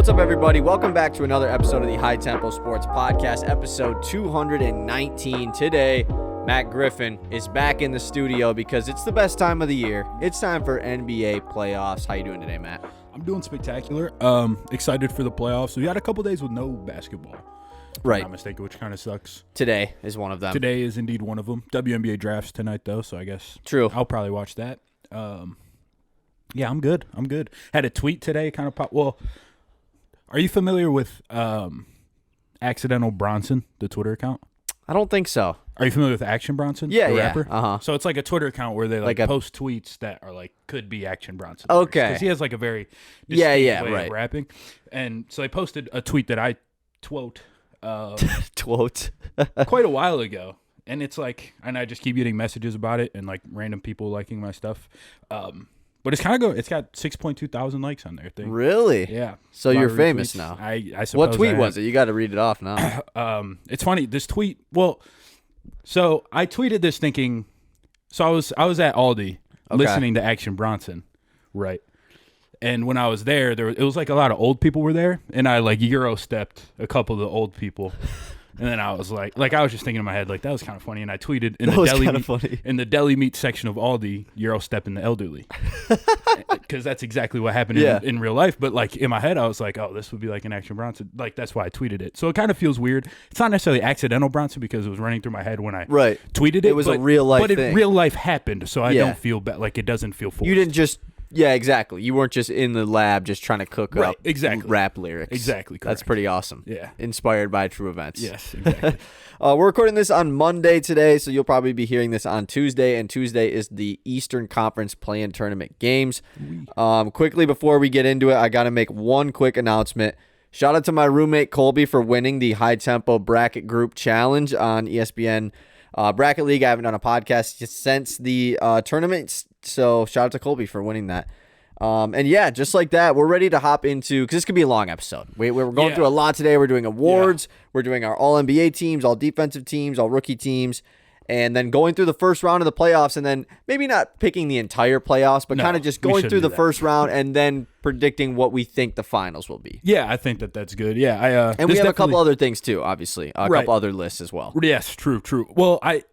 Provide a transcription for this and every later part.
What's up, everybody? Welcome back to another episode of the High Tempo Sports Podcast, episode 219. Today, Matt Griffin is back in the studio because it's the best time of the year. It's time for NBA playoffs. How you doing today, Matt? I'm doing spectacular. Excited for the playoffs. We had a couple days with no basketball. Right. If I'm not mistaken, which kind of sucks. Today is one of them. Today is indeed one of them. WNBA drafts tonight, though, so I guess True. I'll probably watch that. Yeah, I'm good. Had a tweet today kind of pop. Well, are you familiar with Accidental Bronson, the Twitter account? I don't think so. Are you familiar with Action Bronson? Yeah, the yeah. rapper? Uh-huh. So it's like a Twitter account where they post tweets that are like could be Action Bronson. Okay. Because he has like a very yeah, way right. of rapping. And so they posted a tweet that I quite a while ago. And it's like, and I just keep getting messages about it and like random people liking my stuff. But it's kind of it's got 6.2 thousand likes on there. Thing. Really? Yeah. So you're famous now. I suppose. What tweet was it? You got to read it off now. It's funny. This tweet. Well, so I tweeted this thinking. So I was at Aldi listening to Action Bronson, right? And when I was there, it was like a lot of old people were there, and I like Euro stepped a couple of the old people. And then I was like I was just thinking in my head, like, that was kind of funny. And I tweeted in the deli meat section of Aldi, Euro stepping the elderly. Because that's exactly what happened in real life. But like in my head, I was like, oh, this would be like an Action Bronson. Like, that's why I tweeted it. So it kind of feels weird. It's not necessarily accidental Bronson because it was running through my head when I tweeted it. It was a real life thing. But real life happened. So I don't feel bad. Like, it doesn't feel forced. You didn't just... Yeah, exactly. You weren't just in the lab just trying to cook up rap lyrics. Exactly. Correct. That's pretty awesome. Yeah. Inspired by true events. Yes, exactly. We're recording this on Monday today, so you'll probably be hearing this on Tuesday, and Tuesday is the Eastern Conference Play-In Tournament games. Quickly, before we get into it, I got to make one quick announcement. Shout out to my roommate Colby for winning the High Tempo Bracket Group Challenge on ESPN Bracket League. I haven't done a podcast since the tournament, so shout out to Colby for winning that. And yeah, just like that, we're ready to hop into, because this could be a long episode. We're going through a lot today. We're doing awards. We're doing our all NBA teams, all defensive teams, all rookie teams, and then going through the first round of the playoffs, and then maybe not picking the entire playoffs, but kind of just going through the first round and then predicting what we think the finals will be. Yeah, I think that's good. Yeah, and we have a couple other things too, obviously, a couple other lists as well. Yes, true. Well, I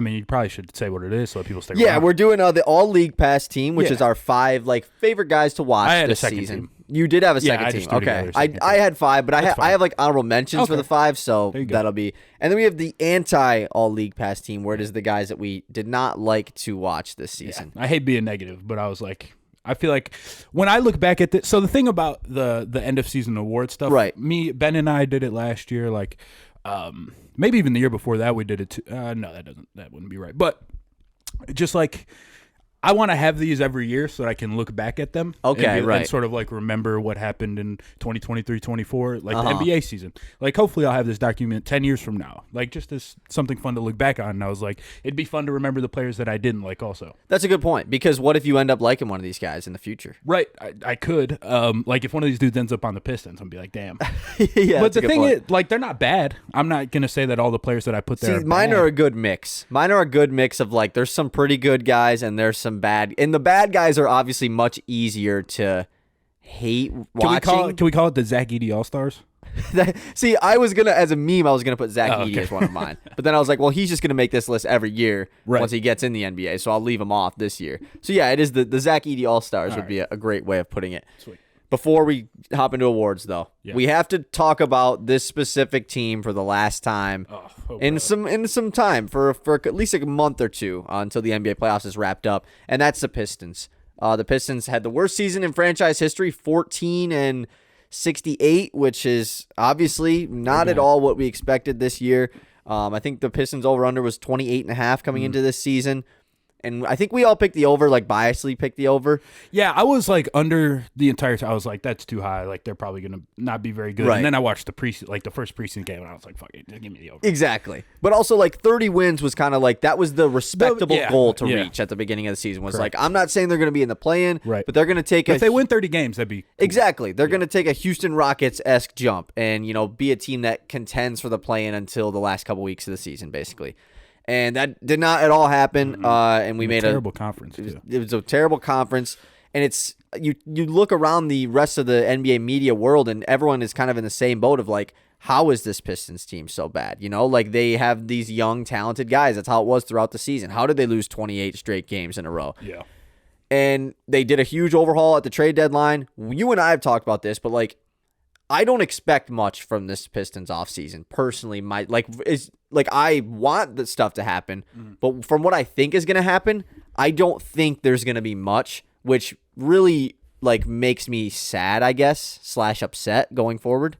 mean, you probably should say what it is so that people stick around. Yeah, we're doing the All League Pass team, which is our 5 favorite guys to watch this season. Team. You did have a second team. Okay. I had 5, but I have like honorable mentions for the 5, so that'll be. And then we have the anti-All League Pass team, where it is the guys that we did not like to watch this season. Yeah. I hate being negative, but I was like, I feel like when I look back at this, so the thing about the end of season award stuff, Ben and I did it last year, like maybe even the year before that we did it too. No, that wouldn't be right. But just like, I want to have these every year so that I can look back at them. And sort of like remember what happened in 2023-24, like the NBA season. Like, hopefully I'll have this document 10 years from now. Like, just as something fun to look back on. And I was like, it'd be fun to remember the players that I didn't like also. That's a good point, because what if you end up liking one of these guys in the future? Right. I could. Like, if one of these dudes ends up on the Pistons, I'll be like, damn. But the thing is, like, they're not bad. I'm not going to say that all the players that I put there are mine bad. are a good mix. Mine are a good mix of, like, there's some pretty good guys and there's some bad. And the bad guys are obviously much easier to hate watching. Can we call it the Zach Edey All-Stars? See, I was going to, as a meme, I was going to put Zach Edey as one of mine. But then I was like, well, he's just going to make this list every year once he gets in the NBA, so I'll leave him off this year. So yeah, it is the Zach Edey All-Stars would be a great way of putting it. Sweet. Before we hop into awards, though, we have to talk about this specific team for the last time in some time for at least a month or two until the NBA playoffs is wrapped up, and that's the Pistons. The Pistons had the worst season in franchise history, 14-68, which is obviously not at all what we expected this year. I think the Pistons over-under was 28.5 coming into this season. And I think we all picked the over, like biasedly picked the over. Yeah, I was like under the entire time. I was like, that's too high. Like, they're probably going to not be very good. Right. And then I watched the first preseason game, and I was like, fuck it, just give me the over. Exactly. But also, like, 30 wins was kind of like, that was the respectable goal to reach at the beginning of the season. Was like, I'm not saying they're going to be in the play-in, but they're going to take if they win 30 games, that'd be cool. Exactly. They're going to take a Houston Rockets-esque jump and, be a team that contends for the play-in until the last couple weeks of the season, basically. And that did not at all happen. And we made a terrible conference, too. It was a terrible conference. And it's you look around the rest of the NBA media world, and everyone is kind of in the same boat of like, how is this Pistons team so bad? You know, like they have these young, talented guys. That's how it was throughout the season. How did they lose 28 straight games in a row? Yeah. And they did a huge overhaul at the trade deadline. You and I have talked about this, but like, I don't expect much from this Pistons offseason. Personally, I want the stuff to happen, but from what I think is going to happen, I don't think there's going to be much, which really like makes me sad, I guess, / upset going forward.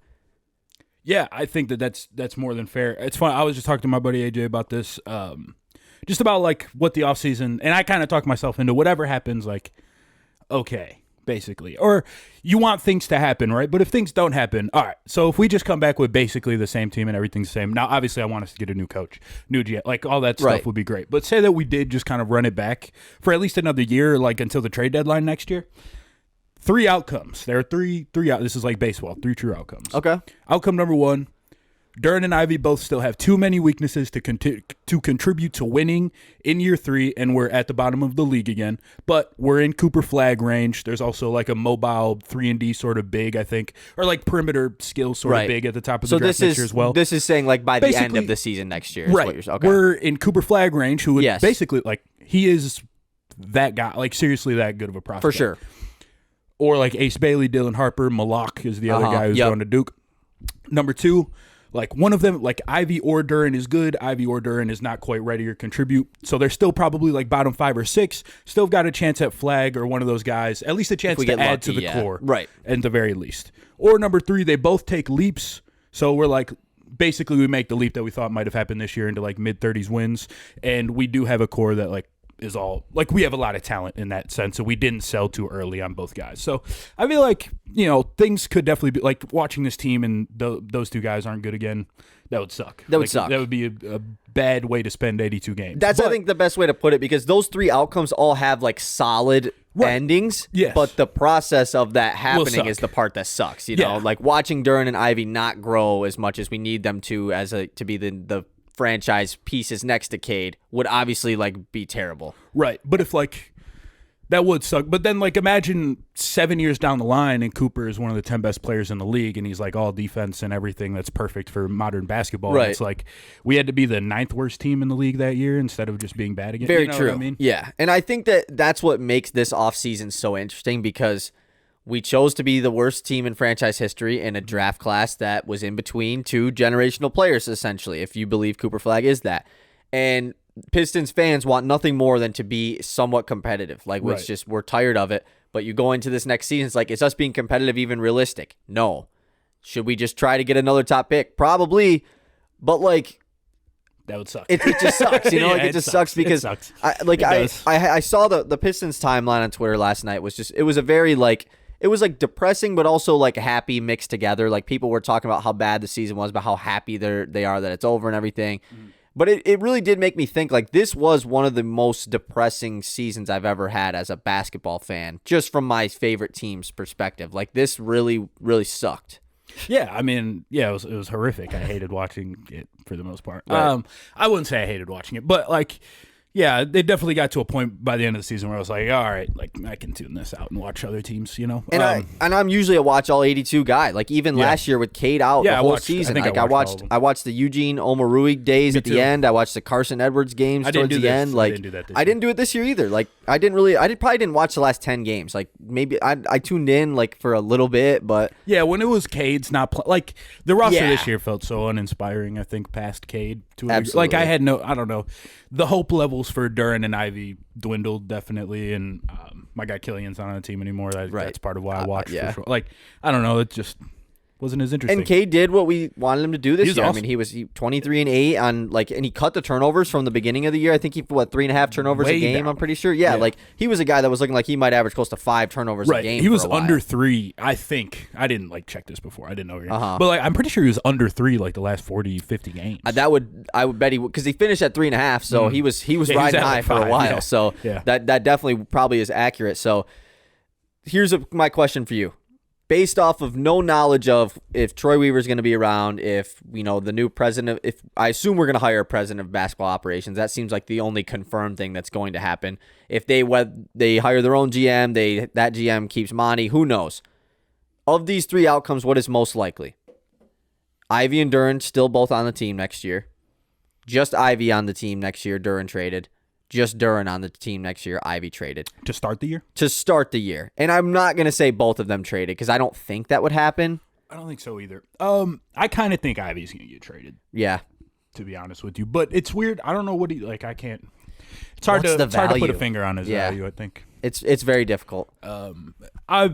Yeah, I think that's more than fair. It's fun. I was just talking to my buddy AJ about this, just about like what the offseason, and I kind of talked myself into whatever happens, like, okay, basically. Or you want things to happen, right? But if things don't happen, all right, so if we just come back with basically the same team and everything's the same, now obviously I want us to get a new coach, new GM, like all that stuff would be great. But say that we did just kind of run it back for at least another year, like until the trade deadline next year. 3 outcomes. There are three out. This is like baseball. 3 true outcomes. Okay. Outcome number 1, Duren and Ivy both still have too many weaknesses to contribute to winning in year 3, and we're at the bottom of the league again. But we're in Cooper Flag range. There's also like a mobile 3-and-D sort of big, I think, or like perimeter skill sort of big at the top of the draft next year as well. This is saying like by the end of the season next year. Is right. What you're, okay. We're in Cooper Flag range, who would basically like he is that guy, like seriously that good of a prospect. For sure. Or like Ace Bailey, Dylan Harper, Malak is the other guy who's going to Duke. Number 2, like one of them, like Ivy or Duren is good. Ivy or Duren is not quite ready to contribute. So they're still probably like bottom 5 or 6. Still got a chance at Flag or one of those guys. At least a chance to add to the core. Right. At the very least. Or number 3, they both take leaps. So we're like, basically we make the leap that we thought might have happened this year into like mid-30s wins. And we do have a core that like is all like we have a lot of talent in that sense, so we didn't sell too early on both guys. So I feel like, you know, things could definitely be like watching this team and those 2 guys aren't good again. That would suck. That would be a bad way to spend 82 games. That's I think the best way to put it, because those 3 outcomes all have like solid endings. Yes. But the process of that happening is the part that sucks. You know, like watching Duren and Ivy not grow as much as we need them to to be the franchise pieces next to Cade would obviously like be terrible. Right. But if like that would suck. But then like imagine 7 years down the line and Cooper is one of the 10 best players in the league and he's like all defense and everything that's perfect for modern basketball. Right. And it's like we had to be the 9th worst team in the league that year instead of just being bad again. Very you know true. What I mean? Yeah. And I think that's what makes this offseason so interesting, because we chose to be the worst team in franchise history in a draft class that was in between 2 generational players, essentially, if you believe Cooper Flag is that. And Pistons fans want nothing more than to be somewhat competitive. Like, it's just, we're tired of it. But you go into this next season, it's like, is us being competitive even realistic? No. Should we just try to get another top pick? Probably. But, like, that would suck. It just sucks, you know. Like it just sucks because I saw the Pistons timeline on Twitter last night. It was a very like. It was like depressing, but also like happy mixed together. Like people were talking about how bad the season was, but how happy they are that it's over and everything. But it really did make me think like this was one of the most depressing seasons I've ever had as a basketball fan, just from my favorite team's perspective. Like this really, really sucked. Yeah, I mean, yeah, it was horrific. I hated watching it for the most part. Right. I wouldn't say I hated watching it, but like, yeah, they definitely got to a point by the end of the season where I was like, all right, like I can tune this out and watch other teams, you know. And I'm usually a watch all 82 guy. Like even last year with Cade out the whole season, like I watched the Eugene Omoruyi days at the end. I watched the Carson Edwards games towards the end. Like I didn't do it this year either. Like I probably didn't watch the last 10 games. Like maybe I tuned in like for a little bit, but yeah, when it was Cade's not like the roster this year felt so uninspiring. I think past Cade to like I had I don't know, the hope levels for Duren and Ivy dwindled definitely, and my guy Killian's not on the team anymore. That's part of why I watched. For sure. Like I don't know, it just wasn't as interesting. And Cade did what we wanted him to do this year. Awesome. I mean, he was 23-8 on like, and he cut the turnovers from the beginning of the year. I think he put 3.5 turnovers a game. Down. I'm pretty sure. Yeah, like he was a guy that was looking like he might average close to 5 turnovers a game. He was under 3. I think I didn't like check this before. I didn't know. But like I'm pretty sure he was under 3 like the last 40, 50 games. I would bet he would, because he finished at 3.5. So he was riding high for a while. Yeah. So that definitely probably is accurate. So here's my question for you. based off of no knowledge of if Troy Weaver's going to be around, if the new president, if I assume we're going to hire a president of basketball operations, that seems like the only confirmed thing that's going to happen. If they hire their own GM, that GM keeps Monty, who knows? Of these three outcomes, what is most likely? Ivy and Duren still both on the team next year. Just Ivy on the team next year, Duren traded. Just Duren on the team next year, Ivy traded. To start the year? To start the year. And I'm not going to say both of them traded because I don't think that would happen. I don't think so either. I kind of think Ivy's going to get traded. Yeah. To be honest with you. But it's weird. I don't know what I can't. It's hard to put a finger on his value, I think. It's very difficult. I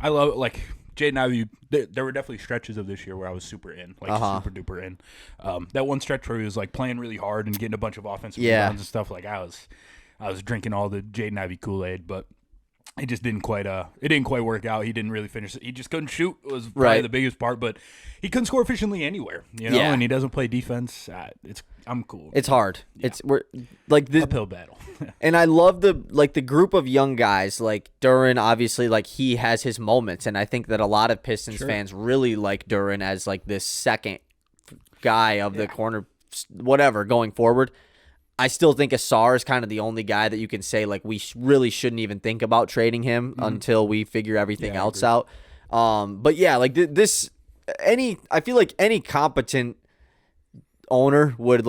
love it. Jaden Ivey, there were definitely stretches of this year where I was super in, super duper in. That one stretch where he was playing really hard and getting a bunch of offensive rebounds and stuff. I was drinking all the Jaden Ivey Kool-Aid, but it just didn't quite work out. He didn't really finish it. He just couldn't shoot. It was probably the biggest part, but he couldn't score efficiently anywhere. And he doesn't play defense. I'm cool. It's hard. Yeah. We're this uphill battle. And I love the group of young guys like Duren. Obviously, he has his moments, and I think that a lot of Pistons fans really like Duren as this second guy of the corner, whatever going forward. I still think Asar is kind of the only guy that you can say we really shouldn't even think about trading him until we figure everything else out. But yeah, I feel like any competent owner would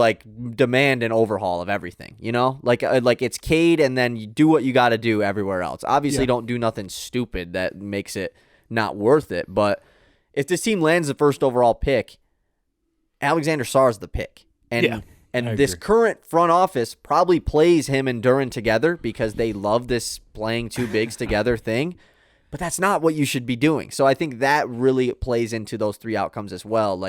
demand an overhaul of everything, it's Cade, and then you do what you got to do everywhere else. Obviously, don't do nothing stupid that makes it not worth it. But if this team lands the first overall pick, Alexander Sarr is the pick, and this current front office probably plays him and Duren together because they love this playing two bigs together thing. But that's not what you should be doing. So I think that really plays into those three outcomes as well.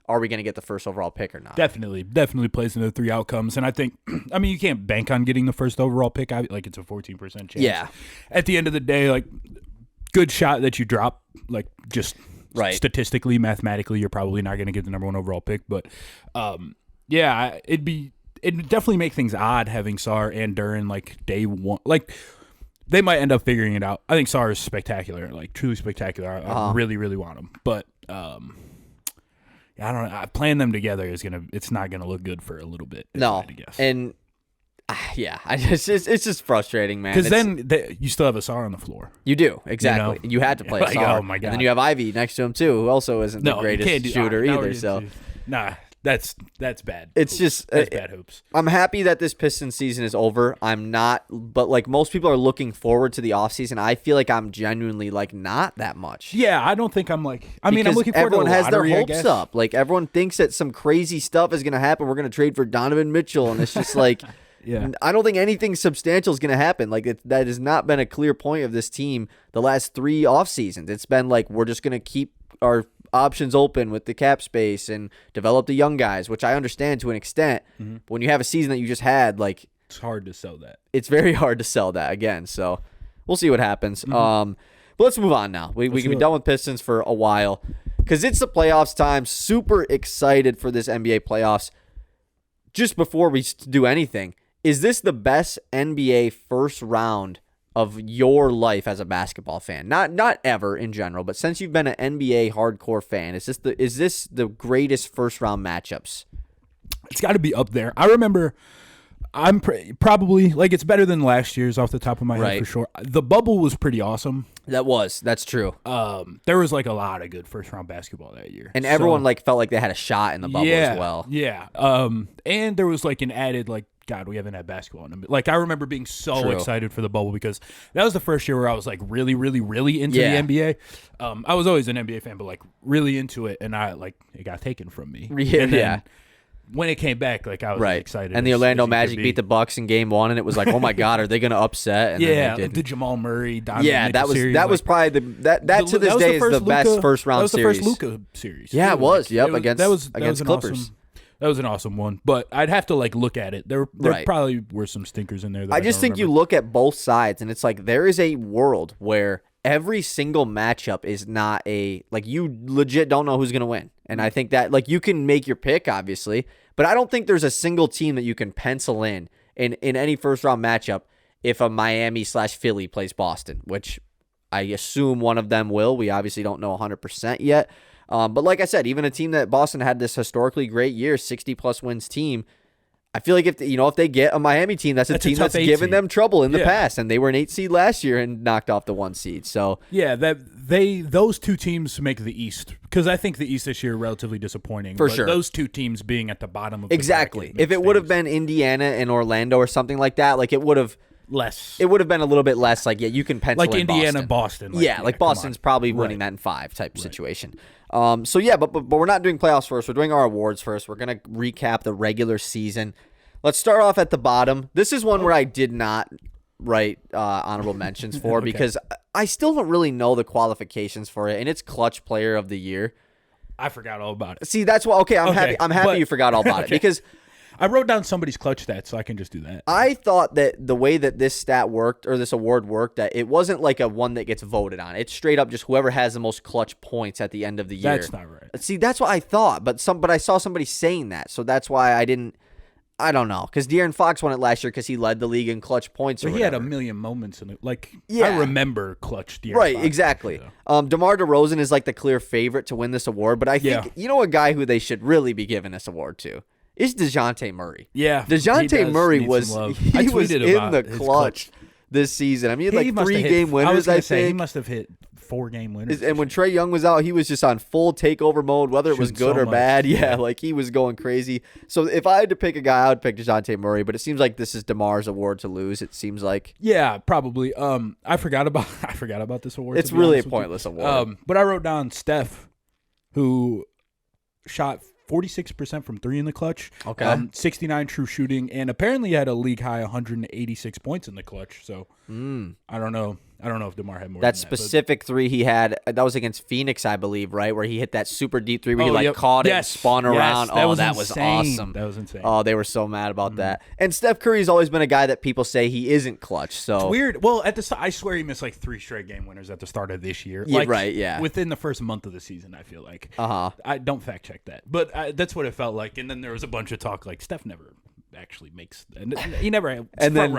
Are we going to get the first overall pick or not? Definitely plays into the three outcomes. And I think, you can't bank on getting the first overall pick. It's a 14% chance. Yeah. At the end of the day, good shot that you drop, statistically, mathematically, you're probably not going to get the number one overall pick. But, it'd definitely make things odd having Sarr and Duren day one. They might end up figuring it out. I think Sarr is spectacular, truly spectacular. I really, really want him. But, I don't know. Playing them together it's not gonna look good for a little bit. No, and it's just frustrating, man. Because then you still have Asar on the floor. You do exactly. You had to play Asar. Oh my god! And then you have Ivy next to him too, who also isn't the greatest shooter either. So that's bad. It's just that's bad hoops. I'm happy that this Pistons season is over. I'm not, but most people are looking forward to the offseason. I feel like I'm genuinely not that much. Yeah, I don't think I'm I'm looking forward to the everyone has lottery, their hopes up. Everyone thinks that some crazy stuff is going to happen. We're going to trade for Donovan Mitchell, and it's just yeah. I don't think anything substantial is going to happen. That has not been a clear point of this team the last three off seasons. It's been we're just going to keep our options open with the cap space and develop the young guys, which I understand to an extent. Mm-hmm. But when you have a season that you just had, it's hard to sell that. It's very hard to sell that again. So we'll see what happens. Mm-hmm. But let's move on now. We can be done with Pistons for a while because it's the playoffs time. Super excited for this NBA playoffs. Just before we do anything, is this the best NBA first round of your life as a basketball fan? Not ever in general, but since you've been an NBA hardcore fan, is this the greatest first round matchups? It's got to be up there. I remember I'm probably it's better than last year's off the top of my head for sure. The bubble was pretty awesome. That's true. There was a lot of good first round basketball that year. And everyone felt like they had a shot in the bubble as well. Yeah. And there was an added God, we haven't had basketball in a minute. I remember being so excited for the bubble because that was the first year where I was really, really, really into the NBA. I was always an NBA fan, but really into it, and it got taken from me. And then when it came back, I was excited. And the Orlando Magic beat the Bucks in Game 1, and it was oh my God, are they going to upset? And then they didn't. The Jamal Murray, Donovan Mitchell series. that was probably that to this day is the best first round series. That was the first Luka series. Yeah, it was. Against Clippers. Awesome. That was an awesome one, but I'd have to look at it. There probably were some stinkers in there. That I just think you look at both sides, and it's there is a world where every single matchup is not you legit don't know who's going to win. And I think that you can make your pick, obviously, but I don't think there's a single team that you can pencil in any first round matchup if a Miami/Philly plays Boston, which I assume one of them will. We obviously don't know 100% yet. But like I said, even a team that Boston had this historically great year, 60-plus wins team, I feel like if they get a Miami team, that's a team that's given them trouble in the past, and they were an 8 seed last year and knocked off the 1 seed. So yeah, those two teams make the East, because I think the East this year is relatively disappointing. For sure, those two teams being at the bottom of the exactly. bracket If it would have been Indiana and Orlando or something like that, like it would have less. It would have been a little bit less. Like you can pencil like in Indiana, Boston. Like Boston's probably winning that in 5 type situation. So yeah, but we're not doing playoffs first. We're doing our awards first. We're gonna recap the regular season. Let's start off at the bottom. This is one where I did not write honorable mentions for because I still don't really know the qualifications for it, and it's Clutch Player of the Year. I forgot all about it. See, that's why. Okay, I'm happy you forgot all about it because I wrote down somebody's clutch stats, so I can just do that. I thought that the way that this stat worked or this award worked, that it wasn't like a one that gets voted on. It's straight up just whoever has the most clutch points at the end of the year. That's not right. See, that's what I thought, but I saw somebody saying that, so that's why I didn't. I don't know, because De'Aaron Fox won it last year because he led the league in clutch points. But he had a million moments in it. I remember clutch De'Aaron Right, Fox, exactly. DeMar DeRozan is like the clear favorite to win this award, but I think a guy who they should really be giving this award to is DeJounte Murray. Yeah, DeJounte Murray was in the clutch this season. I mean, he had like 3-game winners. I think he must have hit 4-game winners. And when Trae Young was out, he was just on full takeover mode, whether it was good or bad. Yeah, like he was going crazy. So if I had to pick a guy, I would pick DeJounte Murray. But it seems like this is DeMar's award to lose. It seems like. Yeah, probably. I forgot about this award. It's really a pointless award. But I wrote down Steph, who shot 46% from 3 in the clutch. Okay. 69 true shooting, and apparently had a league high 186 points in the clutch. So I don't know if DeMar had more. That specific 3 he had, that was against Phoenix, I believe, right? Where he hit that super deep 3 where he caught it and spun around. That was awesome. That was insane. Oh, they were so mad about that. And Steph Curry's always been a guy that people say he isn't clutch. So it's weird. Well, I swear he missed like 3 straight game winners at the start of this year. Within the first month of the season, I feel like. I don't fact check that, but that's what it felt like. And then there was a bunch of talk like Steph never actually makes, and he never had front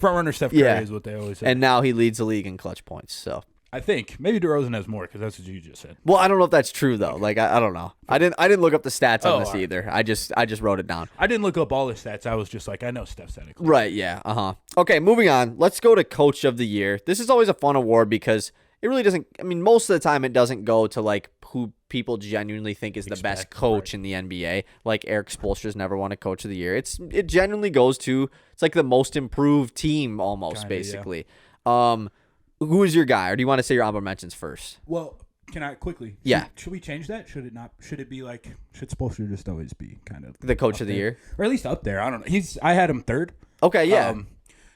runner Steph Curry is what they always say. And now he leads the league in clutch points. So I think maybe DeRozan has more because that's what you just said. Well, I don't know if that's true though. Like I don't know. I didn't look up the stats on this either. I just wrote it down. I didn't look up all the stats. I was just like, I know Steph's had it. Right? Yeah. Okay, moving on. Let's go to Coach of the Year. This is always a fun award because it really doesn't. I mean, most of the time it doesn't go to like who people genuinely think is the best coach in the NBA. Like Eric Spoelstra's never won a Coach of the Year. It genuinely goes to, it's like the most improved team almost. Kinda, basically. Yeah. Who is your guy, or do you want to say your honorable mentions first? Well, can I quickly? Yeah. Should we change that? Should it not? Should it be like? Should Spoelstra just always be kind of the Coach of the Year, or at least up there? I don't know. I had him 3rd. Okay. Yeah.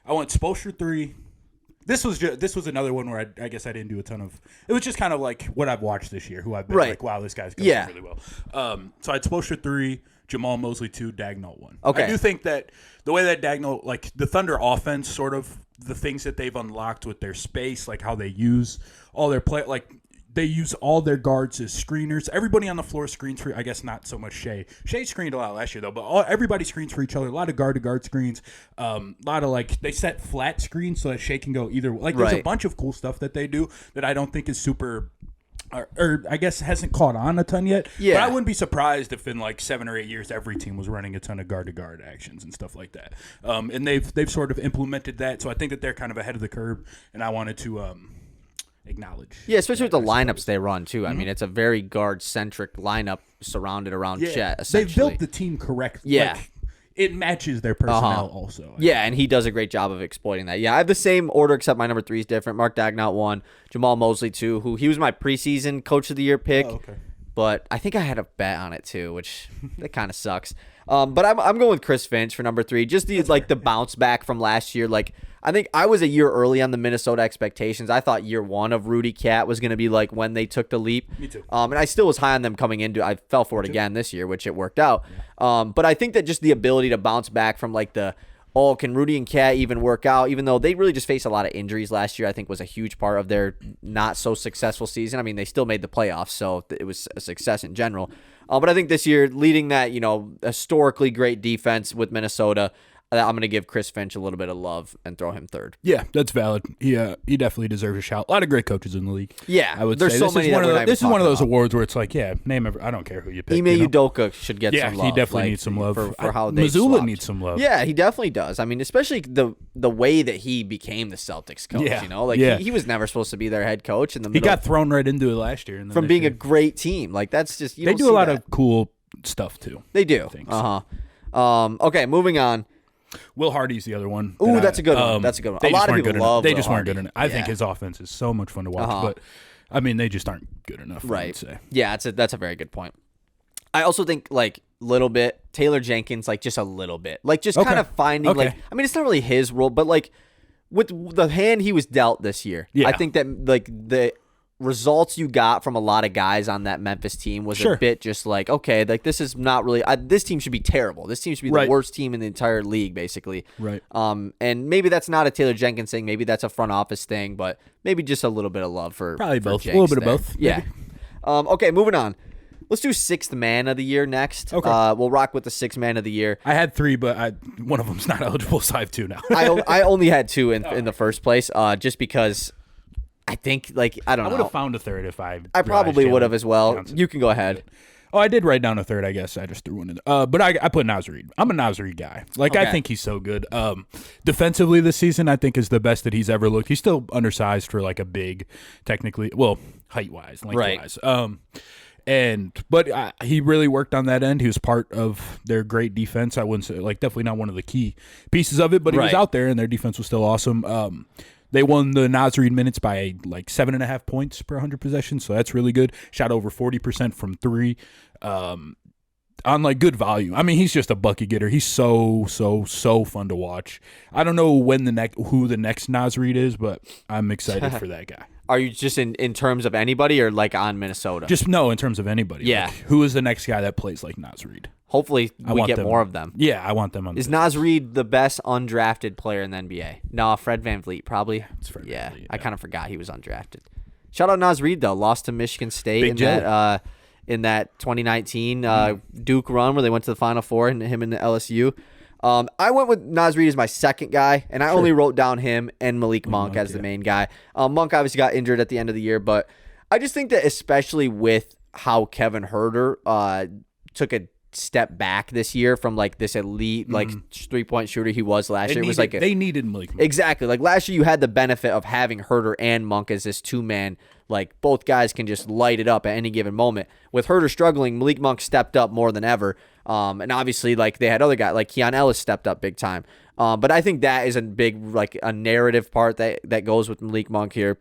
I went Spoelstra 3. This was another one where I guess I didn't do a ton of. It was just kind of like what I've watched this year, who I've been like, wow, this guy's going really well. So I had Spoelstra 3, Jamal Mosley 2, Dagnall 1. Okay. I do think that the way that Dagnall, like the Thunder offense, sort of the things that they've unlocked with their space, like how they use all their play, like they use all their guards as screeners. Everybody on the floor screens for, I guess not so much Shea. Shea screened a lot last year, though, but everybody screens for each other. A lot of guard-to-guard screens. A lot of, like, they set flat screens so that Shea can go either way. Like, there's a bunch of cool stuff that they do that I don't think is super, or I guess hasn't caught on a ton yet. Yeah. But I wouldn't be surprised if in, like, 7 or 8 years, every team was running a ton of guard-to-guard actions and stuff like that. And they've sort of implemented that, so I think that they're kind of ahead of the curve, and I wanted to acknowledge. Yeah, especially with the lineups they run too. I mean, it's a very guard-centric lineup surrounded around Chet. Essentially, they've built the team correctly. Yeah, like, it matches their personnel also. Yeah, and he does a great job of exploiting that. Yeah, I have the same order except my number 3 is different. Mark Dagnall 1, Jamal Mosley 2, who he was my preseason Coach of the Year pick. Oh, okay. But I think I had a bet on it too, which that kind of sucks. But I'm going with Chris Finch for number 3. Just the the bounce back from last year. Like, I think I was a year early on the Minnesota expectations. I thought year 1 of Rudy Cat was going to be like when they took the leap. Me too. And I still was high on them coming into. I fell for it again this year, which it worked out. Yeah. But I think that just the ability to bounce back from like can Rudy and Cat even work out? Even though they really just faced a lot of injuries last year, I think was a huge part of their not so successful season. I mean, they still made the playoffs, so it was a success in general. But I think this year, leading that historically great defense with Minnesota, I'm going to give Chris Finch a little bit of love and throw him third. Yeah, that's valid. He definitely deserves a shout. A lot of great coaches in the league. Yeah, I would there's say so this many. This is one of those awards where it's like, yeah, I don't care who you pick. Ime Udoka should get some love. Yeah, he definitely needs some love for how they Missoula swapped. needs some love. Yeah, he definitely does. I mean, especially the way that he became the Celtics coach. Yeah. You know, he was never supposed to be their head coach in the middle. He got thrown right into it last year. From being a great team. Like that's just they do a lot of cool stuff too. They do. Okay, moving on. Will Hardy's the other one. Ooh, that's a good one. That's a good one. A lot of people love They just Will weren't good Hardy. enough. I think his offense is so much fun to watch, but I mean, they just aren't good enough. Right. I would say. Yeah, that's a very good point. I also think like little bit Taylor Jenkins, like just a little bit, like just kind of finding like. I mean, it's not really his role, but like with the hand he was dealt this year, I think that like the results you got from a lot of guys on that Memphis team was a bit just like, okay, like this is not really this team should be terrible. This team should be the worst team in the entire league, basically. Right. And maybe that's not a Taylor Jenkins thing. Maybe that's a front office thing, but maybe just a little bit of love for probably for both. Jenks A little bit there. of both. Yeah. Okay, moving on. Let's do sixth man of the year next. Okay. We'll rock with the sixth man of the year. I had three, but one of them's not eligible, so I have two now. I only had two in the first place, just because I think, like, I don't know. I would have found a third if I probably would have as well. Johnson. You can go ahead. Oh, I did write down a third, I guess. I just threw one in. But I put Naz Reid. I'm a Naz Reid guy. Like, I think he's so good. Defensively this season, I think is the best that he's ever looked. He's still undersized for, like, a big, technically, well, height-wise, length-wise. But he really worked on that end. He was part of their great defense. I wouldn't say, like, definitely not one of the key pieces of it, but he was out there, and their defense was still awesome. They won the Naz Reid minutes by like 7.5 points per 100 possessions, so that's really good. Shot over 40% from three, on like good volume. I mean, he's just a bucket getter. He's so fun to watch. I don't know who the next Naz Reid is, but I'm excited for that guy. Are you just in terms of anybody or like on Minnesota? Just no, in terms of anybody. Yeah. Like, who is the next guy that plays like Naz Reid? Hopefully we get more of them. Yeah, I want them on. Is Naz Reid the best undrafted player in the NBA? No, Fred VanVleet probably. It's Fred VanVleet, I kind of forgot he was undrafted. Shout out Naz Reid though. Lost to Michigan State in that 2019 Duke run where they went to the Final Four, and him and the LSU. I went with Naz Reid as my second guy, and I only wrote down him and Malik Monk as the main guy. Monk obviously got injured at the end of the year, but I just think that especially with how Kevin Huerter took a step back this year from like this elite like 3-point shooter he was last year. It was like they needed Malik Monk. Exactly. Like last year you had the benefit of having Huerter and Monk as this two-man. Like both guys can just light it up at any given moment. With Huerter struggling, Malik Monk stepped up more than ever. And obviously like they had other guys like Keon Ellis stepped up big time. But I think that is a big like a narrative part that goes with Malik Monk here.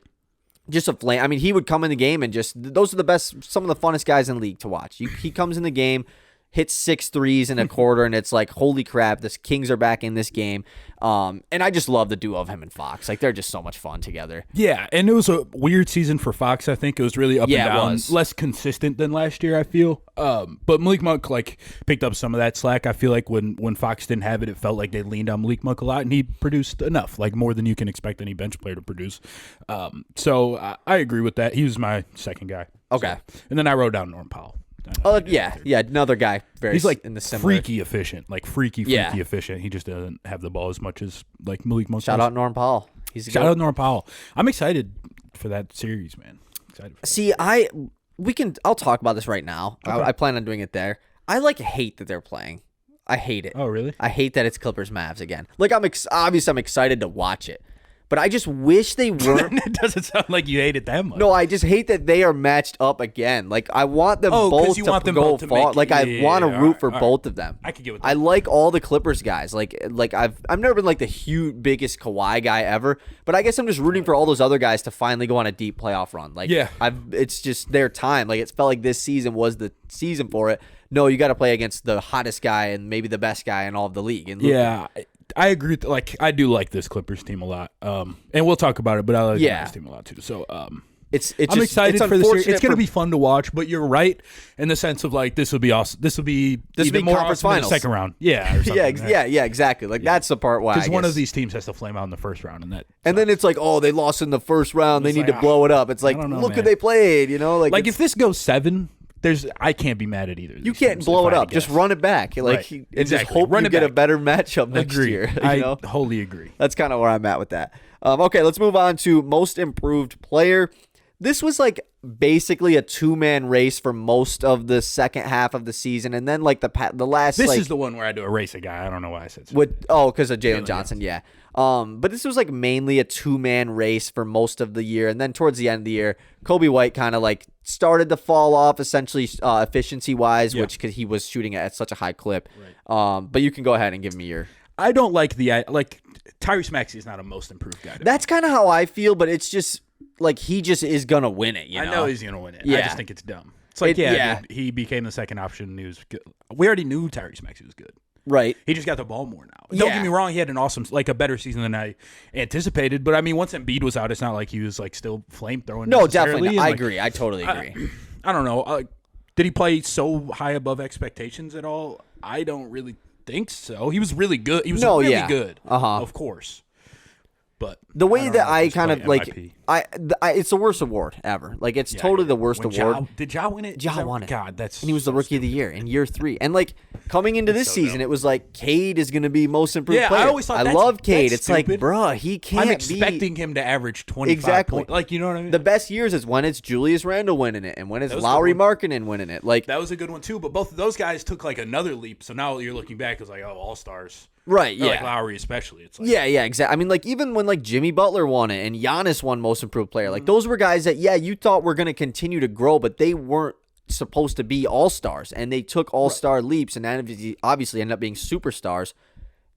Just a flame. I mean, he would come in the game and just those are the best, some of the funnest guys in the league to watch. He comes in the game, hits 6 threes in a quarter, and it's like, holy crap, the Kings are back in this game. And I just love the duo of him and Fox. Like, they're just so much fun together. Yeah, and it was a weird season for Fox, I think. It was really up and down. It was. Less consistent than last year, I feel. But Malik Monk, like, picked up some of that slack. I feel like when Fox didn't have it, it felt like they leaned on Malik Monk a lot, and he produced enough, like more than you can expect any bench player to produce. So I agree with that. He was my second guy. Okay. So, and then I wrote down Norm Powell. Yeah, another guy. He's like in the similar. freaky efficient, like freaky efficient. He just doesn't have the ball as much as like Malik Monk. Shout out Norm Powell. Shout out Norm Powell. I'm excited for that series, man. See, I'll talk about this right now. Okay. I plan on doing it there. I hate that they're playing. I hate it. Oh, really? I hate that it's Clippers Mavs again. Like I'm excited to watch it. But I just wish they weren't. It doesn't sound like you hate it that much. No, I just hate that they are matched up again. Like, I want them both to go far. Like, I want to root for both of them. I could get with that. I like all the Clippers guys. Like I've never been like the biggest Kawhi guy ever, but I guess I'm just rooting for all those other guys to finally go on a deep playoff run. Like, it's just their time. Like, it's felt like this season was the season for it. No, you got to play against the hottest guy and maybe the best guy in all of the league. And I agree. Like, I do like this Clippers team a lot, and we'll talk about it. But I like this team a lot too. So, I'm excited for the series. It's going to be fun to watch. But you're right in the sense of like this will be awesome. This will be more conference awesome finals, in the second round. Yeah, exactly. Like that's the part why because one of these teams has to flame out in the first round, and then it's like, oh, they lost in the first round. They need to blow it up. It's like, look who they played. You know, like if this goes 7. I can't be mad at either. You can't blow it up. Just run it back. Like, and just hope you get a better matchup next year. I wholly agree. That's kind of where I'm at with that. Okay, let's move on to most improved player. This was like basically a two-man race for most of the second half of the season, and then like the last. This is the one where I do erase a guy. I don't know why I said so. Because of Jalen Johnson, yeah. But this was like mainly a two-man race for most of the year, and then towards the end of the year, Kobe White kind of like started to fall off essentially efficiency-wise, which because he was shooting at such a high clip. Right. But you can go ahead and give me your. I don't like Tyrese Maxey is not a most improved guy. That's kind of how I feel, but it's just. Like, he just is going to win it, you know? I know he's going to win it. Yeah. I just think it's dumb. It's like, dude, he became the second option. He was good. We already knew Tyrese Maxey was good. Right. He just got the ball more now. Don't get me wrong. He had an awesome, like a better season than I anticipated. But, I mean, once Embiid was out, it's not like he was, like, still flamethrowing. No, definitely. And, I agree. I totally agree. I don't know. Did he play so high above expectations at all? I don't really think so. He was really good. He was really good, of course. But the way that I kind of like, it's the worst award ever. Like, it's totally the worst award. Did Ja win it? Ja won it. God, and he was the rookie of the year in year 3. And like coming into this season, it was like Cade is going to be most improved player. I always thought I love Cade. It's stupid. Like, bruh, he can't. I'm expecting him to average 25 points. Like, you know what I mean? The best years is when it's Julius Randle winning it and when it's Lauri Markkanen winning it. Like, that was a good one too. But both of those guys took like another leap. So now you're looking back, it's like, oh, all stars. Right, Like Lowry especially. It's like, yeah, exactly. I mean, like, even when, like, Jimmy Butler won it and Giannis won Most Improved Player, like, those were guys that, you thought were going to continue to grow, but they weren't supposed to be all-stars, and they took all-star leaps, and obviously ended up being superstars.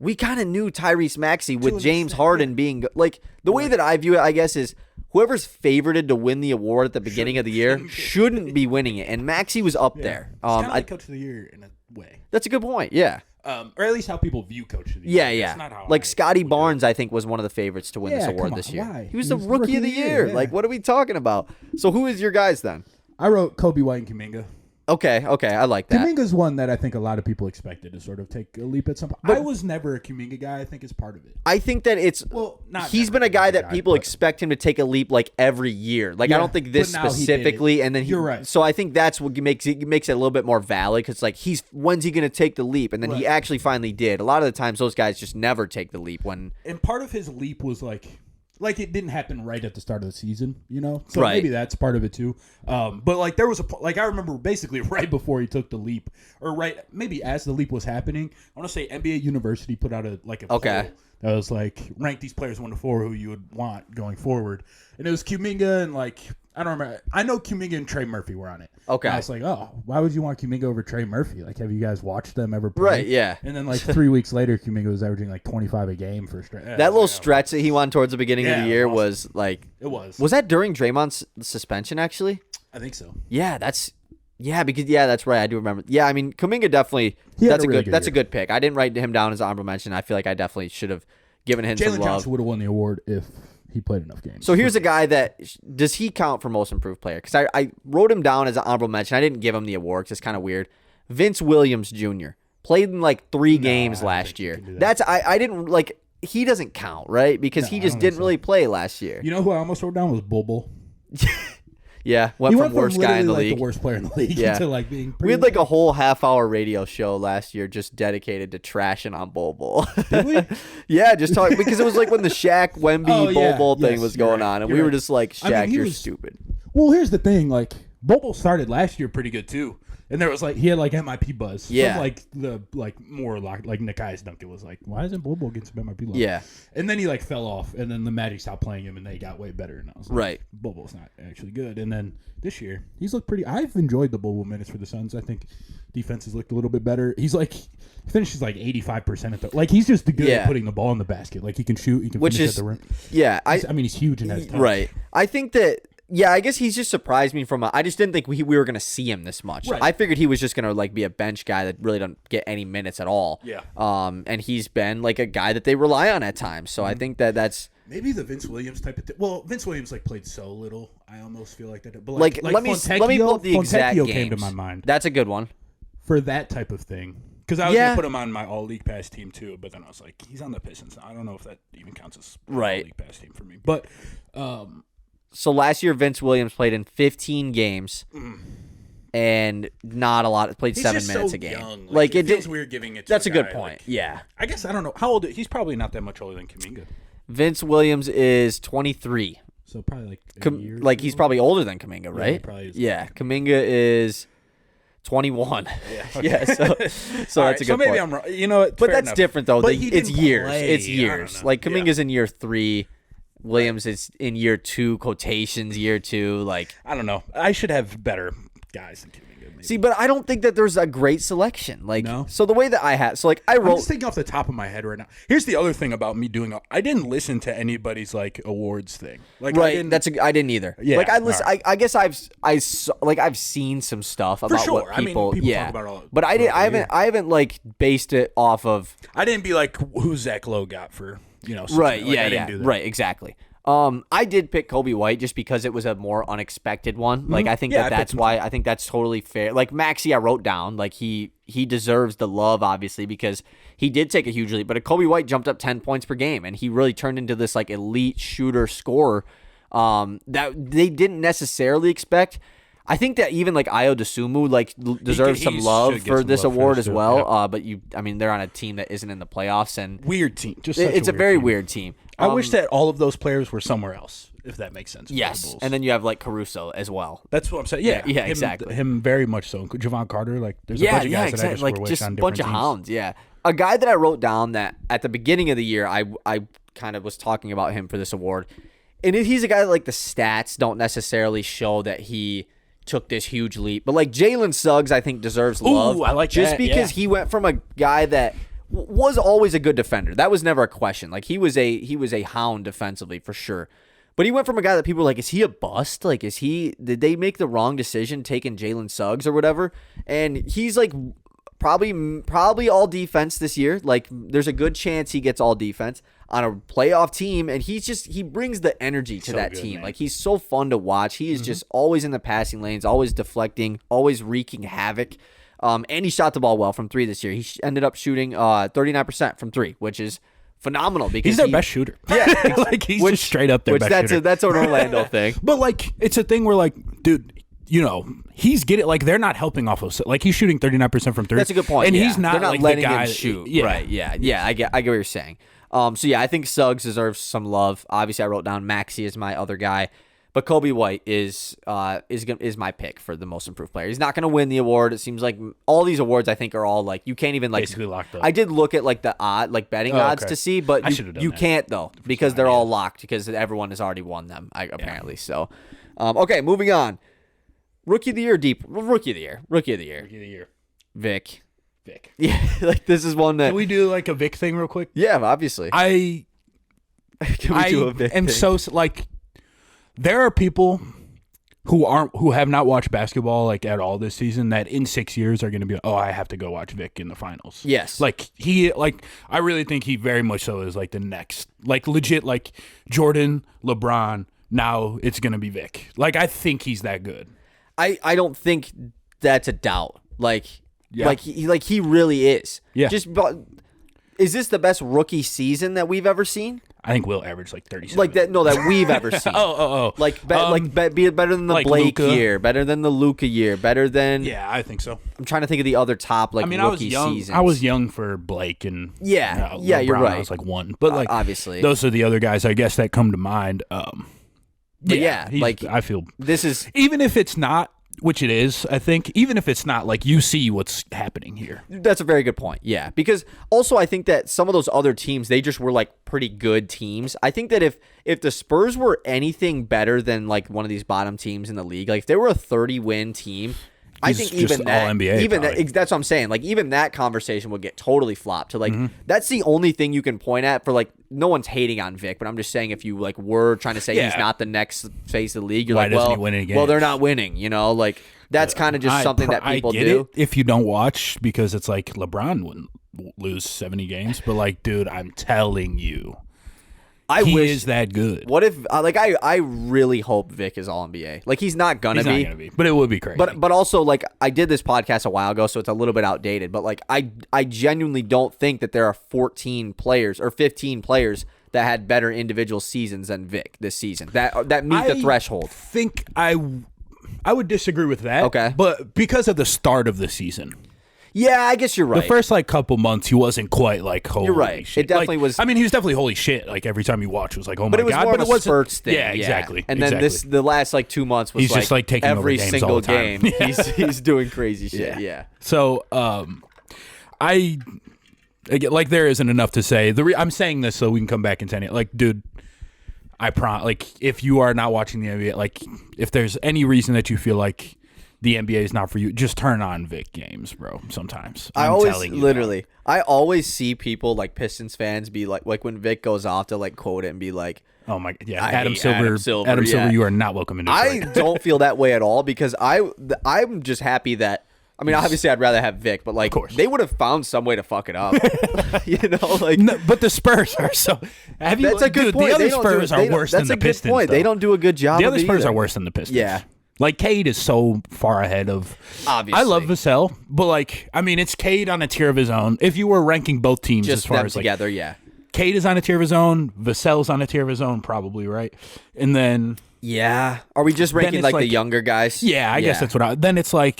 We kind of knew Tyrese Maxey with James Harden being, like, the way that I view it, I guess, is whoever's favorited to win the award at the beginning of the year shouldn't be winning it, and Maxey was up there. It's kind of like Coach of the Year in a way. That's a good point, yeah. Or at least how people view Coach of the Year. Yeah. Not how like Scotty Barnes, I think, was one of the favorites to win this award this year. Why? He was the rookie of the year. Yeah. Like, what are we talking about? So who is your guys then? I wrote Kobe White and Kuminga. Okay, I like that. Kuminga's one that I think a lot of people expected to sort of take a leap at some point. I was never a Kuminga guy. I think it's part of it. I think that he's been a guy that people expect him to take a leap like every year. Like, I don't think this specifically, and then you're right. So I think that's what makes it a little bit more valid because like when's he going to take the leap? And then he actually finally did. A lot of the times those guys just never take the leap when. And part of his leap was like it didn't happen right at the start of the season, you know? So maybe that's part of it too. But like there was I remember basically right before he took the leap, or maybe as the leap was happening, I want to say NBA University put out a poll that was like, rank these players 1 to 4 who you would want going forward. And it was Kuminga and like, I don't remember. I know Kuminga and Trey Murphy were on it. Okay. And I was like, oh, why would you want Kuminga over Trey Murphy? Like, have you guys watched them ever play? Right, yeah. And then like 3 weeks later, Kuminga was averaging like 25 a game for straight. That little stretch that he won towards the beginning of the year was like. It was. Was that during Draymond's suspension actually? I think so. Yeah, that's right. I do remember. Yeah, I mean, Kuminga definitely. That's a good pick. I didn't write him down as an honorable mention. I feel like I definitely should have given him some love. Jalen Johnson would have won the award if he played enough games. So here's a guy that does he count for most improved player? Because I wrote him down as an honorable mention. I didn't give him the award because it's kind of weird. Vince Williams Jr. played in like 3 games last year. I didn't like. He doesn't count, right? Because he just didn't really play last year. You know who I almost wrote down was Bol. Yeah, went from worst guy in the league. The worst player in the league to like being pretty. We had like a whole half-hour radio show last year just dedicated to trashing on Bol. Did we? Yeah, just talking because it was like when the Shaq Wemby Bol thing was going on, and we were just like, Shaq, you're stupid. Well, here's the thing, like Bol started last year pretty good too. And there was like he had like MIP buzz. Yeah. From like the more like Nekias Duncan was like, why isn't Bol getting some MIP love? Yeah. And then he like fell off, and then the Magic stopped playing him, and they got way better. And I was like, right, Bol's not actually good. And then this year he's looked pretty. I've enjoyed the Bol minutes for the Suns. I think defense has looked a little bit better. He's like he finishes like 85% at the like he's just good at putting the ball in the basket. Like he can shoot, he can finish at the rim. Yeah, I mean he's huge and has touch. Right. I think that. Yeah, I guess he's just surprised me I just didn't think we were going to see him this much. Right. I figured he was just going to like be a bench guy that really don't get any minutes at all. Yeah. And he's been like a guy that they rely on at times. So I think that's maybe the Vince Williams type of thing. Well, Vince Williams like played so little. I almost feel like that. But like let me pull up the exact games. Came to my mind. That's a good one for that type of thing. Because I was going to put him on my all-league pass team too, but then I was like, he's on the Pistons. I don't know if that even counts as all-league pass team for me. But so last year, Vince Williams played in 15 games. and not a lot. Played He's 7 just minutes so a game. young. Like it feels did, weird giving it to That's a good guy, point. like, Yeah. I guess I don't know how old. He's probably not that much older than Kuminga. Vince Williams is 23. So probably like a year. Like he's probably older than Kuminga, he right? probably is. Yeah, Kuminga is 21. Yeah. Yeah, so All that's right, a good so maybe point. I'm wrong. You know what? But fair that's enough. different though. But he It's didn't years. play. It's I don't years. know. Like Kuminga's in year 3. Williams is in year 2, quotations year 2. Like I don't know. I should have better guys than Kuminga. Maybe. see, but I don't think that there's a great selection. Like No? so the way that I had like I I'm wrote just thinking off the top of my head right now. Here's the other thing about me doing. I didn't listen to anybody's like awards thing. Like I right. didn't, I didn't either. Yeah, Like I listen. all right. I guess I've seen some stuff about sure. what I mean, people. people yeah. talk about it all but I didn't. throughout the year. I haven't like based it off of. I didn't be like who Zach Lowe got for Right. Like, Yeah. I Yeah. didn't do that. Right. Exactly. I did pick Kobe White just because it was a more unexpected one. Like I think Yeah, I that's picked him why I think that's totally fair. Like Maxey, I wrote down like he deserves the love obviously because he did take a huge leap. But Kobe White jumped up 10 points per game and he really turned into this like elite shooter scorer that they didn't necessarily expect. I think that even like Ayo Dosunmu like deserves some love should get for some this love for award this as too, well. yeah. But I mean, they're on a team that isn't in the playoffs and Weird team. Just it's a such very team. weird team. I wish that all of those players were somewhere else, if that makes sense. for the Yes, Bulls. and then you have like Caruso as well. That's what I'm saying. Yeah, Yeah, him- exactly. Him very much so. Javon Carter, like there's a Yeah, bunch of yeah, guys that I exactly. just Like wish just on a bunch of different teams. hounds. Yeah, a guy that I wrote down that at the beginning of the year, I kind of was talking about him for this award, and he's a guy that like the stats don't necessarily show that he took this huge leap, but like Jalen Suggs, I think deserves love. I like just that, because yeah. he went from a guy that was always a good defender. That was never a question. Like he was a hound defensively for sure. But he went from a guy that people were like, is he a bust? Like, did they make the wrong decision taking Jalen Suggs or whatever? And he's like probably all defense this year. Like there's a good chance he gets all defense on a playoff team. And he brings the energy to that good, team. man. Like he's so fun to watch. He is just always in the passing lanes, always deflecting, always wreaking havoc. And he shot the ball well from 3 this year. He ended up shooting 39% from 3, which is phenomenal because He's their best shooter. Yeah, like he's just straight up their which best shooter. that's an Orlando thing. But like it's a thing where like, dude, he's getting like they're not helping off of like he's shooting 39% from 3. That's a good point. And yeah. he's not They're not like letting the guy him shoot. Yeah. Right. Yeah. I get what you're saying. So yeah, I think Suggs deserves some love. Obviously, I wrote down Maxey as my other guy, but Kobe White is my pick for the most improved player. He's not going to win the award. It seems like all these awards I think are all like you can't even like Basically locked up. I did look at like the betting odds okay. to see, but I should've done you that. can't though because they're all locked because everyone has already won them apparently. So, okay, moving on. Rookie of the year, rookie of the year. Rookie of the year. Vic. Vic. Yeah, like this is one that. Can we do like a Vic thing real quick? Yeah, obviously. I Can we do a Vic am thing? so like there are people who have not watched basketball like at all this season that in 6 years are going to be I have to go watch Vic in the finals. Yes. Like I really think he very much so is like the next like legit like Jordan, LeBron, now it's going to be Vic. Like I think he's that good. I don't think that's a doubt. Like Yeah. he really is. Yeah. Is this the best rookie season that we've ever seen? I think we'll average like 37. Like that? No, that we've ever seen. Like be better than the like Blake Luka. year, better than the Luka year, better than. Yeah, I think so. I'm trying to think of the other top like I mean, I was rookie young. seasons. I was young for Blake and Yeah, LeBron, you're right. I was like 1, but like obviously. those are the other guys I guess that come to mind. But yeah, he's- like I feel this is even if it's not, which it is, I think even if it's not, like you see what's happening here. That's a very good point. Yeah, because also I think that some of those other teams, they just were like pretty good teams. I think that if the Spurs were anything better than like one of these bottom teams in the league, like if they were a 30-win team, I think just even that, All-NBA even probably. that's what I'm saying. Like even that conversation would get totally flopped. To like Mm-hmm. that's the only thing you can point at for like no one's hating on Vic, but I'm just saying if you like were trying to say he's Yeah. not the next face of the league, you're Why like, doesn't well, he win any well, they're games? not winning. Like that's kind of just something that people I get do. it if you don't watch because it's like LeBron wouldn't lose 70 games, but like, dude, I'm telling you, he wish is that good. What if I really hope Vic is all NBA. Like he's not gonna He's be. not gonna be, but it would be crazy. But also like I did this podcast a while ago, so it's a little bit outdated. But like I genuinely don't think that there are 14 players or 15 players that had better individual seasons than Vic this season. That meet the threshold. think I would disagree with that. Okay. But because of the start of the season. Yeah, I guess you're right. The first couple months, he wasn't quite holy You're right. shit. It definitely was. I mean, he was definitely holy shit. Every time you watch, it was like, oh my but it was god. more But of it a wasn't spurts thing. Yeah, exactly. And then the last 2 months was he's just taking over every games single all the time. game. He's doing crazy shit. Yeah. So there isn't enough to say. I'm saying this so we can come back and say it. Dude, I promise. If you are not watching the NBA, if there's any reason that you feel like the NBA is not for you, just turn on Vic games, bro. Sometimes I always see people Pistons fans be like when Vic goes off to quote it and be like, oh my yeah, Adam Silver, you are not welcome in Detroit. I don't feel that way at all because I'm just happy that. I mean, obviously, I'd rather have Vic, but of course. they would have found some way to fuck it up. No, but the Spurs are so. That's a good point. The other Spurs are worse than the Pistons. That's a good point. They don't do a good job. The other Spurs are worse than the Pistons. Yeah. Cade is so far ahead of. Obviously, I love Vassell, but it's Cade on a tier of his own. If you were ranking both teams just as far them as together, yeah. Cade is on a tier of his own. Vassell's on a tier of his own, probably right. And then are we just ranking the younger guys? Yeah, I guess that's what. Then it's I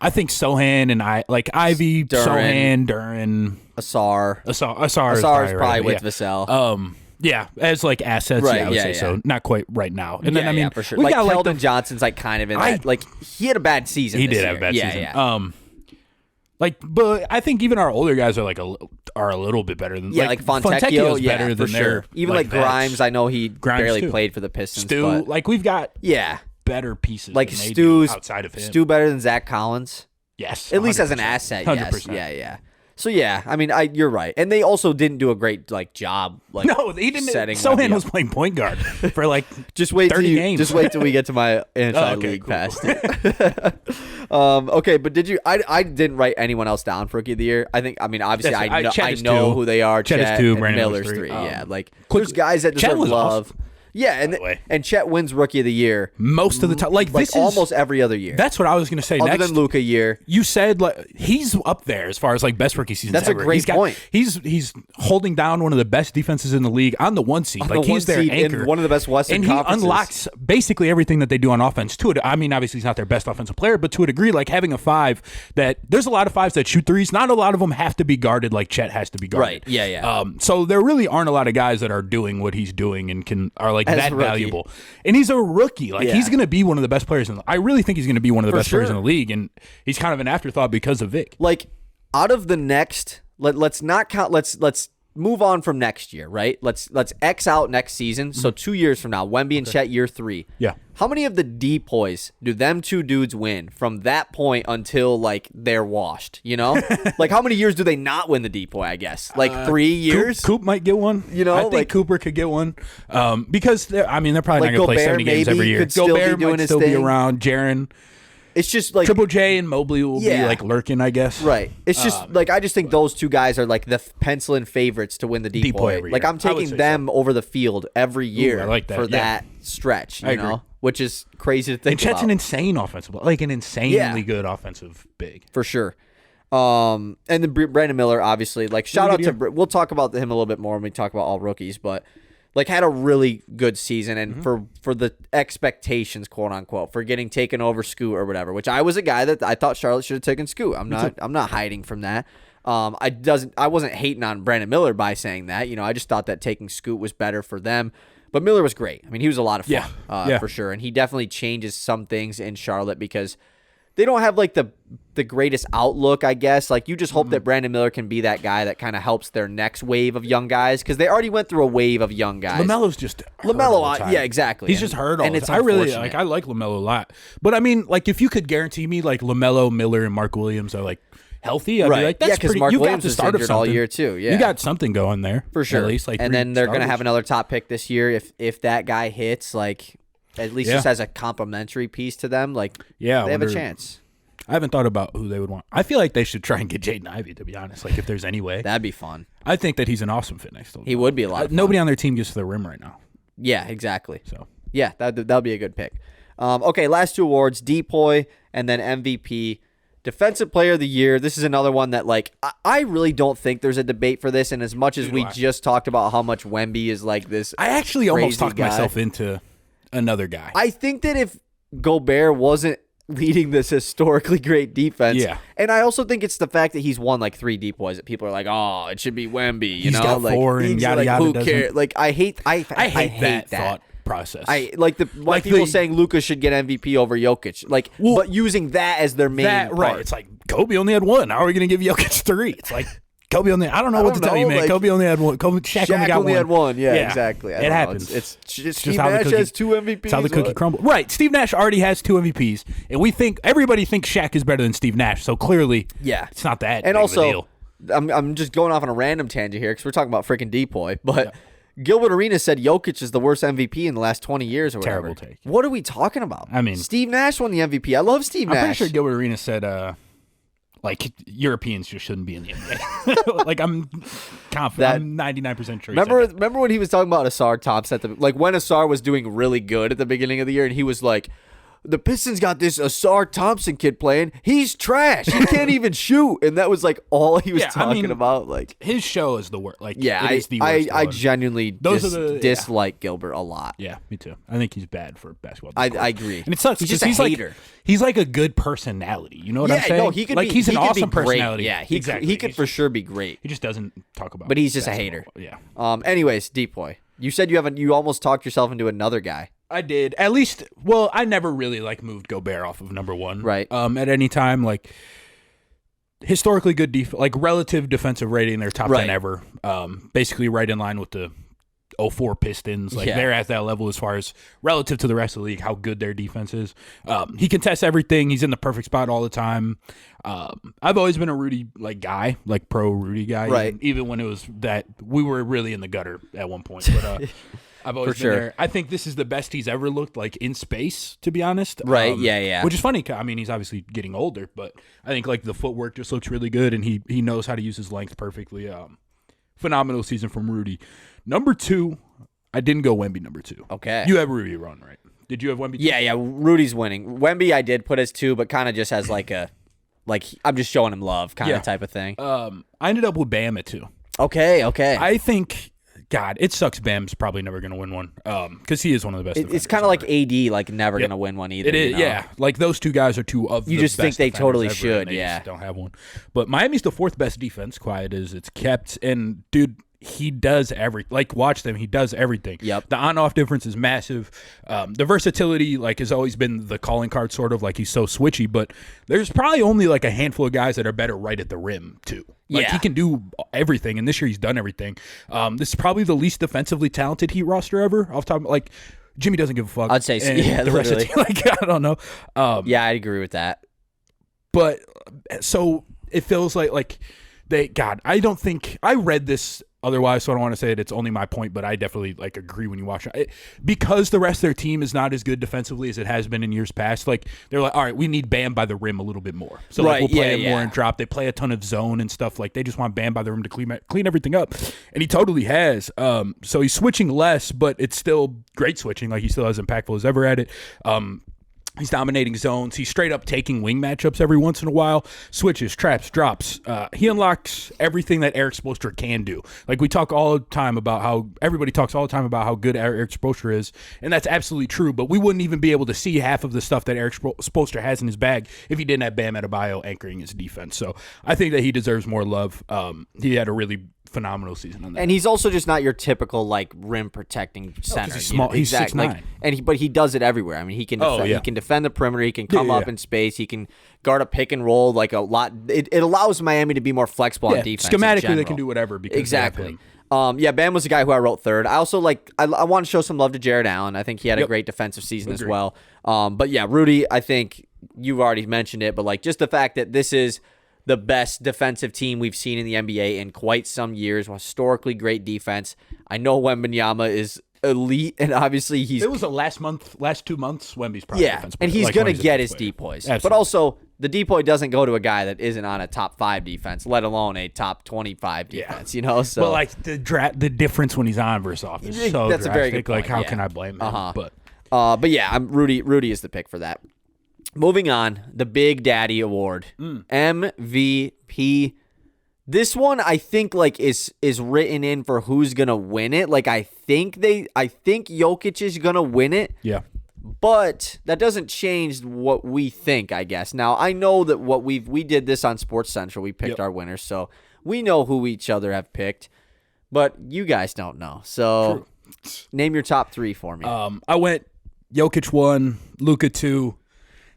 think Sohan and Ivy, Sohan, Duran, Asar is probably with Vassell. Yeah, as assets, right, I would say so. Not quite right now. And then for sure. We got Keldon Johnson's kind of in that. He had a bad season. He did have a bad season. But I think even our older guys are a little bit better than Fontecchio is better than for sure. Even Grimes, I know he barely too. played for the Pistons. Stu, but we've got better pieces Stu's outside of him. Stu better than Zach Collins. Yes, at least as an asset. 100%. Yes, yeah. So I mean, you're right, and they also didn't do a great job. No, he didn't. Sohan was playing point guard for just wait 30 games. Just wait till we get to my anti-league pass. Okay, but did you? I didn't write anyone else down for Rookie of the Year. I mean, obviously, I know who they are. Chet is 2, Brandon Miller's 3. Yeah, there's guys that deserve love. Awesome. Yeah, and Chet wins Rookie of the Year most of the time. This is almost every other year. That's what I was going to say. Other than Luka year, you said he's up there as far as best rookie season. That's ever. A great point. He's holding down one of the best defenses in the league on the 1 seed. He's their anchor, one of the best Western conferences. And he unlocks basically everything that they do on offense. I mean, obviously he's not their best offensive player, but to a degree, having a 5 that there's a lot of 5s that shoot threes. Not a lot of them have to be guarded like Chet has to be guarded. Right. Yeah. So there really aren't a lot of guys that are doing what he's doing and are that valuable. And he's a rookie. He's going to be one of the best players I really think he's going to be one of the best players in the league, and he's kind of an afterthought because of Vic. Out of the next, let's not count. Let's move on from next year, right? Let's X out next season. So 2 years from now, Wemby and Chet year 3. Yeah. How many of the depoys do them two dudes win from that point until they're washed? How many years do they not win the depoy? I guess 3 years. Coop might get one. I think Cooper could get one. Because they're probably not going to play 70 games every year. Gobert might still be around. Jaren. It's just Triple J and Mobley will be lurking, I guess. Right. It's just I just think those two guys are the pencil-in favorites to win the depoy. Every year. I'm taking them over the field every year. I like that. For that stretch. You agree. Which is crazy to think and Chet's about. an insane offensive, an insanely good offensive big. For sure. And then Brandon Miller, obviously, shout out to. We'll talk about him a little bit more when we talk about all rookies, but had a really good season, and for the expectations, quote unquote, for getting taken over Scoot or whatever. Which I was a guy that I thought Charlotte should have taken Scoot. I'm not hiding from that. I wasn't hating on Brandon Miller by saying that. I just thought that taking Scoot was better for them. But Miller was great. I mean, he was a lot of fun, for sure. And he definitely changes some things in Charlotte because they don't have the greatest outlook, I guess. You just hope that Brandon Miller can be that guy that kind of helps their next wave of young guys because they already went through a wave of young guys. LaMelo's just LaMelo, yeah, exactly. He's just hurt all the time. I really I like LaMelo a lot. But I mean, if you could guarantee me LaMelo, Miller, and Mark Williams are healthy, I'd be like, that's pretty. Mark You got Williams the was start of injured something all year too. Yeah, you got something going there for sure. At least and then they're going to have another top pick this year if that guy hits. At least just as a complimentary piece to them. They have a chance. I haven't thought about who they would want. I feel like they should try and get Jaden Ivey, to be honest. If there's any way. That'd be fun. I think that he's an awesome fit next to him. He would be a lot of fun. Nobody on their team gets to the rim right now. Yeah, exactly. So yeah, that'll be a good pick. Okay, last 2 awards, Depoy and then MVP. Defensive Player of the Year. This is another one that I really don't think there's a debate for this. And as much as we just talked about how much Wemby is this, I actually almost talked guy. myself into another guy. I think that if Gobert wasn't leading this historically great defense. Yeah. And I also think it's the fact that he's won like 3 depoys that people are like, oh, it should be Wemby. He's got 4 and yada yada. Who cares? Like I hate that thought process. I like people saying Luka should get MVP over Jokic. Like, but using that as their main part. Right. It's like Kobe only had 1. How are we going to give Jokic 3? It's like Kobe only. I don't know what to tell you, man. Like, Kobe only had 1. Shaq only had 1. Yeah, exactly. It happens. It's Steve Nash has 2 MVPs. It's how the cookie crumbles. Right. Steve Nash already has 2 MVPs, and everybody thinks Shaq is better than Steve Nash. So clearly, it's not that. And big also, of a deal. I'm just going off on a random tangent here because we're talking about freaking Depoy, but. Gilbert Arenas said Jokic is the worst MVP in the last 20 years or whatever. Terrible take. What are we talking about? I mean, Steve Nash won the MVP. I love Steve Nash. I'm pretty sure Gilbert Arenas said, Europeans just shouldn't be in the NBA. Like, I'm confident. I'm 99% sure. Remember when he was talking about Asar Thompson when Asar was doing really good at the beginning of the year, and he was like, the Pistons got this Asar Thompson kid playing. He's trash. He can't even shoot. And that was like all he was talking about. Like his show is the worst. Like I genuinely dislike Gilbert a lot. Yeah, me too. I think he's bad for basketball. I agree. And it sucks. He's just a hater. He's like a good personality. You know what I'm saying? No, he could be. He's an awesome great. personality. Yeah, he could for sure be great. He just doesn't talk about. But he's just basketball. a hater. Yeah. Anyways, Depoy, you said you almost talked yourself into another guy. I did. At least, well, I never really moved Gobert off of number 1. Right. At any time, historically good relative defensive rating, they're top 10 ever. Basically right in line with the 04 Pistons. They're at that level as far as relative to the rest of the league, how good their defense is. He contests everything. He's in the perfect spot all the time. I've always been a Rudy guy, pro Rudy guy. Right. Even when it was that we were really in the gutter at one point. But I've always been there. I think this is the best he's ever looked in space, to be honest. Right, yeah. Which is funny. I mean, he's obviously getting older, but I think the footwork just looks really good, and he knows how to use his length perfectly. Phenomenal season from Rudy. Number 2, I didn't go Wemby number 2. Okay. You have Rudy wrong, right? Did you have Wemby 2? Yeah, Rudy's winning. Wemby I did put as 2, but kind of just as I'm just showing him love kind of type of thing. I ended up with Bam at 2. Okay. I think... God, it sucks. Bam's probably never going to win one because he is one of the best. It's kind of like AD, never going to win one either. It is, yeah. Those two guys are 2 of the best. You just think they totally ever, should, they just don't have one. But Miami's the 4th best defense, quiet as it's kept. And, dude, he does everything. Watch them. He does everything. Yep. The on-off difference is massive. The versatility, has always been the calling card, sort of. He's so switchy. But there's probably only, a handful of guys that are better right at the rim, too. He can do everything, and this year he's done everything. This is probably the least defensively talented Heat roster ever. Off top, Jimmy doesn't give a fuck. I'd say so. Yeah, the rest of the team, I don't know. Yeah, I agree with that. But so it feels like they. God, I don't think I read this otherwise, so I don't want to say it's only my point, but I definitely agree when you watch it. Because the rest of their team is not as good defensively as it has been in years past. They're all right, we need Bam by the rim a little bit more. So we'll play it more and drop. They play a ton of zone and stuff. They just want Bam by the rim to clean everything up, and he totally has. So he's switching less, but it's still great switching. He's still as impactful as ever at it. He's dominating zones. He's straight up taking wing matchups every once in a while. Switches, traps, drops. He unlocks everything that Eric Spoelstra can do. We talk all the time about how everybody talks all the time about how good Eric Spoelstra is, and that's absolutely true. But we wouldn't even be able to see half of the stuff that Eric Spoelstra has in his bag if he didn't have Bam Adebayo anchoring his defense. So I think that he deserves more love. He had a really phenomenal season on that. And he's also just not your typical rim protecting center. He's small. He's 6'9". But he does it everywhere. I mean, he can he can defend the perimeter. He can come up in space. He can guard a pick and roll a lot. It allows Miami to be more flexible on defense. Schematically, they can do whatever because exactly. Bam was the guy who I wrote 3rd. I also I want to show some love to Jared Allen. I think he had a great defensive season as well. But yeah, Rudy, I think you've already mentioned it, but just the fact that this is the best defensive team we've seen in the NBA in quite some years. Historically great defense. I know Wembanyama is elite, and obviously it was the last 2 months, Wemby's probably defense player. And he's going to get his depoys. But also, the depoy doesn't go to a guy that isn't on a top 5 defense, let alone a top 25 defense, So, but the difference when he's on versus off is so that's drastic. A very good point. How can I blame him? But yeah, Rudy is the pick for that. Moving on, the Big Daddy Award, MVP. This one I think is written in for who's gonna win it. I think Jokic is gonna win it. Yeah. But that doesn't change what we think, I guess. Now, I know that we did this on Sports Central. We picked our winners, so we know who each other have picked. But you guys don't know. So name your top 3 for me. I went Jokic 1, Luka 2.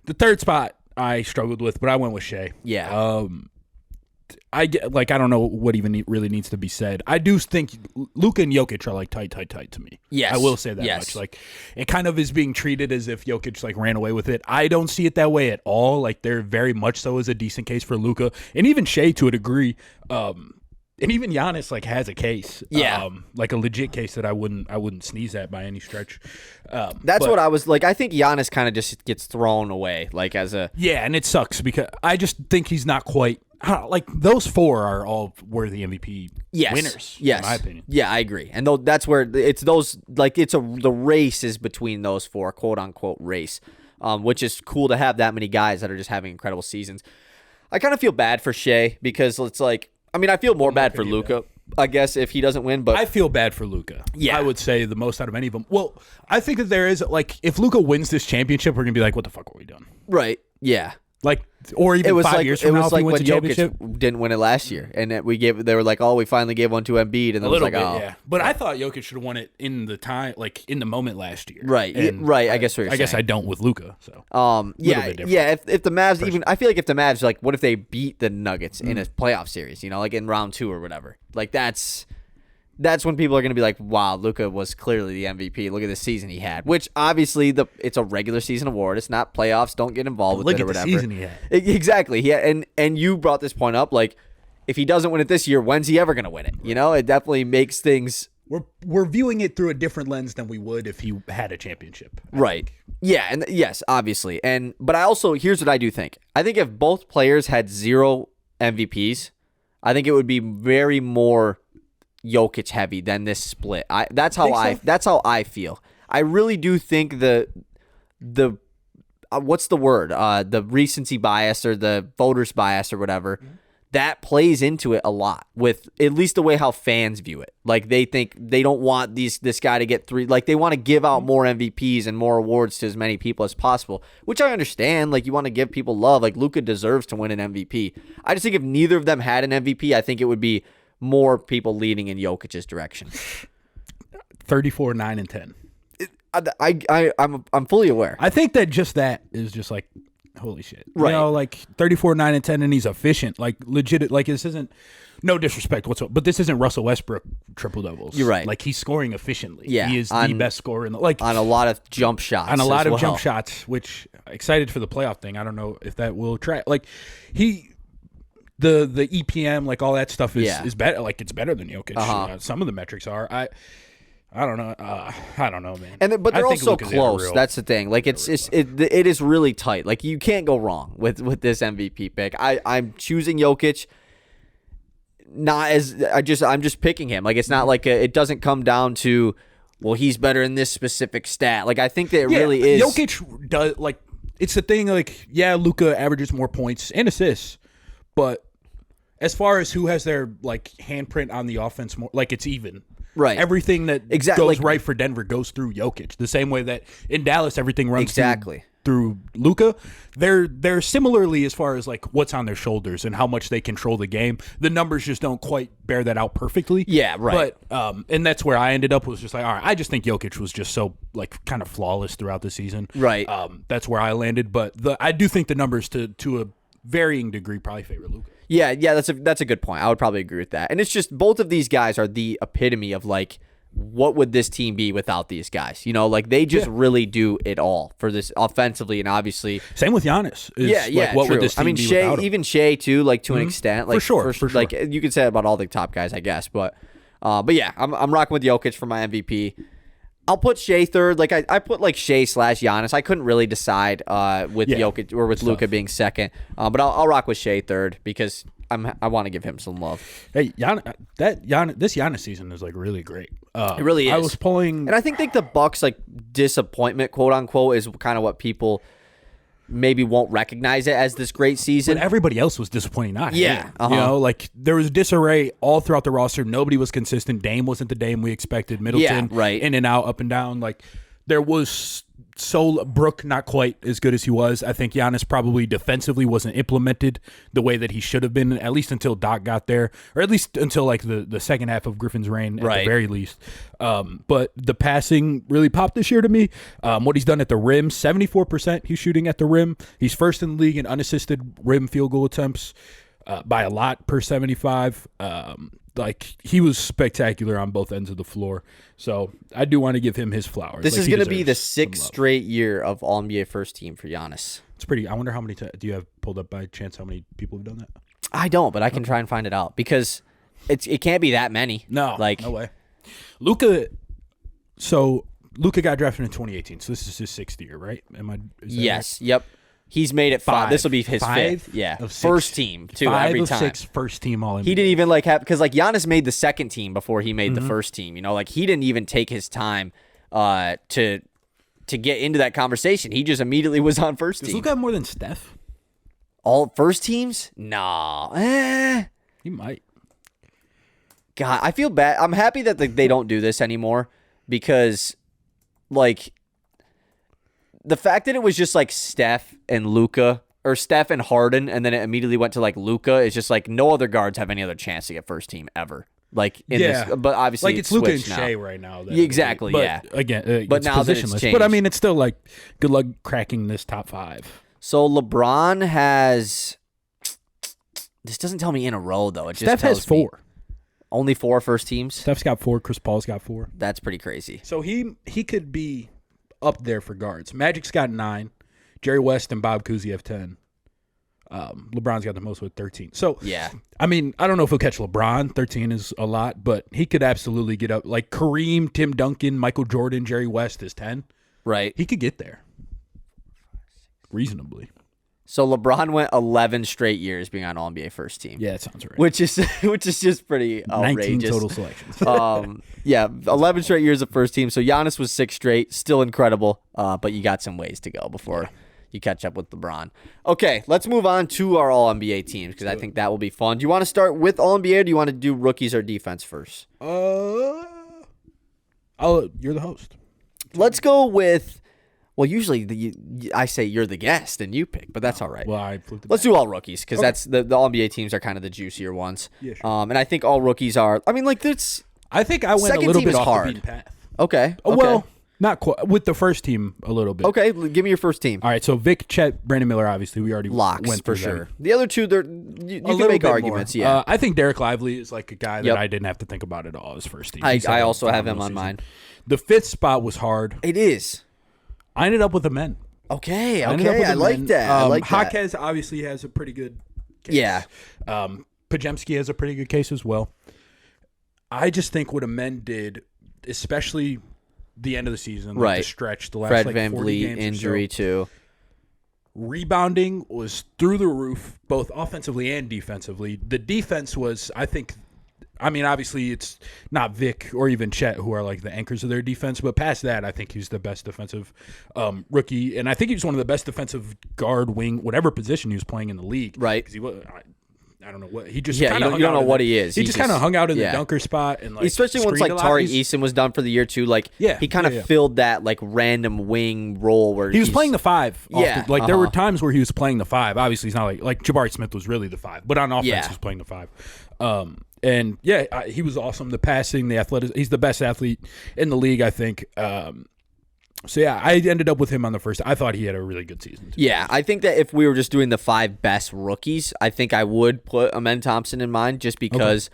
The third spot I struggled with, but I went with Shea. Yeah. I don't know what even really needs to be said. I do think Luka and Jokic are like tight to me. Yes. I will say that much. Like, it kind of is being treated as if Jokic like ran away with it. I don't see it that way at all. Like, there very much so is a decent case for Luka and even Shea to a degree. And even Giannis like has a case. Yeah. Like a legit case that I wouldn't sneeze at by any stretch. That's what I was like. I think Giannis kind of just gets thrown away like as a. Yeah, and it sucks because I just think he's not quite. Like, those 4 are all worthy MVP winners, in my opinion. Yeah, I agree. And that's where it's those, like, the race is between those 4, quote unquote race, which is cool to have that many guys that are just having incredible seasons. I kind of feel bad for Shea because it's like, I mean, I feel more bad for Luka, I guess, if he doesn't win, but I feel bad for Luka. Yeah. I would say the most out of any of them. Well, I think that there is, like, if Luka wins this championship, we're going to be like, what the fuck are we doing? Right, yeah. Like, or even 5 years from now, if he wins a championship. Jokic didn't win it last year, and they were like, oh, we finally gave one to Embiid, and then it was like, oh, yeah. But I thought Jokic should have won it in the moment last year. Right, right. I guess what you're saying. I guess I don't with Luka. So, yeah. If the Mavs I feel like if the Mavs, like, what if they beat the Nuggets in a playoff series? You know, like in round 2 or whatever. Like that's when people are going to be like, wow, Luka was clearly the MVP. Look at the season he had, which obviously it's a regular season award. It's not playoffs. Don't get involved with it or whatever. Look at the season he had. Exactly. Yeah, and you brought this point up. Like, if he doesn't win it this year, when's he ever going to win it? You know, it definitely makes things. We're viewing it through a different lens than we would if he had a championship. Right. Yeah, and yes, obviously. But I also, here's what I do think. I think if both players had 0 MVPs, I think it would be very more Jokic heavy than this split. That's how I feel. I really do think the what's the word? The recency bias or the voters bias or whatever, that plays into it a lot with at least the way how fans view it. Like, they think they don't want this guy to get 3, like they want to give out more MVPs and more awards to as many people as possible, which I understand. Like, you want to give people love. Like, Luka deserves to win an MVP. I just think if neither of them had an MVP, I think it would be more people leaning in Jokic's direction. 34, 9, and 10. I'm fully aware. I think that is just like, holy shit. Right. You know, like 34, 9, and 10, and he's efficient. Like, legit. Like, this isn't, no disrespect whatsoever, but this isn't Russell Westbrook triple doubles. You're right. Like, he's scoring efficiently. Yeah, he is the best scorer in the, like, on a lot of jump shots. On a lot of jump shots, which excited for the playoff thing. I don't know if that will track. Like, the EPM, like, all that stuff is better. Like, it's better than Jokic. Some of the metrics are. I don't know. I don't know, man. But they're also close. That's the thing. Like, it is really tight. Like, you can't go wrong with this MVP pick. I'm choosing Jokic. I'm just picking him. Like, it's not like it doesn't come down to, well, he's better in this specific stat. Like, I think that it really is. Jokic does, like, it's the thing. Like, yeah, Luka averages more points and assists, but as far as who has their, like, handprint on the offense more, like, it's even. Right. Everything that goes right for Denver goes through Jokic. The same way that in Dallas everything runs through Luka. They're similarly as far as, like, what's on their shoulders and how much they control the game. The numbers just don't quite bear that out perfectly. Yeah, right. But and that's where I ended up, was just like, all right, I just think Jokic was just so, like, kind of flawless throughout the season. Right. That's where I landed. But I do think the numbers to a varying degree probably favor Luka. Yeah, that's a good point. I would probably agree with that. And it's just, both of these guys are the epitome of, like, what would this team be without these guys? You know, like, they just really do it all for this offensively, and obviously. Same with Giannis. What true. Would this team be Shea, without him? Even Shea too, like, to an extent, like, for sure. Like, you could say that about all the top guys, I guess, but yeah, I'm rocking with Jokic for my MVP. I'll put Shea third. Like, I put, like, Shea / Giannis. I couldn't really decide with Jokic or with Luka being second, but I'll rock with Shea third because I want to give him some love. Hey, this Giannis season is, like, really great. It really is. I was pulling, and I think the Bucks, like, disappointment, quote unquote, is kind of what people maybe won't recognize it as this great season. But everybody else was disappointing. Not him. Yeah, you know, like, there was disarray all throughout the roster. Nobody was consistent. Dame wasn't the Dame we expected. Middleton, right, in and out, up and down. Like, there was Brooke not quite as good as he was. I think Giannis probably defensively wasn't implemented the way that he should have been, at least until Doc got there, or at least until like the second half of Griffin's reign at the very least. But the passing really popped this year to me. What he's done at the rim, 74% he's shooting at the rim. He's first in the league in unassisted rim field goal attempts by a lot per 75. Like, he was spectacular on both ends of the floor. So I do want to give him his flowers. This is going to be the 6th straight year of All-NBA first team for Giannis. It's pretty. I wonder how many do you have pulled up by chance? How many people have done that? I don't, but I can try and find it out because it can't be that many. No, like no way. Luka. So Luka got drafted in 2018. So this is his 6th year, right? Yes. Right? Yep. He's made it 5. This will be his 5th. Yeah. First team, too, every time. 6 first team All-NBA. He didn't even have, because like Giannis made the second team before he made the first team. You know, like he didn't even take his time to get into that conversation. He just immediately was on first team. Does Luka have more than Steph? All first teams? Nah. He might. God, I feel bad. I'm happy that they don't do this anymore because, like, the fact that it was just like Steph and Luka or Steph and Harden, and then it immediately went to like Luka is just like no other guards have any other chance to get first team ever. Like in this, but obviously like it's Luka and Shea right now. Exactly. But yeah. Again, but now that it's changed. But I mean, it's still like good luck cracking this top 5. So LeBron has. This doesn't tell me in a row though. It just Steph tells has 4. Me only 4 first teams. Steph's got 4. Chris Paul's got 4. That's pretty crazy. So he could be up there for guards. Magic's got 9. Jerry West and Bob Cousy have 10. LeBron's got the most with 13. So, yeah. I mean, I don't know if he'll catch LeBron. 13 is a lot, but he could absolutely get up. Like Kareem, Tim Duncan, Michael Jordan, Jerry West is 10. Right. He could get there reasonably. So LeBron went 11 straight years being on All-NBA first team. Yeah, that sounds right. Which is just pretty outrageous. 19 total selections. Yeah, 11 straight years of first team. So Giannis was 6 straight, still incredible. But you got some ways to go before you catch up with LeBron. Okay, let's move on to our All-NBA teams because I think that will be fun. Do you want to start with All-NBA or do you want to do rookies or defense first? You're the host. Let's go with. Well, usually I say you're the guest and you pick, but that's all right. Well, let's do all rookies because that's the All-NBA teams are kind of the juicier ones. Yeah, sure. And I think all rookies are. I mean, like this. I think I went a little bit off the beaten path. Okay. Well, not quite with the first team a little bit. Okay, give me your first team. All right, so Vic, Chet, Brandon Miller. Obviously, we already locks went for through sure. them. The other two, you can make arguments. More. Yeah, I think Derek Lively is like a guy that I didn't have to think about at all as first team. I also have him on mine. The 5th spot was hard. It is. I ended up with the men. Okay, I like that. I like that. Jaquez obviously has a pretty good case. Yeah. Pajemski has a pretty good case as well. I just think what a men did, especially the end of the season, like the stretch, the last Fred like Van 40 Vliet games injury too. Rebounding was through the roof, both offensively and defensively. The defense was, obviously it's not Vic or even Chet who are like the anchors of their defense, but past that, I think he's the best defensive rookie, and I think he's one of the best defensive guard, wing, whatever position he was playing in the league. Right. Because he was, I don't know what he just. Yeah, you don't know what he is. He just kind of hung out in the dunker spot and like, especially once like Tari Eason was done for the year too. Like, he kind of filled that like random wing role where he was playing the 5. Yeah, there were times where he was playing the 5. Obviously, he's not like Jabari Smith was really the 5, but on offense, he was playing the 5. And he was awesome. The passing, the athletic, he's the best athlete in the league, I think. So I ended up with him on the first. I thought he had a really good season too. Yeah, I think that if we were just doing the 5 best rookies, I think I would put Amen Thompson in mind just because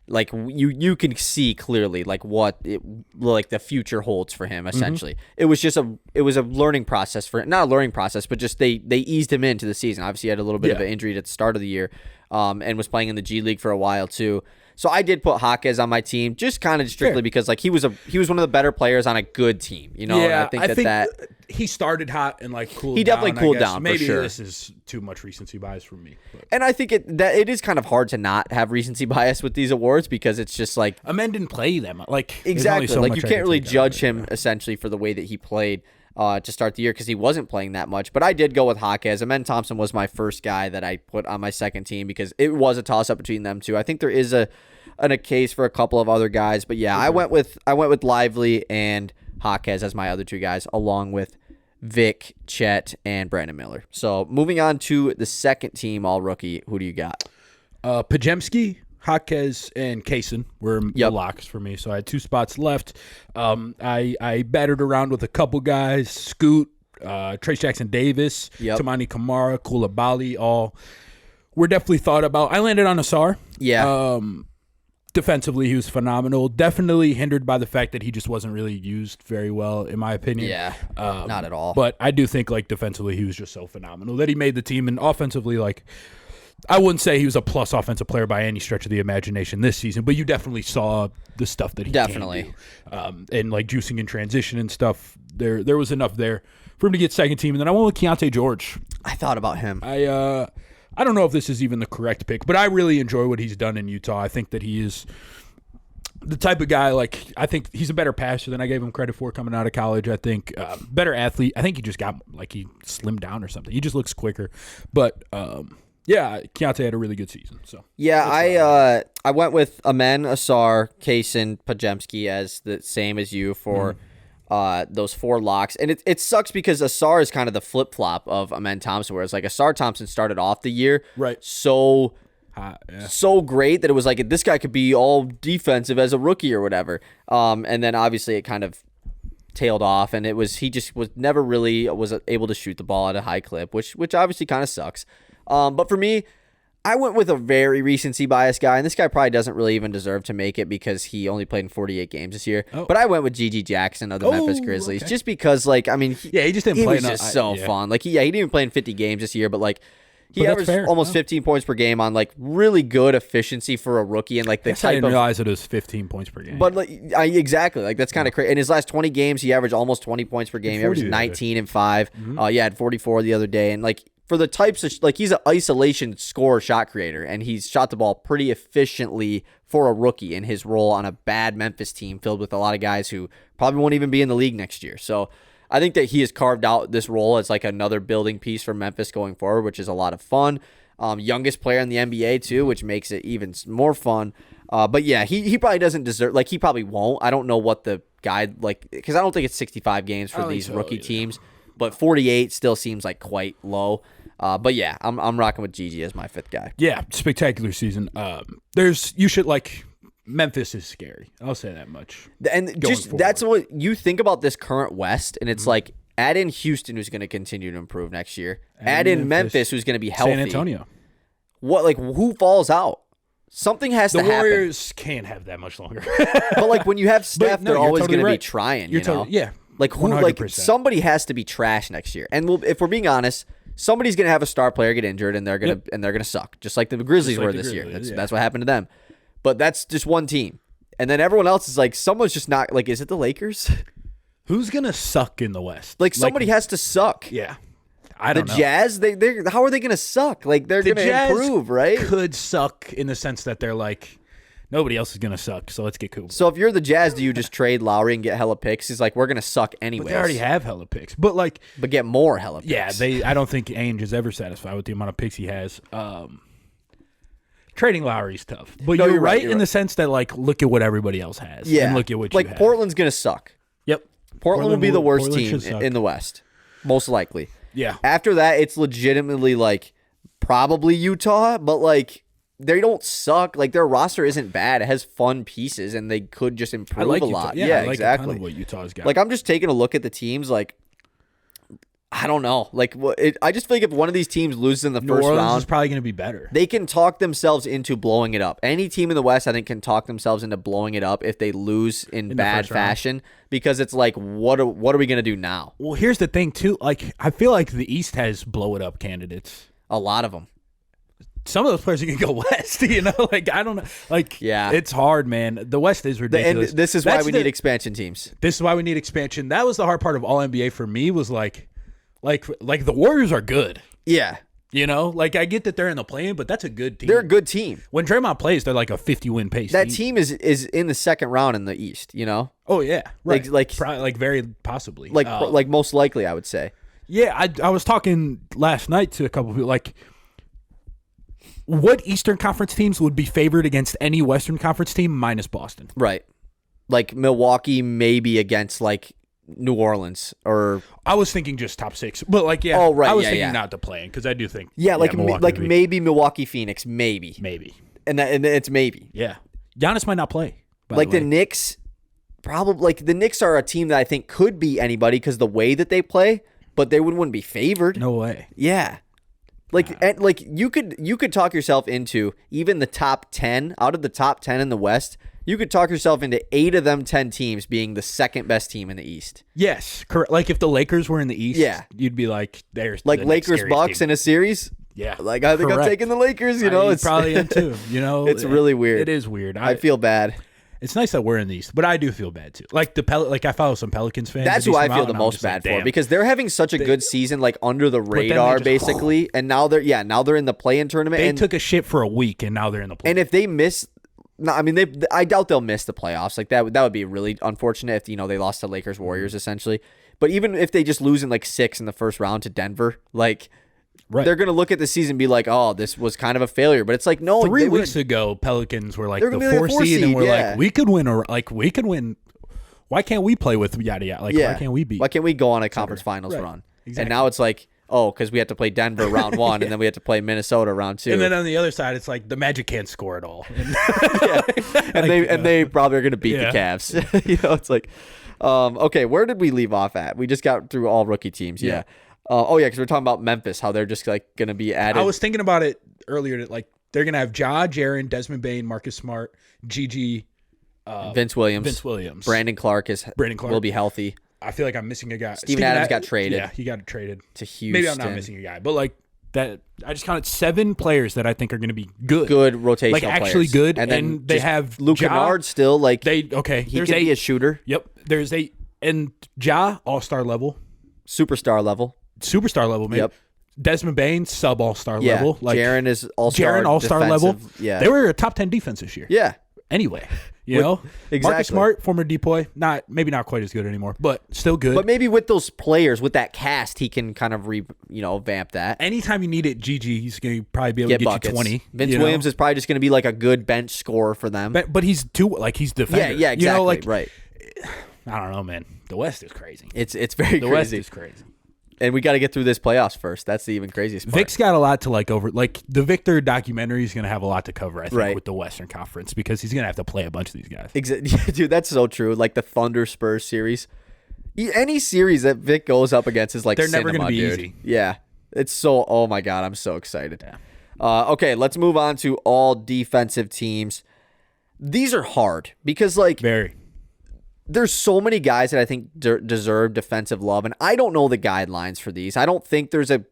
like you can see clearly like what the future holds for him essentially. It was just a learning process for not a learning process, but just they eased him into the season. Obviously he had a little bit of an injury at the start of the year and was playing in the G League for a while too. So I did put Jaquez on my team, just kind of strictly because like he was one of the better players on a good team, you know. Yeah, and I think that he started hot and like cooled. He definitely down, cooled down. Maybe for sure. This is too much recency bias for me. But. And I think it is kind of hard to not have recency bias with these awards because it's just like Amen didn't play them like exactly so like you can't really judge him essentially for the way that he played. To start the year because he wasn't playing that much. But I did go with Jaquez. Amen Thompson was my first guy that I put on my second team because it was a toss-up between them two. I think there is a case for a couple of other guys. But yeah, I went with Lively and Jaquez as my other two guys, along with Vic, Chet, and Brandon Miller. So moving on to the second team, all rookie. Who do you got? Pajemski, Jaquez, and Kaysen were the locks for me. So I had 2 spots left. I battered around with a couple guys, Scoot, Trace Jackson-Davis, Tamani Kamara, Koulibaly, all were definitely thought about. I landed on Asar. Yeah. Defensively, he was phenomenal. Definitely hindered by the fact that he just wasn't really used very well, in my opinion. Yeah, not at all. But I do think, like, defensively, he was just so phenomenal that he made the team. And offensively, like, I wouldn't say he was a plus offensive player by any stretch of the imagination this season, but you definitely saw the stuff that he can do. And, like, juicing in transition and stuff, there was enough there for him to get second team. And then I went with Keontae George. I thought about him. I don't know if this is even the correct pick, but I really enjoy what he's done in Utah. I think that he is the type of guy, like, I think he's a better passer than I gave him credit for coming out of college. I think better athlete. I think he just got, like, he slimmed down or something. He just looks quicker. But, yeah, Keontae had a really good season. So yeah, I went with Amen, Asar, Kaysen, Pajemski as the same as you for those 4 locks. And it sucks because Asar is kind of the flip-flop of Amen Thompson, whereas like Asar Thompson started off the year so great that it was like this guy could be all defensive as a rookie or whatever. And then obviously it kind of tailed off, and he just was never really was able to shoot the ball at a high clip, which obviously kind of sucks. But for me, I went with a very recency bias guy, and this guy probably doesn't really even deserve to make it because he only played in 48 games this year. But I went with G.G. Jackson of the Memphis Grizzlies just because, like, I mean, he just didn't play. He was just so fun. Like, he didn't even play in 50 games this year, but like he averaged almost 15 points per game on like really good efficiency for a rookie, and like the type I didn't realize it was 15 points per game. But like, exactly, like that's kind of crazy. In his last 20 games, he averaged almost 20 points per game. He averaged 19 and 5. Had 44 the other day, and like. For the types of, like, he's an isolation scorer shot creator, and he's shot the ball pretty efficiently for a rookie in his role on a bad Memphis team filled with a lot of guys who probably won't even be in the league next year. So I think that he has carved out this role as like another building piece for Memphis going forward, which is a lot of fun. Youngest player in the NBA too, which makes it even more fun. But yeah, he probably doesn't deserve, like, he probably won't. I don't know what the guide, like, because I don't think it's 65 games for these rookie teams, but 48 still seems like quite low. But yeah, I'm rocking with Gigi as my 5th guy. Yeah, spectacular season. Memphis is scary. I'll say that much. And just that's what you think about this current West, and it's like add in Houston, who's going to continue to improve next year. Add in Memphis, who's going to be healthy. San Antonio. What, like, who falls out? Something has to happen. The Warriors can't have that much longer. But like when you have Steph, they're always going to be trying. You know? Yeah. Like who? 100%. Like somebody has to be trash next year. And if we're being honest, somebody's going to have a star player get injured, and they're gonna suck, just like the Grizzlies were this year. That's what happened to them. But that's just one team, and then everyone else is like someone's just not like. Is it the Lakers? Who's gonna suck in the West? Like somebody has to suck. Yeah, I don't know. The Jazz, they how are they gonna suck? Like they're gonna improve, right? Could suck in the sense that they're like. Nobody else is going to suck, so let's get cool. So if you're the Jazz, do you just trade Lowry and get hella picks? He's like, we're going to suck anyways. But they already have hella picks. But get more hella picks. Yeah, I don't think Ainge is ever satisfied with the amount of picks he has. Trading Lowry's tough. But you're right in the sense that, like, look at what everybody else has. Yeah. And look at what you have. Like, Portland's going to suck. Yep. Portland will be the worst team in the West, most likely. Yeah. After that, it's legitimately, like, probably Utah, but, like, they don't suck. Like, their roster isn't bad. It has fun pieces, and they could just improve a lot. Yeah, I like exactly. Kind of what Utah's got. Like, I'm just taking a look at the teams. Like, I don't know. Like, I just feel like if one of these teams loses in the first round, is probably going to be better. They can talk themselves into blowing it up. Any team in the West, I think, can talk themselves into blowing it up if they lose in bad fashion. Because it's like, what are we going to do now? Well, here's the thing too. Like, I feel like the East has blow it up candidates. A lot of them. Some of those players are going to go West, you know? Like, I don't know. Like, yeah, it's hard, man. The West is ridiculous. And this is why we need expansion teams. This is why we need expansion. That was the hard part of All NBA for me was like the Warriors are good. Yeah. You know? Like, I get that they're in the play-in, but that's a good team. They're a good team. When Draymond plays, they're like a 50-win pace. That team is in the second round in the East, you know? Oh, yeah. Right. Like very possibly. Like most likely, I would say. Yeah, I was talking last night to a couple of people, like, what Eastern Conference teams would be favored against any Western Conference team minus Boston? Right. Like Milwaukee maybe against like New Orleans or I was thinking just top 6, but like Oh, right, I was yeah, thinking yeah. not to play because I do think like Milwaukee like would be- maybe Milwaukee Phoenix maybe and it's maybe yeah. Giannis might not play. By like the the way. Knicks. Probably like the Knicks are a team that I think could be anybody because the way that they play, but they wouldn't be favored. No way. Yeah. Like you could talk yourself into even the top 10 out of the top 10 in the West. You could talk yourself into 8 of them 10 teams being the second best team in the East. Yes, correct. Like if the Lakers were in the East, Yeah. you'd be like, there's Like the next Lakers scariest Bucks team. in a series. Yeah, Like I think I'm correct. taking the Lakers. You know, I it's probably am too. You know, it's really weird. It is weird. I feel bad. It's nice that we're in the East, but I do feel bad too. Like like I follow some Pelicans fans. That's a who I decent feel amount, the and I'm most just like, bad for damn. because they're having such a good season, like under the then they radar, just- basically. And now they're in the play-in tournament. they and took a shit for a week and now they're in the play. And if they miss, no, I mean, I doubt they'll miss the playoffs. Like that would be really unfortunate if they lost to Lakers Warriors essentially. But even if they just lose in like 6 in the first round to Denver, like Right. they're gonna look at the season and be like, oh, this was kind of a failure. But it's like no, 3 they weeks would've- ago, Pelicans were like They're the gonna be like 4 the 4 seed, and we're yeah. like, we could win, or like we could win. Why can't we play with yada yada? Like, yeah. why can't we beat? Why can't we go on a conference finals Right. run? Exactly. And now it's like, oh, because we have to play Denver round 1, and then we have to play Minnesota round 2. And then on the other side, it's like the Magic can't score at all. And and they probably are going to beat Yeah. the Cavs. It's like, okay, where did we leave off at? We just got through all rookie teams. Yeah. Because we're talking about Memphis, how they're just like going to be added. I was thinking about it earlier. That like they're gonna have Ja, Jaren, Desmond Bane, Marcus Smart, Gigi, Vince Williams. Brandon Clark will be healthy. I feel like I'm missing a guy. Steven Adams got traded. Yeah, he got traded to Houston. Maybe I'm not missing a guy, but like that, I just counted 7 players that I think are going to be good, rotational, like actually players. good, and then they have Luke Ja, Kennard still like he could be a shooter, Yep, there's and Ja all-star level, superstar level, maybe. Yep. Desmond Bane sub all-star Yeah. level. Like Jaren is all-star. Jaren all-star level. Yeah, they were a top 10 defense this year. Yeah. Anyway, you know, exactly. Marcus Smart, former depoy, maybe not quite as good anymore, but still good. But maybe with those players, with that cast, he can kind of vamp that. Anytime you need it, Gigi, he's going to probably be able Get to get buckets. you 20. Vince Williams is probably just going to be like a good bench scorer for them. But he's he's defender. Yeah, exactly. You know, like, right. I don't know, man. The West is crazy. It's very The crazy. West is crazy. And we got to get through this playoffs first. That's the even craziest part. Vic's got a lot to over. Like the Victor documentary is going to have a lot to cover, I think, Right. with the Western Conference because he's going to have to play a bunch of these guys. Dude, that's so true. Like the Thunder Spurs series. Any series that Vic goes up against is like They're never going to be easy. Yeah. It's so, oh my God, I'm so excited. Yeah. Okay, let's move on to all defensive teams. These are hard because Very. there's so many guys that I think deserve defensive love, and I don't know the guidelines for these. I don't think there's a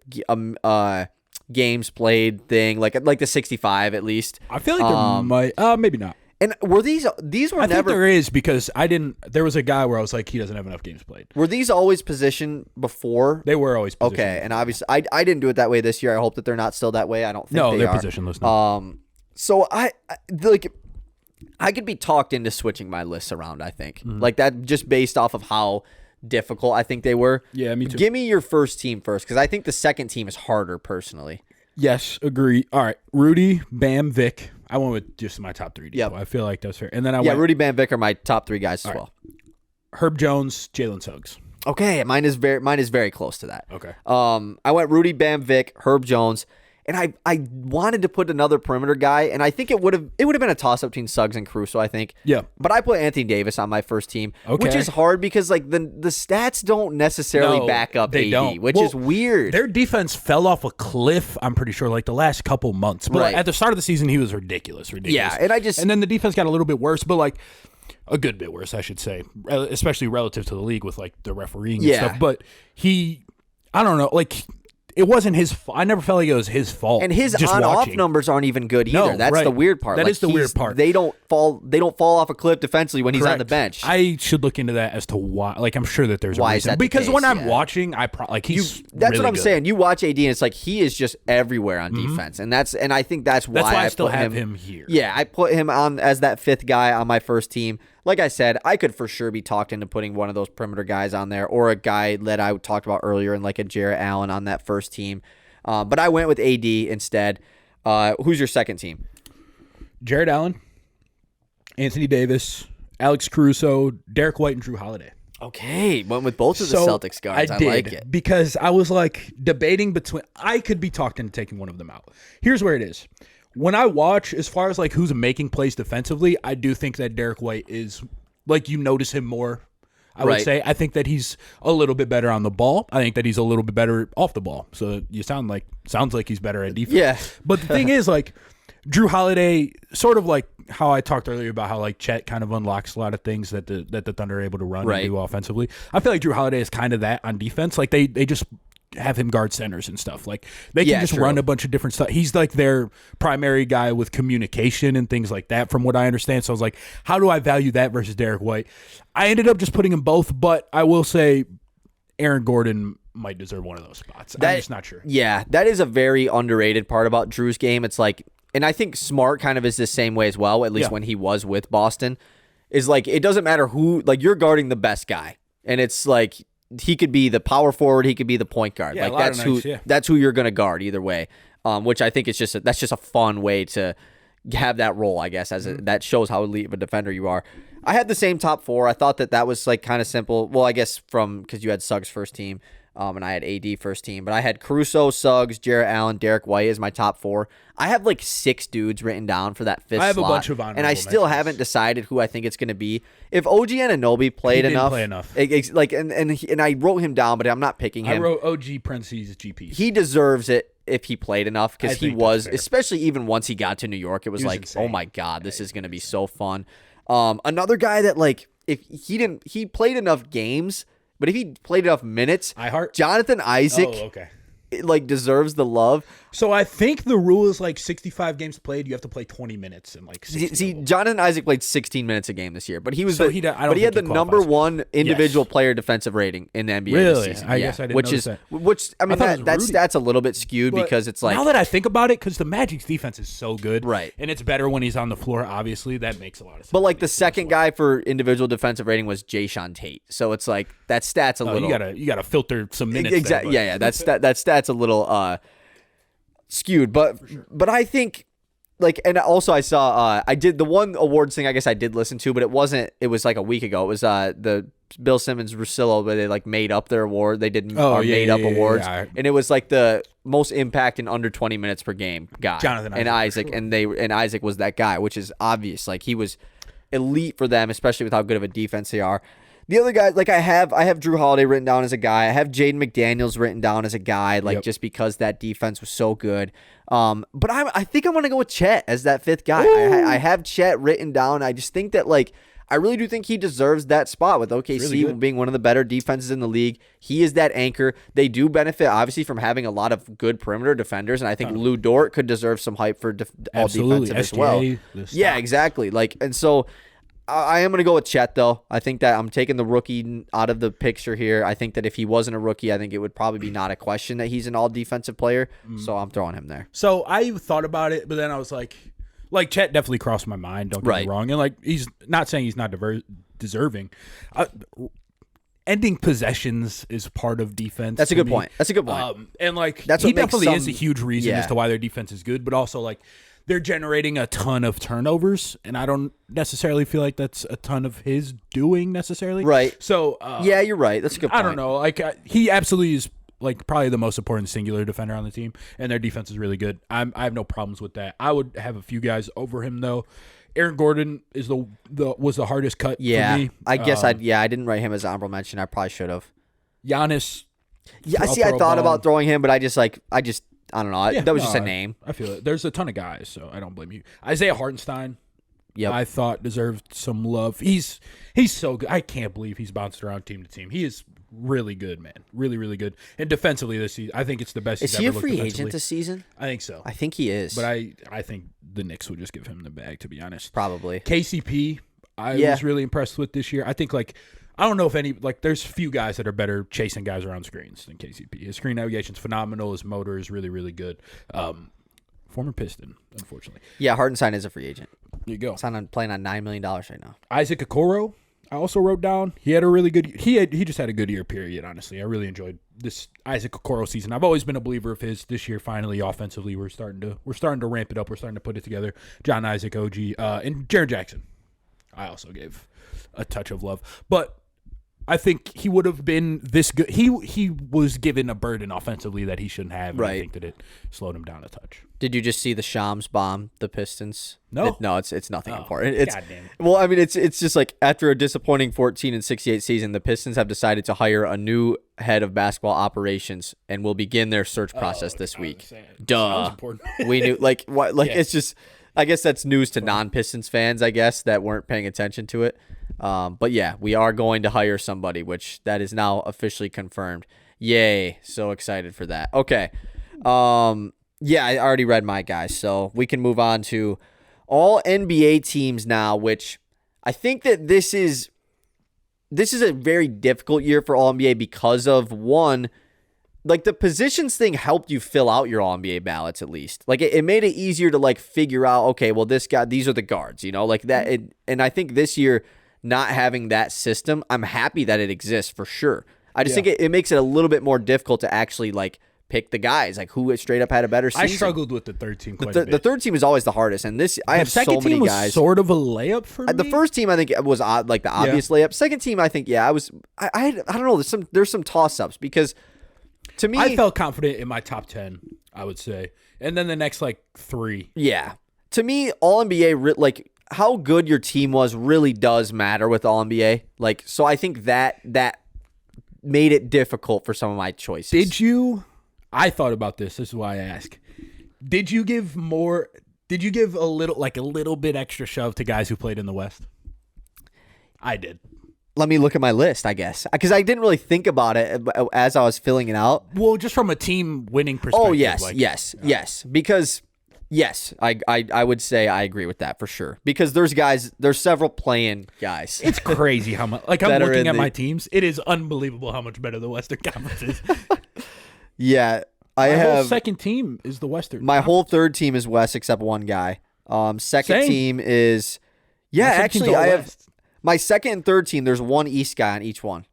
games played thing like the 65 at least. I feel like there might, maybe not. And were these were I think never there is because there was a guy where I was like, he doesn't have enough games played. were these always positioned before? They were always positioned. Okay, and obviously I didn't do it that way this year. I hope that they're not still that way. I don't think No, they they're are. positionless now. So I could be talked into switching my lists around, I think. Like that just based off of how difficult I think they were. Yeah, me too. Give me your first team first because I think the second team is harder personally. Yes, agree. All right, Rudy, Bam, Vic. I went with just my top 3. Yep. I feel like that's fair. And then I Yeah, went Rudy, Bam, Vic are my top 3 guys as well. Herb Jones, Jalen Suggs. Okay, mine is very close to that. Okay. I went Rudy, Bam, Vic, Herb Jones, and I wanted to put another perimeter guy, and I think it would have been a toss up between Suggs and Caruso, I think. Yeah. But I put Anthony Davis on my first team, Okay. which is hard because like the stats don't necessarily No, back up they AD, don't. which Well, is weird. Their defense fell off a cliff, I'm pretty sure, like the last couple months. But Right. at the start of the season, he was ridiculous. Yeah, and And then the defense got a little bit worse, but like a good bit worse, I should say, especially relative to the league with like the refereeing and stuff. But I don't know, like it wasn't his fault. I never felt like it was his fault. And his just on-off watching. numbers aren't even good either. No, That's right. the weird part. That is the weird part. They don't fall off a cliff defensively when he's on the Correct. bench. I should look into that as to why. Like, I'm sure that there's Why a is reason. that the Because case? when I'm Yeah. watching, he's That's really what I'm good. saying. You watch AD and it's like he is just everywhere on defense, and I think that's why I still put have him here. Yeah, I put him on as that 5th guy on my first team. Like I said, I could for sure be talked into putting one of those perimeter guys on there, or a guy that I talked about earlier, and like a Jarrett Allen on that first team. But I went with AD instead. Who's your second team? Jared Allen, Anthony Davis, Alex Caruso, Derek White, and Drew Holiday. Okay, went with both of the Celtics guards. I like it. Because I was like debating between. I could be talked into taking one of them out. Here's where it is. When I watch, as far as like who's making plays defensively, I do think that Derek White is like you notice him more. I would say I think that he's a little bit better on the ball. I think that he's a little bit better off the ball. So you sounds like he's better at defense. Yeah. But the thing is, like Drew Holiday, sort of like how I talked earlier about how like Chet kind of unlocks a lot of things that the Thunder are able to run and do offensively. I feel like Drew Holiday is kind of that on defense. Like they just have him guard centers and stuff. Like they can just run a bunch of different stuff. He's like their primary guy with communication and things like that, from what I understand. So I was like, how do I value that versus Derek White? I ended up just putting them both, but I will say Aaron Gordon might deserve one of those spots. I'm just not sure. Yeah, that is a very underrated part about Drew's game. It's like, and I think Smart kind of is the same way as well, at least when he was with Boston, is like, it doesn't matter who, like you're guarding the best guy. And it's like, he could be the power forward, he could be the point guard. Yeah, like that's who you're going to guard either way. Which I think is that's just a fun way to have that role, I guess, that shows how elite of a defender you are. I had the same top four. I thought that was like kind of simple. Well, I guess because you had Suggs first team, and I had AD first team, but I had Caruso, Suggs, Jarrett Allen, Derek White as my top four. I have like 6 dudes written down for that fifth slot. I have a bunch of honorable and I still mentions. haven't decided who I think it's going to be. If OG Anunoby played enough, like and I wrote him down, but I'm not picking him. I wrote OG parentheses GP. He deserves it if he played enough, because he was, especially even once he got to New York, it was like, insane. Oh my God, this is going to be so fun. Another guy that like if he played enough games. But if he played enough minutes, Jonathan Isaac like deserves the love. So I think the rule is like 65 games played, you have to play 20 minutes and like 60 See, Jonathan Isaac played 16 minutes a game this year, but he was he had the number one individual player defensive rating in the NBA this season. I guess I didn't notice that. Which I mean that stat's a little bit skewed, but because it's like, now that I think about it, because the Magic's defense is so good, right, and it's better when he's on the floor. Obviously, that makes a lot of sense. But like the second guy for individual defensive rating was Jayshawn Tate, so it's like that stat's a little. You gotta filter some minutes. Exactly. Yeah. That stat's a little skewed, but I think like, and also I saw I did the one awards thing I guess I did listen to, but it was like a week ago. It was the Bill Simmons Russillo, where they like made up their award. They did made up awards, and it was like the most impact in under 20 minutes per game guy, Jonathan and Isaac, and Isaac was that guy, which is obvious. Like he was elite for them, especially with how good of a defense they are. The other guys, like I have Drew Holiday written down as a guy. I have Jaden McDaniels written down as a guy, like just because that defense was so good. But I think I'm gonna go with Chet as that fifth guy. I have Chet written down. I just think that like I really do think he deserves that spot with OKC really being one of the better defenses in the league. He is that anchor. They do benefit obviously from having a lot of good perimeter defenders, and I think Lou Dort could deserve some hype for all defensive as well. Yeah, exactly. Like, and so. I am going to go with Chet, though. I think that I'm taking the rookie out of the picture here. I think that if he wasn't a rookie, I think it would probably be not a question that he's an all-defensive player. So I'm throwing him there. So I thought about it, but then I was like Chet definitely crossed my mind. Don't get me wrong. And like he's not saying he's not deserving. Ending possessions is part of defense. That's a good point. And like that's he definitely is a huge reason as to why their defense is good, but also like they're generating a ton of turnovers, and I don't necessarily feel like that's a ton of his doing necessarily. Right. So yeah, you're right. That's a good point. I don't know. Like he absolutely is like probably the most important singular defender on the team, and their defense is really good. I have no problems with that. I would have a few guys over him though. Aaron Gordon is was the hardest cut for me. I guess I didn't write him as an honorable mention. I probably should have. Giannis. Yeah, I thought about throwing him, but I just I don't know. That was just a name. I feel it. There's a ton of guys, so I don't blame you. Isaiah Hartenstein, I thought deserved some love. He's so good. I can't believe he's bounced around team to team. He is really good, man. Really, really good. And defensively this season, I think it's the best he's ever looked defensively. Is he a free agent this season? I think so. I think he is. But I think the Knicks would just give him the bag, to be honest. Probably. KCP, I was really impressed with this year. I think I don't know if any there's few guys that are better chasing guys around screens than KCP. His screen navigation's phenomenal. His motor is really, really good. Former Piston, unfortunately. Yeah, Hartenstein is a free agent. There you go. Playing on $9 million right now. Isaac Okoro, I also wrote down. He had a really good. He just had a good year. Period. Honestly, I really enjoyed this Isaac Okoro season. I've always been a believer of his. This year, finally, offensively, we're starting to ramp it up. We're starting to put it together. John Isaac, OG, and Jaren Jackson. I also gave a touch of love, but I think he would have been this good. He was given a burden offensively that he shouldn't have. And I think that it slowed him down a touch. Did you just see the Shams bomb the Pistons? No. It's nothing important. It's goddamn it. Well, I mean, it's just like after a disappointing 14-68 season, the Pistons have decided to hire a new head of basketball operations and will begin their search process this week. Duh. We knew what it's just. I guess that's news to non-Pistons fans, I guess, that weren't paying attention to it. But yeah, we are going to hire somebody, which that is now officially confirmed. Yay. So excited for that. Okay. Yeah, I already read my guys, so we can move on to all NBA teams now, which I think that this is a very difficult year for all NBA because of one, like the positions thing helped you fill out your all NBA ballots at least. Like it made it easier to like figure out, okay, well this guy, these are the guards, like that. And I think this year not having that system, I'm happy that it exists for sure. I just think it makes it a little bit more difficult to actually like pick the guys, like who straight up had a better season. I struggled with the third team quite a bit. The third team is always the hardest, and I have so many guys. The second team was sort of a layup for me. The first team I think was like the obvious layup. Second team I think I don't know. There's some toss ups because to me I felt confident in my top 10. I would say, and then the next like 3. Yeah, to me all NBA like how good your team was really does matter with all NBA. Like so I think that made it difficult for some of my choices. Did you? I thought about this. This is why I ask. Did you give a little bit extra shove to guys who played in the West? I did. Let me look at my list, I guess, because I didn't really think about it as I was filling it out. Well, just from a team winning perspective. Oh, yes. Because, yes, I would say I agree with that for sure. Because there's several playing guys. It's crazy how much. Like, I'm looking at my teams. It is unbelievable how much better the Western Conference is. Yeah, my whole second team is the Western. My whole third team is West except one guy. Second team is actually I have my second and third team. There's one East guy on each one.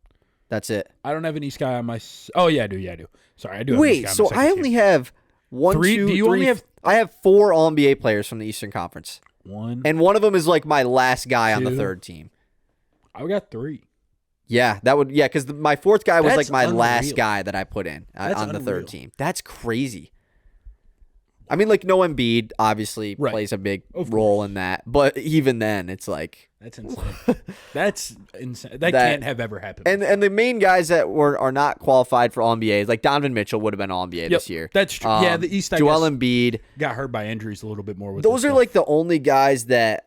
That's it. I don't have an East guy on my. Oh yeah, I do. Sorry, I do. Wait, so I only have one, three. two, do you three, only have? I have 4 All NBA players from the Eastern Conference. And one of them is like my last guy on the third team. I got 3. Yeah, because my fourth guy was like my unreal. last guy that I put in on the third unreal. team. That's crazy. I mean, like, no Embiid obviously plays a big role in that, but even then, it's like that's insane. That's insane. That can't have ever happened. And the main guys that are not qualified for All NBA, like Donovan Mitchell would have been All NBA this year. That's true. Yeah, the East. Joel Embiid got hurt by injuries a little bit more. With those are like the only guys that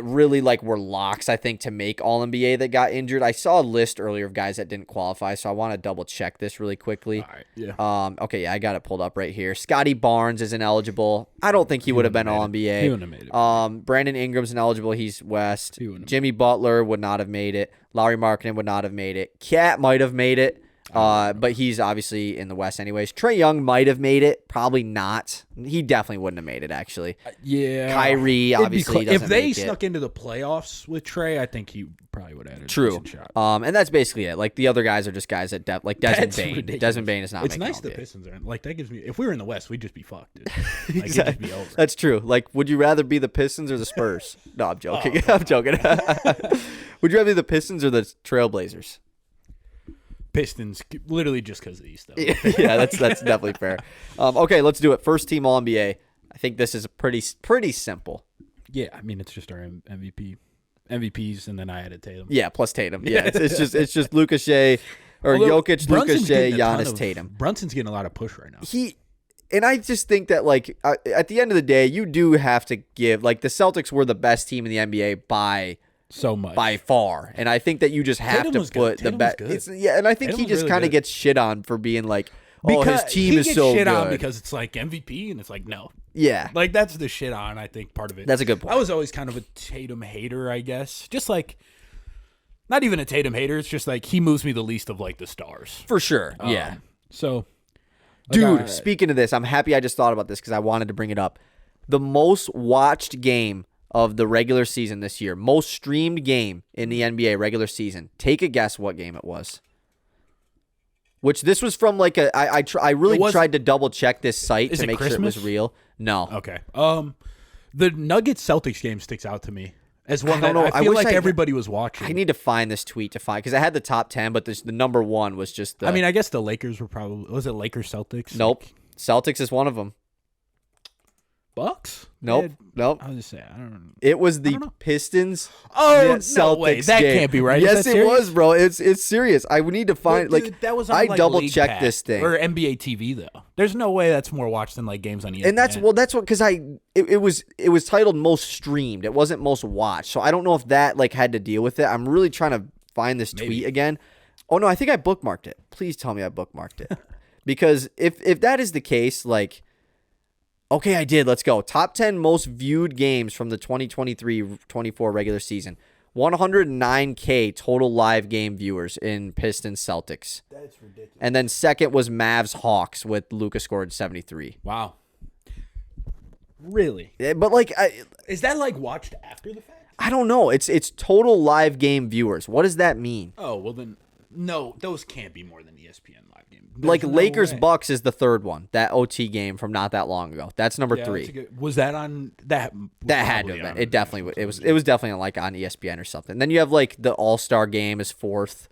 really like were locks, I think, to make All NBA that got injured. I saw a list earlier of guys that didn't qualify, so I want to double check this really quickly. All right, yeah. Okay, yeah, I got it pulled up right here. Scotty Barnes is ineligible. I don't think he would have been All NBA. He wouldn't have made it. Brandon Ingram's ineligible. He's West. Jimmy Butler would not have made it. Lauri Markkanen would not have made it. Cat might have made it. But he's obviously in the West anyways. Trae Young might have made it. Probably not. He definitely wouldn't have made it, actually. Yeah. Kyrie obviously doesn't if they make snuck into the playoffs with Trae, I think he probably would have had a True. decent shot. And that's basically it. Like, the other guys are just guys that like Desmond Bane. Ridiculous. Desmond Bane is not It's making nice All the NBA. Pistons are like that gives me. If we were in the West, we'd just be fucked, dude. Like, Exactly. it'd just be over. That's true. Like, would you rather be the Pistons or the Spurs? No, I'm joking. I'm joking. Would you rather be the Pistons or the Trailblazers? Pistons, literally just because of the East, though. Yeah, that's definitely fair. Okay, let's do it. First team All NBA. I think this is pretty simple. Yeah, I mean it's just our MVPs, and then I added Tatum. Yeah, plus Tatum. Yeah, it's just Luka Shea or Jokic, Luka Shea, Giannis, Tatum. Brunson's getting a lot of push right now. And I just think that like at the end of the day, you do have to give like the Celtics were the best team in the NBA by far, and I think that you just have to put the best. And I think he just kind of gets shit on for being like, his team is so good. He gets shit on because it's like MVP, and it's like no. Yeah, like that's the shit on. I think part of it. That's a good point. I was always kind of a Tatum hater, I guess. Just like, not even a Tatum hater. It's just like he moves me the least of like the stars for sure. Yeah. So, dude, speaking of this, I'm happy I just thought about this because I wanted to bring it up. The most watched game of the regular season this year, most streamed game in the NBA regular season. Take a guess what game it was. Which this was from like I really tried to double check this site to make sure it was real. No. Okay. The Nuggets Celtics game sticks out to me as one I don't that know. I feel wish like everybody was watching. I need to find this tweet to find because I had the top 10, but the number one was just. I mean, I guess the Lakers were probably. Was it Lakers Celtics? Nope. Celtics is one of them. Bucks? Nope. Nope. I was just saying. I don't know. It was the Pistons. Oh, Celtics no way. That game. can't be right. Yes, Is that it serious? was, bro. It's serious. I would need to find Dude, that was on, I like, double League checked Pass this thing or NBA TV though. There's no way that's more watched than like games on ESPN. and that's what because it was titled most streamed. It wasn't most watched. So I don't know if that like had to deal with it. I'm really trying to find this tweet again. Oh no, I think I bookmarked it. Please tell me I bookmarked it. Because if that is the case, like, okay, I did. Let's go. Top 10 most viewed games from the 2023-24 regular season. 109K total live game viewers in Pistons Celtics. That's ridiculous. And then second was Mavs Hawks with Luka scored 73. Wow. Really? Yeah, but like Is that like watched after the fact? I don't know. It's total live game viewers. What does that mean? Oh, well then no, those can't be more than ESPN live game. Like Lakers Bucks is the third one. That OT game from not that long ago. That's number 3. Was that on that? That had to have been. It definitely it was definitely like on ESPN or something. Then you have like the All-Star game is 4th.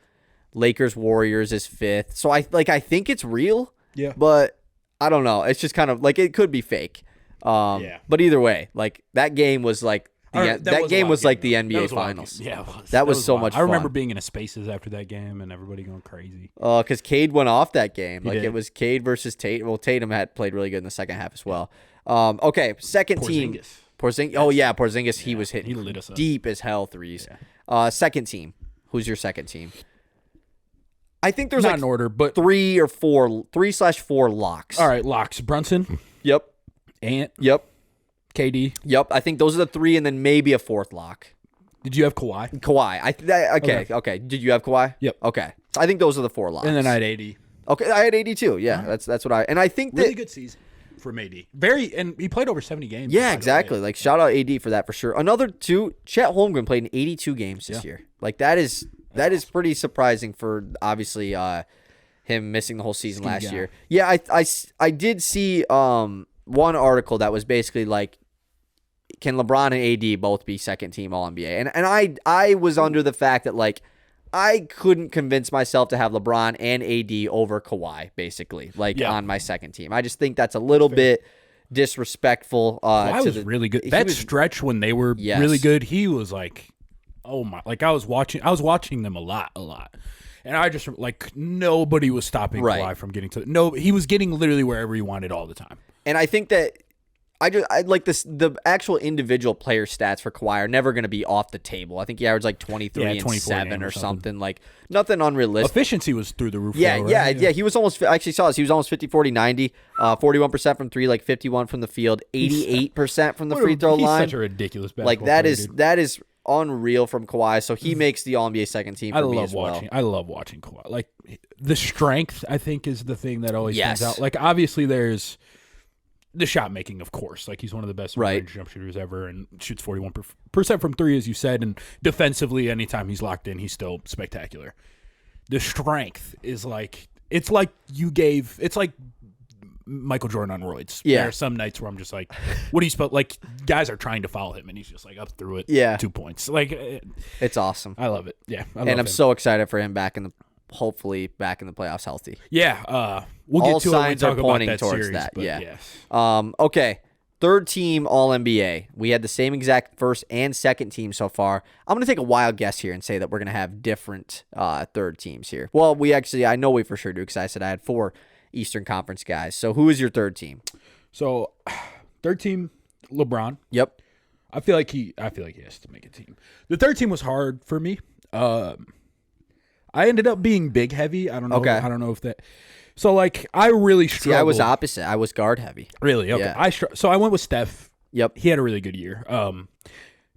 Lakers Warriors is 5th. So I think it's real. Yeah. But I don't know. It's just kind of like it could be fake. But either way, like that game was like that game was like the NBA Finals. Yeah, it was. That was so much fun. I remember being in a Spaces after that game and everybody going crazy. Because Cade went off that game. He Like did. it was Cade versus Tate. Well, Tatum had played really good in the second half as well. Okay, second team. Porzingis. Oh yeah, Porzingis. He was hitting he lit us up. deep as hell threes. Yeah. Second team. Who's your second team? I think there's Not like in order, but 3/4 locks. all right, locks. Brunson, Yep. Ant, Yep. KD. Yep. I think those are the 3, and then maybe a 4th lock. Did you have Kawhi? Kawhi. Okay. Did you have Kawhi? Yep. Okay. So I think those are the 4 locks. And then I had AD. Okay, I had 82. Yeah, that's what I. And I think that Really good season from AD. And he played over 70 games. Yeah, exactly. Like shout out AD for that for sure. Another 2, Chet Holmgren played in 82 games this year. Like that is pretty surprising for obviously him missing the whole season last year. Yeah, I did see one article that was basically like, can LeBron and AD both be second team All NBA? And I was under the fact that like I couldn't convince myself to have LeBron and AD over Kawhi, basically, on my second team. I just think that's a little bit disrespectful. Kawhi was really good. That stretch when they were really good, he was like, oh my! Like I was watching them a lot, and I just like nobody was stopping Kawhi from getting to. No, he was getting literally wherever he wanted all the time. And I think that I like this. The actual individual player stats for Kawhi are never going to be off the table. I think he averaged like 23 and 7 or something. Like nothing unrealistic. Efficiency was through the roof. Yeah, though, right? yeah. He was almost. I actually saw this. He was almost 50, 40, 90, 41% from 3, like 51 from the field, 88% from the free throw line. He's such a ridiculous basketball like player, that is unreal from Kawhi. So he makes the All NBA second team for me as well. I love watching Kawhi. Like the strength, I think, is the thing that always stands Yes. out. Like obviously, there's the shot making, of course. Like he's one of the best mid-range jump shooters ever, and shoots 41% from 3, as you said. And defensively, anytime he's locked in, he's still spectacular. The strength is like it's like Michael Jordan on roids. Yeah. There are some nights where I'm just like, what do you spell? Like guys are trying to foul him, and he's just like up through it. Yeah. 2 points. Like It's awesome. I love it. Yeah, And I'm so excited for him hopefully back in the playoffs healthy. Yeah, we'll All get to it when we signs are talk pointing about that towards series, that. but Yeah. yes. Okay. Third team All NBA. We had the same exact first and second team so far. I'm going to take a wild guess here and say that we're going to have different third teams here. Well, I know we for sure do because I said I had 4 Eastern Conference guys. So who is your third team? So, third team, LeBron. Yep. I feel like he has to make a team. The third team was hard for me. I ended up being big heavy. I don't know. Okay. I don't know if that. So like I really struggled. See, I was opposite. I was guard heavy. Really? Okay. Yeah. So I went with Steph. Yep. He had a really good year.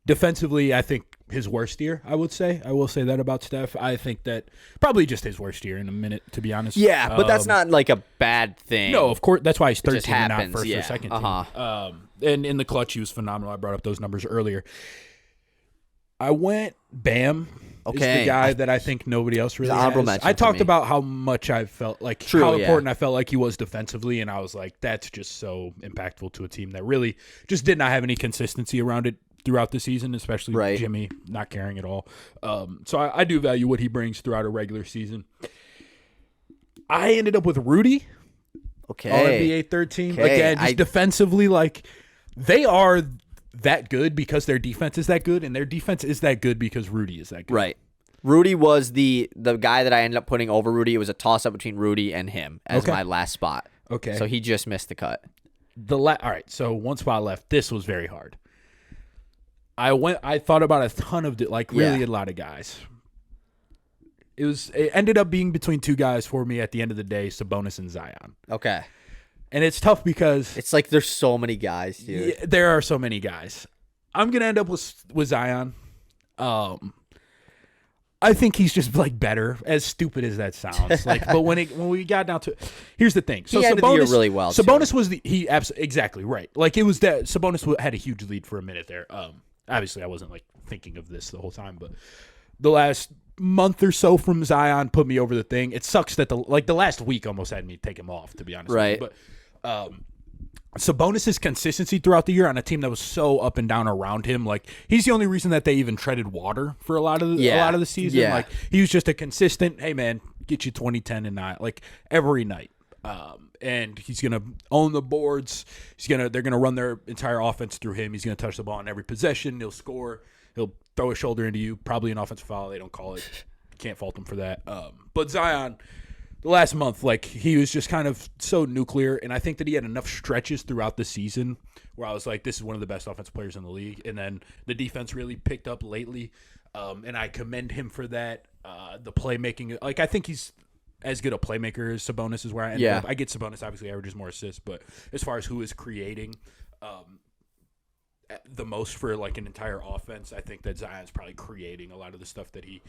Defensively, I think his worst year, I would say. I will say that about Steph. I think that probably just his worst year in a minute, to be honest. Yeah, but that's not like a bad thing. No, of course. That's why he's 13 just and not happens, first yeah. or second team. And in the clutch, he was phenomenal. I brought up those numbers earlier. I went Bam. Is the guy that I think nobody else really honorable has. mention I for talked me. about how much I felt like how important I felt like he was defensively, and I was like, that's just so impactful to a team that really just did not have any consistency around it throughout the season, especially Jimmy not caring at all. So I do value what he brings throughout a regular season. I ended up with Rudy. Okay. All NBA third team. Okay. Again, just defensively, like they are that good because their defense is that good, and their defense is that good because Rudy is that good. Right. Rudy was the guy that I ended up putting over Rudy. It was a toss-up between Rudy and him as my last spot. Okay. So he just missed the cut. All right, so one spot left. This was very hard. I thought about a ton of a lot of guys. It ended up being between two guys for me at the end of the day, Sabonis and Zion. Okay. And it's tough because it's like there's so many guys, dude. Yeah, there are so many guys. I'm gonna end up with Zion. I think he's just like better. As stupid as that sounds, but when we got down to, here's the thing. So he ended the year really well. Sabonis was exactly right. Like it was that Sabonis had a huge lead for a minute there. Obviously I wasn't like thinking of this the whole time, but the last month or so from Zion put me over the thing. It sucks that the last week almost had me take him off, to be honest. Right. With you. But Sabonis' consistency throughout the year on a team that was so up and down around him, like he's the only reason that they even treaded water for a lot of the season. Yeah. Like he was just a consistent, hey man, get you 20, 10, and 9, like every night. And he's gonna own the boards. They're gonna run their entire offense through him. He's gonna touch the ball on every possession. He'll score. He'll throw a shoulder into you. Probably an offensive foul. They don't call it. Can't fault him for that. But Zion, the last month, like he was just kind of so nuclear, and I think that he had enough stretches throughout the season where I was like, this is one of the best offensive players in the league. And then the defense really picked up lately, and I commend him for that. The playmaking, like I think he's as good a playmaker as Sabonis is where I ended up. I get Sabonis obviously averages more assists, but as far as who is creating the most for like an entire offense, I think that Zion's probably creating a lot of the stuff that he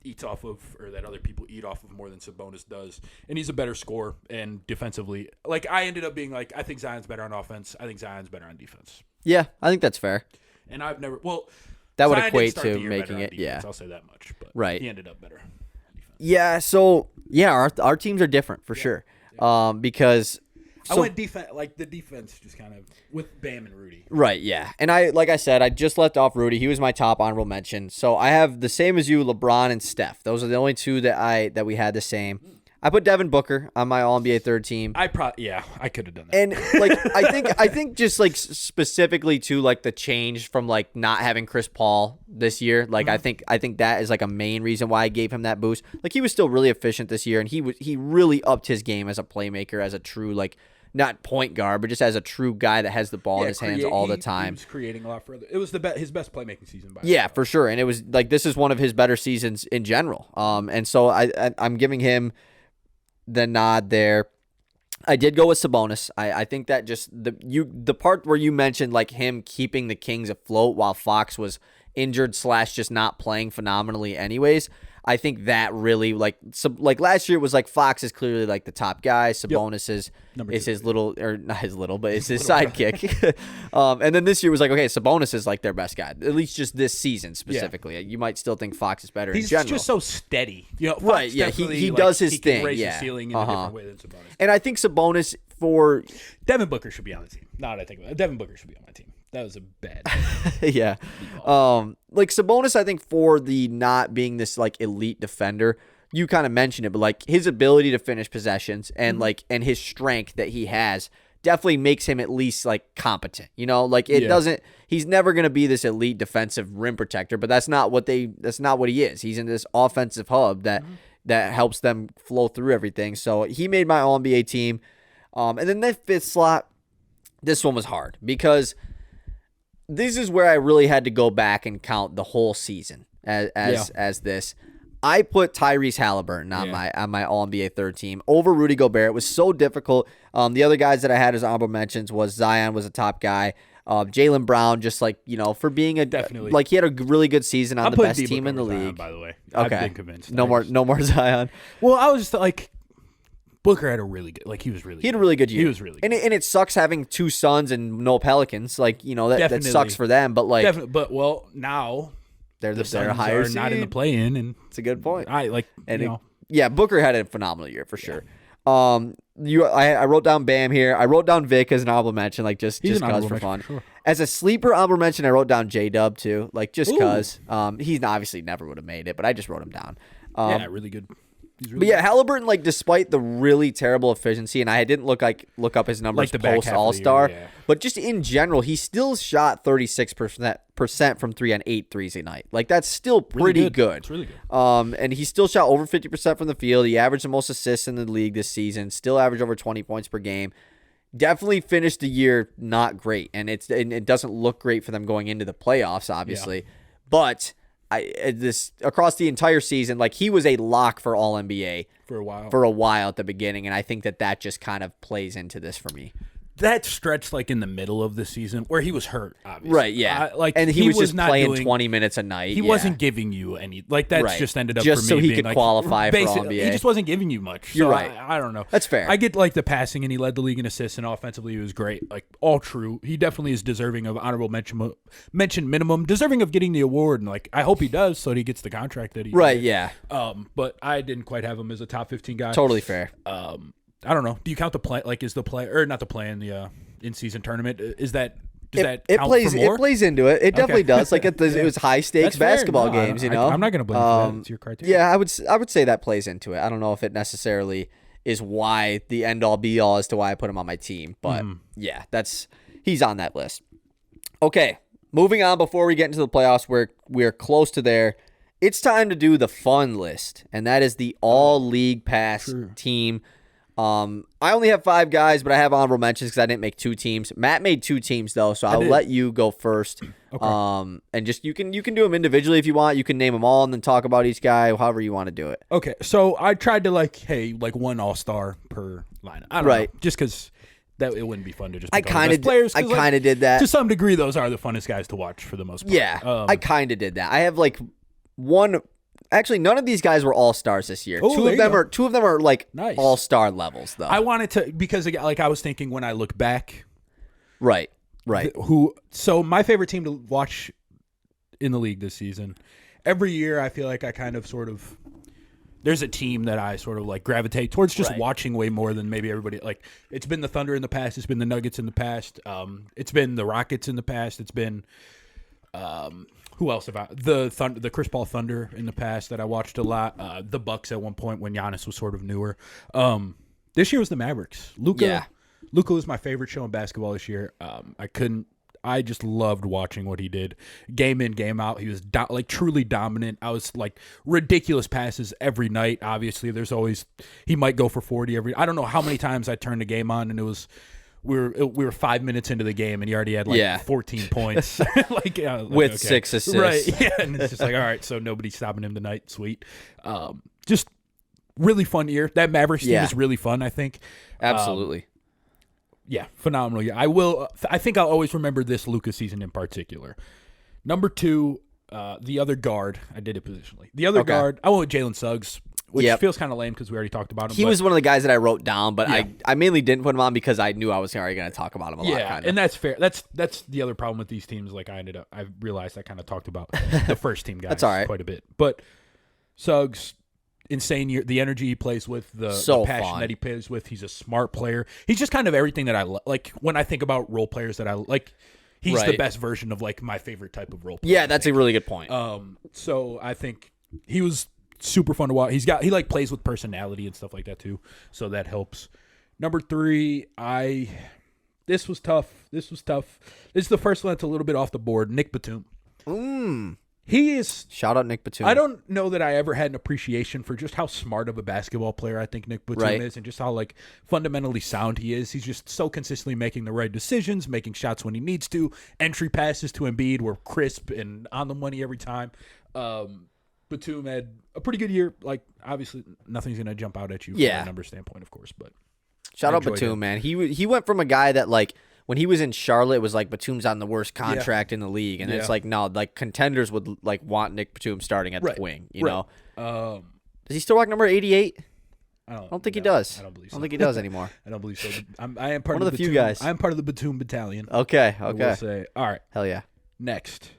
eats off of, or that other people eat off of more than Sabonis does. And he's a better scorer, and defensively, like I ended up being like, I think Zion's better on offense. I think Zion's better on defense. Yeah, I think that's fair. And that would equate to making it. Defense, I'll say that much. But he ended up better. Yeah, so our teams are different for sure. Because I went defense, like the defense just kind of with Bam and Rudy. Right, yeah. And like I said, I just left off Rudy. He was my top honorable mention. So I have the same as you, LeBron and Steph. Those are the only two that we had the same. I put Devin Booker on my All-NBA third team. I could have done that. And like I think just like specifically to like the change from like not having Chris Paul this year, like I think that is like a main reason why I gave him that boost. Like he was still really efficient this year, and he really upped his game as a playmaker, as a true like not point guard, but just as a true guy that has the ball in his hands all the time. He was creating a lot further. It was his best playmaking season. For sure. And it was like, this is one of his better seasons in general. And so I'm giving him the nod there. I did go with Sabonis. I think that just the part where you mentioned like him keeping the Kings afloat while Fox was injured / just not playing phenomenally anyways. I think that really like last year it was like Fox is clearly like the top guy. Sabonis is his little, or not his little, but is his sidekick. And then this year was like, okay, Sabonis is like their best guy, at least just this season specifically. Yeah. You might still think Fox is better in general. He's just so steady. Fox right, yeah, he does his thing. Can raise the ceiling in a different way than Sabonis. And I think Sabonis for Devin Booker should be on the team. Now that I think about it, Devin Booker should be on my team. That was a bad. Yeah. Like Sabonis, I think for the not being this like elite defender, you kind of mentioned it, but like his ability to finish possessions and and his strength that he has definitely makes him at least like competent. Like it doesn't. He's never going to be this elite defensive rim protector, but that's not what he is. He's in this offensive hub that helps them flow through everything. So he made my All-NBA team. And then that fifth slot, this one was hard because this is where I really had to go back and count the whole season as this. I put Tyrese Halliburton on my All-NBA third team over Rudy Gobert. It was so difficult. The other guys that I had as honorable mentions was Zion was a top guy. Jaylen Brown, just like, for being definitely like he had a really good season on the best team in the league. Zion, by the way, okay, I've been convinced. No more Zion. Well, I was just like, Booker had a really good, he was really. He had a really good year. He was really good. And it sucks having two Suns and no Pelicans. Like that sucks for them. But like, but now they're Suns higher are not in the play-in, and it's a good point. Booker had a phenomenal year for sure. I wrote down Bam here. I wrote down Vic as an honorable mention, like just because for fun. Sure. As a sleeper honorable mention, I wrote down J-Dub too, like just because he's obviously never would have made it, but I just wrote him down. Really good. But yeah, Halliburton, like despite the really terrible efficiency, and I didn't look up his numbers Like the post All-Star, but just in general, he still shot 36% from 3 on 8 threes a night. Like that's still pretty good. It's really good. And he still shot over 50% from the field. He averaged the most assists in the league this season. Still averaged over 20 points per game. Definitely finished the year not great, and it doesn't look great for them going into the playoffs, obviously. But this across the entire season, like he was a lock for All NBA for a while at the beginning, and I think that just kind of plays into this for me. That stretch like in the middle of the season where he was hurt, obviously. Right, yeah. And he was just not playing 20 minutes a night. He wasn't giving you any. Like, that's just ended up just for me so he being could like, qualify for All NBA. He just wasn't giving you much. You're so right. I don't know. That's fair. I get like the passing, and he led the league in assists, and offensively he was great. Like, all true. He definitely is deserving of honorable mention minimum, deserving of getting the award, and like I hope he does so that he gets the contract that he Right, did. yeah. But I didn't quite have him as a top 15 guy. Totally fair. I don't know. Do you count the play? Like, is the play or not the play in the in-season tournament? Does that count for more? It plays into it. It definitely does. Like it was high stakes basketball games. You know, I'm not going to blame you for that. It's your criteria. Yeah, I would say that plays into it. I don't know if it necessarily is why the end all be all as to why I put him on my team, but yeah, he's on that list. Okay, moving on. Before we get into the playoffs, we're close to there. It's time to do the fun list, and that is the all league pass team. I only have 5 guys, but I have honorable mentions because I didn't make 2 teams. Matt made 2 teams though, so I'll let you go first. Okay. And just you can do them individually if you want. You can name them all and then talk about each guy, however you want to do it. Okay, so I tried to one all-star per lineup. I don't know, just because that it wouldn't be fun to just pick all the best players. I kind of did that to some degree. Those are the funnest guys to watch for the most part. Yeah, I kind of did that. I have like one. Actually, none of these guys were all-stars this year. Two of them are like nice. All-star levels, though. I wanted to because like I was thinking when I look back, right. So my favorite team to watch in the league this season. Every year, I feel like I kind of sort of there's a team that I sort of like gravitate towards just watching way more than maybe everybody. Like it's been the Thunder in the past, it's been the Nuggets in the past, it's been the Rockets in the past, it's been. Who else have I? The Chris Paul Thunder in the past that I watched a lot. The Bucks at one point when Giannis was sort of newer. This year was the Mavericks. Luka was my favorite show in basketball this year. I just loved watching what he did. Game in, game out. He was truly dominant. I was like ridiculous passes every night. Obviously, he might go for 40 I don't know how many times I turned the game on and it was. We were 5 minutes into the game and he already had 14 points, with 6 assists. Right? Yeah, and it's just like, all right, so nobody's stopping him tonight. Sweet, just really fun year. That Mavericks team is really fun. I think absolutely, phenomenal year. I think I'll always remember this Luka season in particular. Number 2, the other guard. I did it positionally. The other guard. I went with Jalen Suggs. Which feels kind of lame because we already talked about him. He was one of the guys that I wrote down, but I mainly didn't put him on because I knew I was already going to talk about him a lot. Yeah, and that's fair. That's the other problem with these teams. Like I realized I kind of talked about the first team guys that's all right. quite a bit. But Suggs, insane year. The energy he plays with, the passion that he plays with. He's a smart player. He's just kind of everything that I like when I think about role players that I like. He's the best version of like my favorite type of role player. Yeah, that's a really good point. So I think he was super fun to watch. He like plays with personality and stuff like that too, so that helps. Number 3, this was tough. This is the first one that's a little bit off the board. Nick Batum. He is shout out Nick Batum. I don't know that I ever had an appreciation for just how smart of a basketball player I think Nick Batum is, and just how like fundamentally sound he is. He's just so consistently making the right decisions, making shots when he needs to. Entry passes to Embiid were crisp and on the money every time. Batum had a pretty good year. Like, obviously, nothing's going to jump out at you from a number standpoint, of course. But shout out Batum, man. He went from a guy that, like, when he was in Charlotte, it was like Batum's on the worst contract in the league. And it's like, no, like, contenders would, like, want Nick Batum starting at the wing, you know? Does he still rock number 88? I don't think he does. I don't believe so. I don't think he does anymore. I don't believe so. I am part of the few guys. I am part of the Batum battalion. Okay. I will say. All right. Hell yeah. Next.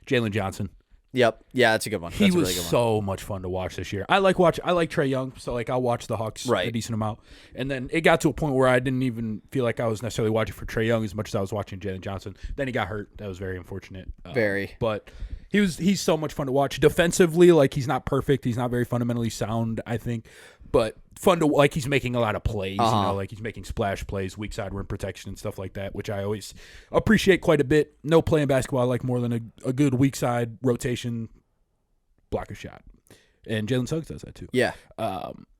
Jalen Johnson. Yep. Yeah, that's a good one. He That's a was really good one. so much fun to watch this year. I like Trae Young, so like I'll watch the Hawks a decent amount. And then it got to a point where I didn't even feel like I was necessarily watching for Trae Young as much as I was watching Jalen Johnson. Then he got hurt. That was very unfortunate. Very. But he's so much fun to watch. Defensively, like he's not perfect. He's not very fundamentally sound, I think. But fun to like he's making a lot of plays, you know, like he's making splash plays, weak side rim protection and stuff like that, which I always appreciate quite a bit. No play in basketball I like more than a good weak side rotation block a shot. And Jalen Suggs does that too. Yeah.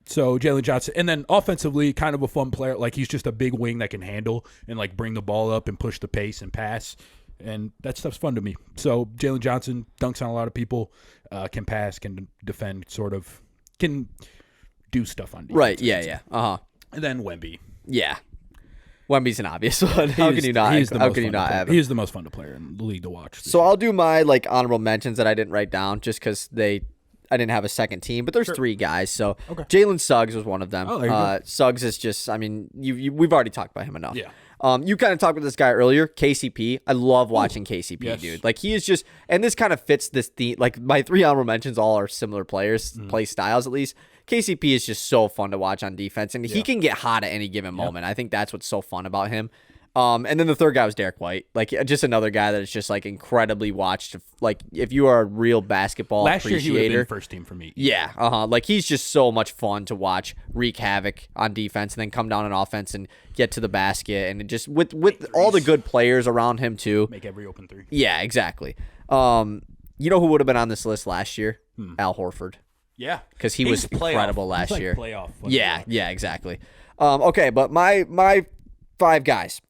So Jalen Johnson, and then offensively, kind of a fun player. Like he's just a big wing that can handle and like bring the ball up and push the pace and pass. And that stuff's fun to me. So Jalen Johnson dunks on a lot of people, can pass, can defend, sort of can do stuff on defense. Right. Yeah. Yeah. And then Wemby. Yeah. Wemby's an obvious one. How can you not? How can you not have him? He is the most fun player in the league to watch. So I'll do my like honorable mentions that I didn't write down just because I didn't have a second team, but there's three guys. So Jalen Suggs was one of them. Oh, there you go. Suggs is just, I mean, we've already talked about him enough. Yeah. You kind of talked with this guy earlier, KCP. I love watching KCP, dude. Like he is just, and this kind of fits this theme. Like my three honorable mentions all are similar players, play styles at least. KCP is just so fun to watch on defense, and he can get hot at any given moment. I think that's what's so fun about him. And then the third guy was Derek White, like just another guy that is just like incredibly watched. Like if you are a real basketball last appreciator, year he would have been first team for me. Yeah, like he's just so much fun to watch wreak havoc on defense, and then come down on offense and get to the basket, and just with all the good players around him too, make every open three. Yeah, exactly. You know who would have been on this list last year? Al Horford. Yeah, because he was incredible last year. Playoff. Yeah, exactly. Okay, but my five guys.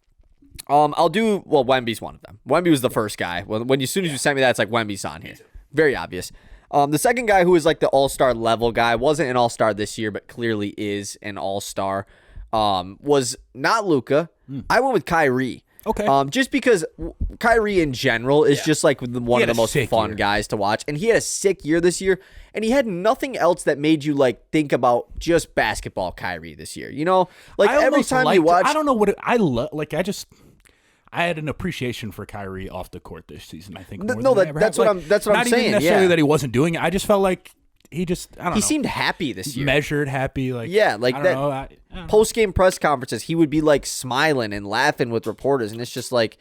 I'll do Wemby's one of them. Wemby was the first guy. When as soon as you sent me that, it's like Wemby's on here. Very obvious. The second guy who is like the all-star level guy, wasn't an all-star this year, but clearly is an all-star, was not Luka. I went with Kyrie. Okay. Just because Kyrie in general is just like one of the most fun guys to watch. And he had a sick year this year. And he had nothing else that made you like think about just basketball Kyrie this year. You know, like every time you watch, I don't know what I love. Like I had an appreciation for Kyrie off the court this season. I think that's what I'm saying. Not even necessarily that he wasn't doing it. I just felt like I don't know. He seemed happy this year. Measured, happy. Like like that. Post-game press conferences, he would be like smiling and laughing with reporters, and it's just like.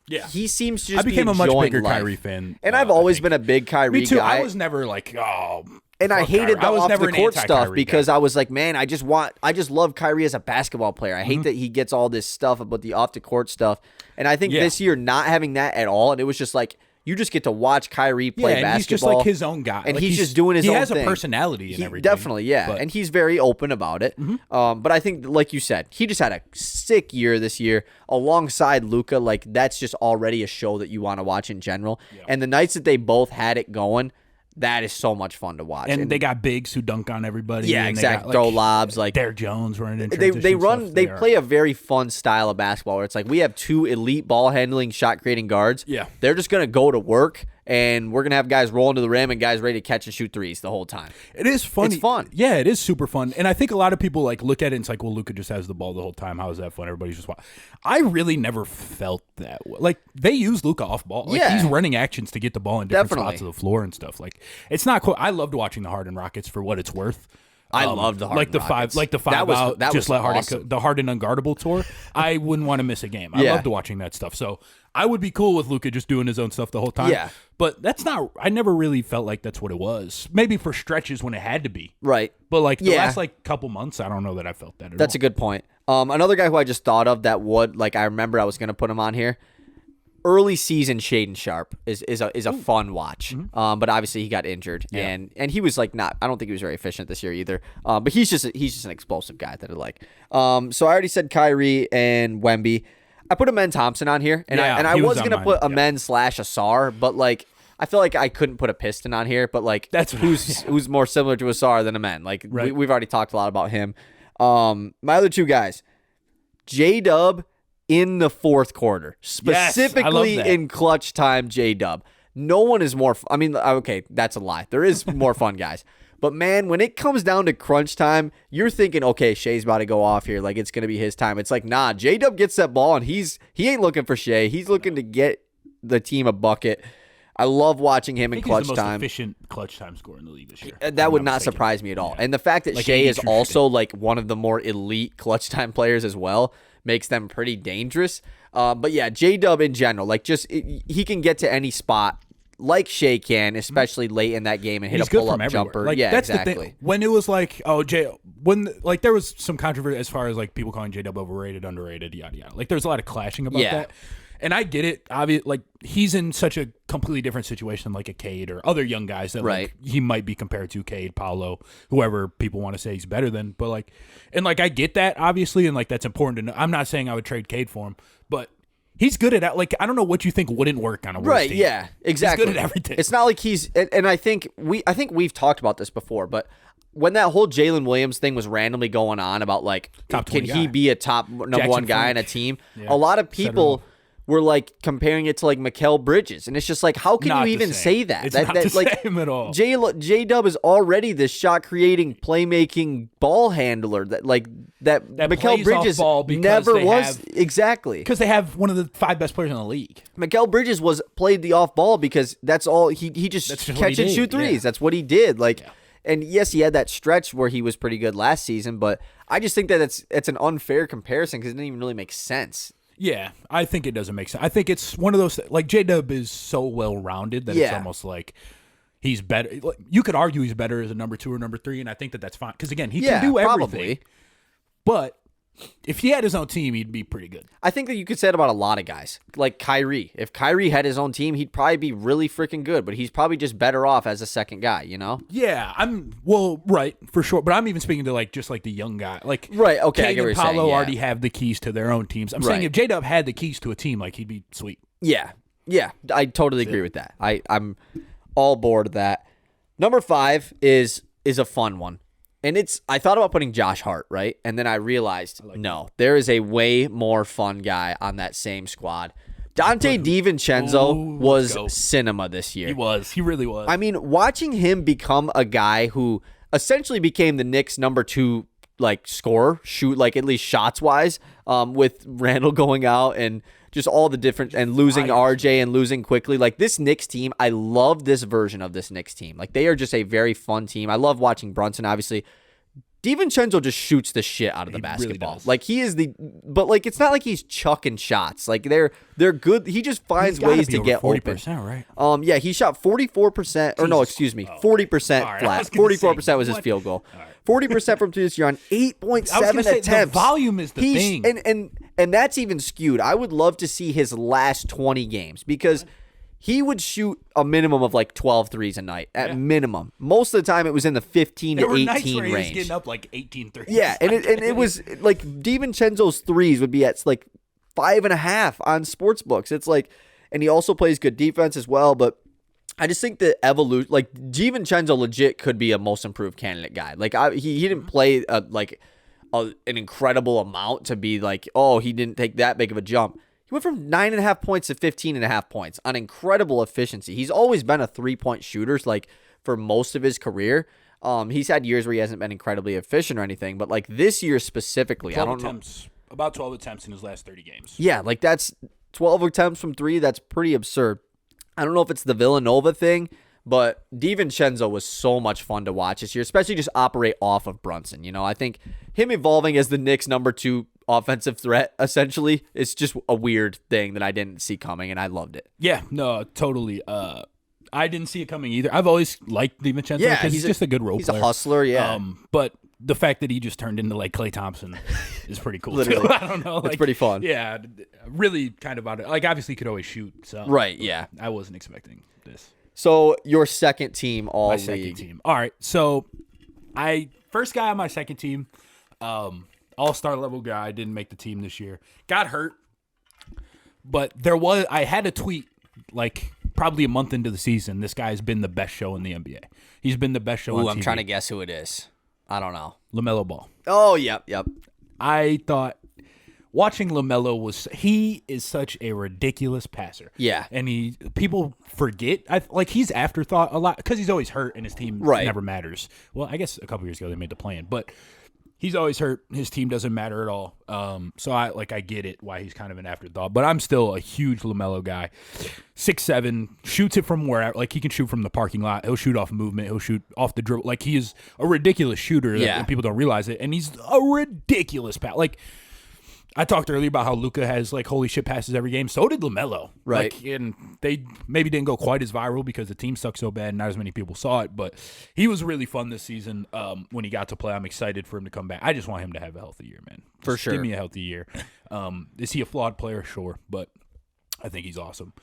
Yeah, he seems to just I became a much bigger life. Kyrie fan. And I've always been a big Kyrie Me too. guy. I was never like, and I hated the off-the-court stuff because guy. I was like, man, I just love Kyrie as a basketball player. I hate that he gets all this stuff about the off-the-court stuff. And I think this year not having that at all, and it was just like, you just get to watch Kyrie play basketball. He's just like his own guy. And like he's just doing his own thing. He has a personality and everything. Definitely, yeah. And he's very open about it. But I think, like you said, he just had a sick year this year alongside Luka. Like, that's just already a show that you want to watch in general. Yeah. And the nights that they both had it going, that is so much fun to watch. And they got bigs who dunk on everybody. Yeah, exactly. Throw lobs. Like Derrick Jones running in transition. They play a very fun style of basketball where it's like we have two elite ball handling, shot creating guards. Yeah. They're just going to go to work. And we're going to have guys rolling to the rim and guys ready to catch and shoot threes the whole time. It is funny. It's fun. Yeah, it is super fun. And I think a lot of people like look at it and it's like, well, Luka just has the ball the whole time. How is that fun? Everybody's just watching. I really never felt that way. Like, they use Luka off ball. Like, he's running actions to get the ball in different spots of the floor and stuff. Like, it's not cool. I loved watching the Harden Rockets for what it's worth. I loved the Harden Rockets. The five out, just let Harden awesome. The Harden Unguardable tour. I wouldn't want to miss a game. I loved watching that stuff. So I would be cool with Luka just doing his own stuff the whole time. Yeah. But that's not. I never really felt like that's what it was. Maybe for stretches when it had to be. Right. But like the last like couple months, I don't know that I felt that at all. That's a good point. Another guy who I just thought of that would like I remember I was going to put him on here. Early season Shaedon Sharpe is a fun watch, but obviously he got injured and he was like not. I don't think he was very efficient this year either. But he's just an explosive guy that I like. So I already said Kyrie and Wemby. I put Amen Thompson on here, and I was gonna put Amen / Asar, but like I feel like I couldn't put a Piston on here. But like that's who's more similar to Asar than Amen. Like we've already talked a lot about him. My other two guys, J-Dub. In the fourth quarter, specifically in clutch time, J-Dub. No one is more. I mean, okay, that's a lie. There is more fun guys, but man, when it comes down to crunch time, you're thinking, okay, Shea's about to go off here. Like it's gonna be his time. It's like, nah, J-Dub gets that ball and he ain't looking for Shea. He's looking to get the team a bucket. I love watching him I in think clutch he's the most time. efficient clutch time scorer in the league this year. That would not surprise me at all. Yeah. And the fact that Like Shea 80 is true also shooting. like one of the more elite clutch time players as well makes them pretty dangerous. But yeah, J-Dub in general, like he can get to any spot like Shea can, especially late in that game and hit He's a good pull-up from everywhere. jumper. Like, Yeah, that's exactly. the thing. When it was like, oh, like there was some controversy as far as like people calling J-Dub overrated, underrated, yada yada. Like there's a lot of clashing about that. And I get it. Obviously, like he's in such a completely different situation, like a Cade or other young guys that like, he might be compared to Cade, Paolo, whoever people want to say he's better than. But like, and like I get that obviously, and like that's important to know. I'm not saying I would trade Cade for him, but he's good at like I don't know what you think wouldn't work on a worse team. Yeah, exactly. He's good at everything. It's not like he's, and I think we've talked about this before, but when that whole Jalen Williams thing was randomly going on about like, Top can 20 he guy. be a top number Jackson one guy Frank. on a team? Yeah. A lot of Set it people off. were like comparing it to like Mikal Bridges, and it's just like, how can Not you the even same. say that? It's that, not that the like same at all. J-Dub is already this shot creating, playmaking ball handler that Mikal plays off Bridges ball because never they was. have- Exactly. Because they have one of the 5 best players in the league. Mikal Bridges played the off ball because that's all he just That's just what catch he and did, shoot threes. yeah. That's what he did. And yes, he had that stretch where he was pretty good last season, but I just think that it's an unfair comparison because it didn't even really make sense. Yeah, I think it doesn't make sense. I think it's one of those like J-Dub is so well rounded that it's almost like he's better. Like, you could argue he's better as a number 2 or number 3, and I think that's fine because again he can do everything. Probably. But if he had his own team, he'd be pretty good. I think that you could say it about a lot of guys, like Kyrie. If Kyrie had his own team, he'd probably be really freaking good, but he's probably just better off as a second guy, you know? Yeah, right for sure. But I'm even speaking to like just like the young guy, like Right, okay, I Cade get what and you're saying, Paolo yeah. already have the keys to their own teams. I'm saying Right. if J-Dub had the keys to a team, like he'd be sweet. Yeah, I totally agree with that. I'm all aboard that. Number 5 is a fun one. And I thought about putting Josh Hart, right? And then I realized, no, there is a way more fun guy on that same squad. Dante DiVincenzo was cinema this year. He was. He really was. I mean, watching him become a guy who essentially became the Knicks' number 2 like scorer, shoot like at least shots wise, with Randall going out and just all the different and losing RJ and losing quickly. Like this Knicks team, I love this version of this Knicks team. Like they are just a very fun team. I love watching Brunson, obviously. DiVincenzo just shoots the shit out of the basketball. Really does. Like he is but like it's not like he's chucking shots. Like they're good. He just finds ways to get 40%, open. right? Yeah, he shot 44%, or no, excuse me, 40% All right, I flat. was gonna 44% was his what? field goal. 40% from 3 this year on 8.7 say, attempts. the volume is the thing. And that's even skewed. I would love to see his last 20 games because he would shoot a minimum of like 12 threes a night at minimum. Most of the time it was in the 15 There to were nights 18 where he was range. getting up like 18 threes. Yeah, and it was like DiVincenzo's threes would be at like 5.5 on sports books. It's like, and he also plays good defense as well. But I just think the evolution, like DiVincenzo, legit could be a most improved candidate guy. Like he didn't play an incredible amount to be like, oh, he didn't take that big of a jump. He went from 9.5 points to 15.5 points on incredible efficiency. He's always been a 3-point shooter, like for most of his career. He's had years where he hasn't been incredibly efficient or anything, but like this year specifically, I don't know. About 12 attempts in his last 30 games. Yeah, like that's 12 attempts from 3. That's pretty absurd. I don't know if it's the Villanova thing, but DiVincenzo was so much fun to watch this year, especially just operate off of Brunson. You know, I think him evolving as the Knicks' number 2 offensive threat, essentially, is just a weird thing that I didn't see coming, and I loved it. Yeah, no, totally. I didn't see it coming either. I've always liked DiVincenzo because he's just a good role player. He's a hustler, yeah. But the fact that he just turned into like Klay Thompson is pretty cool. Literally. Too. I don't know. It's like, pretty fun. Yeah, really kind of about it. Like obviously he could always shoot. So Right, yeah. I wasn't expecting this. So your second team all My league. second team. All right. So first guy on my second team, all-star level guy, didn't make the team this year. Got hurt. But I had a tweet like probably a month into the season. This guy's been the best show in the NBA. He's been the best show on TV. I'm trying to guess who it is. I don't know. LaMelo Ball. Oh, yep. I thought watching LaMelo he is such a ridiculous passer. Yeah. And people forget. He's afterthought a lot because he's always hurt and his team Right. never matters. Well, I guess a couple years ago they made the plan, but He's always hurt. His team doesn't matter at all. So I get it why he's kind of an afterthought. But I'm still a huge LaMelo guy. 6'7", shoots it from wherever. Like, he can shoot from the parking lot. He'll shoot off movement. He'll shoot off the dribble. Like, he is a ridiculous shooter. Yeah. That people don't realize it. And he's a ridiculous pass. Like, I talked earlier about how Luka has, like, holy shit passes every game. So did LaMelo. Right. Like, and they maybe didn't go quite as viral because the team sucked so bad and not as many people saw it. But he was really fun this season when he got to play. I'm excited for him to come back. I just want him to have a healthy year, man. For sure. Give me a healthy year. Is he a flawed player? Sure. But I think he's awesome.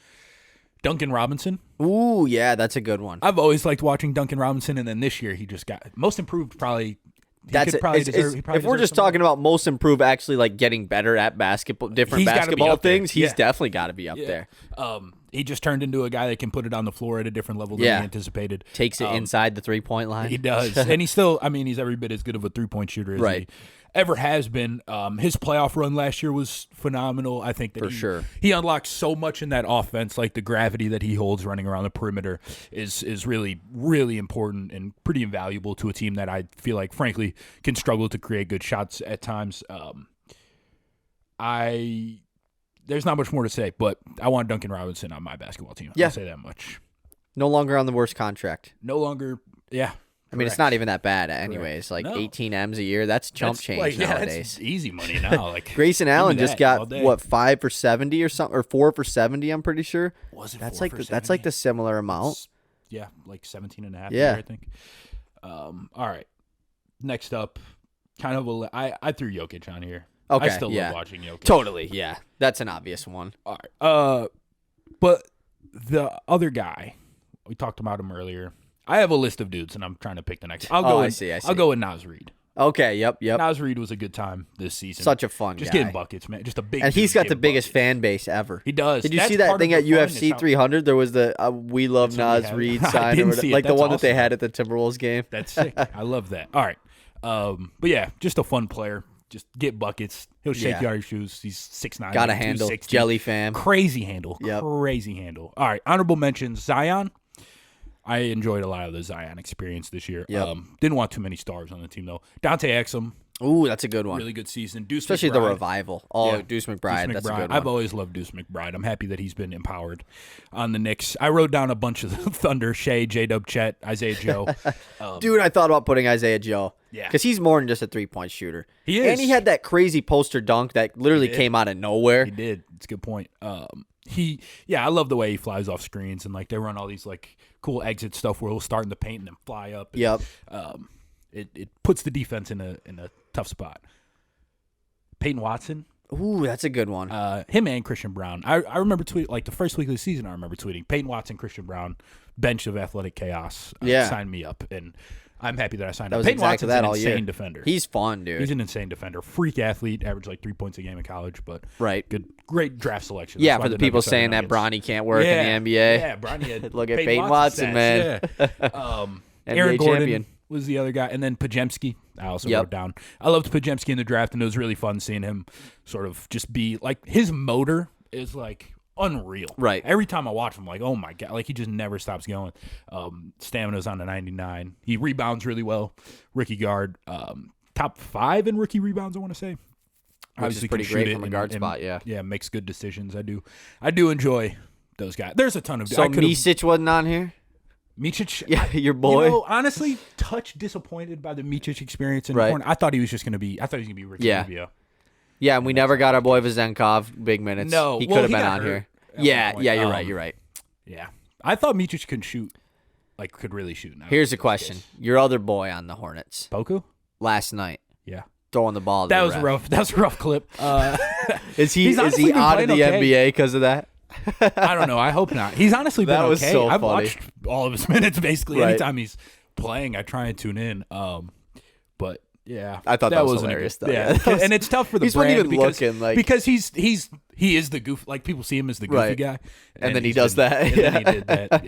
Duncan Robinson. Ooh, yeah, that's a good one. I've always liked watching Duncan Robinson, and then this year he just got most improved probably. That's it. If we're just talking about most improved, actually like getting better at basketball, different basketball things, he's definitely got to be up there. He just turned into a guy that can put it on the floor at a different level than we anticipated. Takes it inside the 3-point line. He does, and he's still. I mean, he's every bit as good of a 3-point shooter as he ever has been. His playoff run last year was phenomenal. I think that he unlocked so much in that offense, like the gravity that he holds running around the perimeter is really, really important and pretty invaluable to a team that I feel like, frankly, can struggle to create good shots at times. There's not much more to say, but I want Duncan Robinson on my basketball team. I'll say that much. No longer on the worst contract. No longer, I mean, it's not even that bad anyways. Like 18 M's a year, that's chump change nowadays. That's easy money now. Like Grayson Allen just got, 5 for 70 or something, or 4 for 70, I'm pretty sure. Was it that's 4 like for the, 70? That's like the similar amount. Yeah, like 17 and a half Yeah. year, I think. All right. Next up, kind of I threw Jokic on here. Okay, I still love watching Jokic. Totally, yeah. That's an obvious one. All right. But the other guy, we talked about him earlier. I have a list of dudes, and I'm trying to pick the next. I see. I'll go with Naz Reid. Okay, yep. Naz Reid was a good time this season. Such a fun Just guy. getting buckets, man. Just a big. And he's got the biggest fan base ever. He does. Did you see that thing at UFC 300? There was the "We Love Naz Reid" sign, like the one that they had at the Timberwolves game. That's sick. I love that. All right, but yeah, just a fun player. Just get buckets. He'll shake you out of your shoes. He's 6'9". Got a handle. Jelly fam. Crazy handle. Yep. Crazy handle. All right. Honorable mentions. Zion. I enjoyed a lot of the Zion experience this year. Yep. Didn't want too many stars on the team, though. Dante Exum. Ooh, that's a good one. Really good season. Deuce Especially McBride. the revival. Oh, yeah. Deuce McBride. That's a good one. I've always loved Deuce McBride. I'm happy that he's been empowered on the Knicks. I wrote down a bunch of Thunder, Shea, J-Dub, Chet, Isaiah Joe. Dude, I thought about putting Isaiah Joe. Yeah. Because he's more than just a 3-point shooter. He is. And he had that crazy poster dunk that literally came out of nowhere. He did. It's a good point. I love the way he flies off screens and like they run all these like cool exit stuff where he'll start in the paint and then fly up. And, yep. It puts the defense in a tough spot. Peyton Watson. Ooh, that's a good one. Him and Christian Brown. I remember tweeting like the first week of the season. I remember tweeting Peyton Watson, Christian Brown, bench of athletic chaos. Sign me up, and I'm happy that I signed up. Peyton Watson's an insane defender. He's fun, dude. He's an insane defender, freak athlete, averaged like 3 points a game in college, but great draft selection. Yeah, for the people saying that Bronny can't work in the NBA. Yeah, Bronny had look at Peyton Watson, man. Yeah. Aaron Gordon was the other guy, and then Pajemski. I also wrote down. I loved Pajemski in the draft, and it was really fun seeing him sort of just be like his motor is like unreal. Right. Every time I watch him, I'm like, oh my god, like he just never stops going. Stamina's on the 99. He rebounds really well. Rookie guard, top 5 in rookie rebounds, I want to say. Which is pretty great from a guard spot. Yeah, makes good decisions. I do enjoy those guys. There's a ton of. So Micic wasn't on here. Micic, your boy. You know, honestly, touch disappointed by the Micic experience in the corner. I thought he was just going to be. I thought he was going to be Ricky Rubio. Yeah, and we never got our boy Vazenkov big minutes. No, he could have been on here. Yeah, you're right. You're right. Yeah, I thought Micic could shoot, like could really shoot. Now here's a question: your other boy on the Hornets, Poku, last night. Yeah, throwing the ball. That was rough. That was a rough clip. Is he out of the NBA because of that? I don't know. I hope not. He's honestly been was okay. so I've funny. watched all of his minutes basically. Anytime he's playing, I try and tune in. But yeah, I thought that was hilarious. Though. Yeah, and it's tough for the brand because he is the goof. Like people see him as the goofy guy, and then he does that. And then he did that.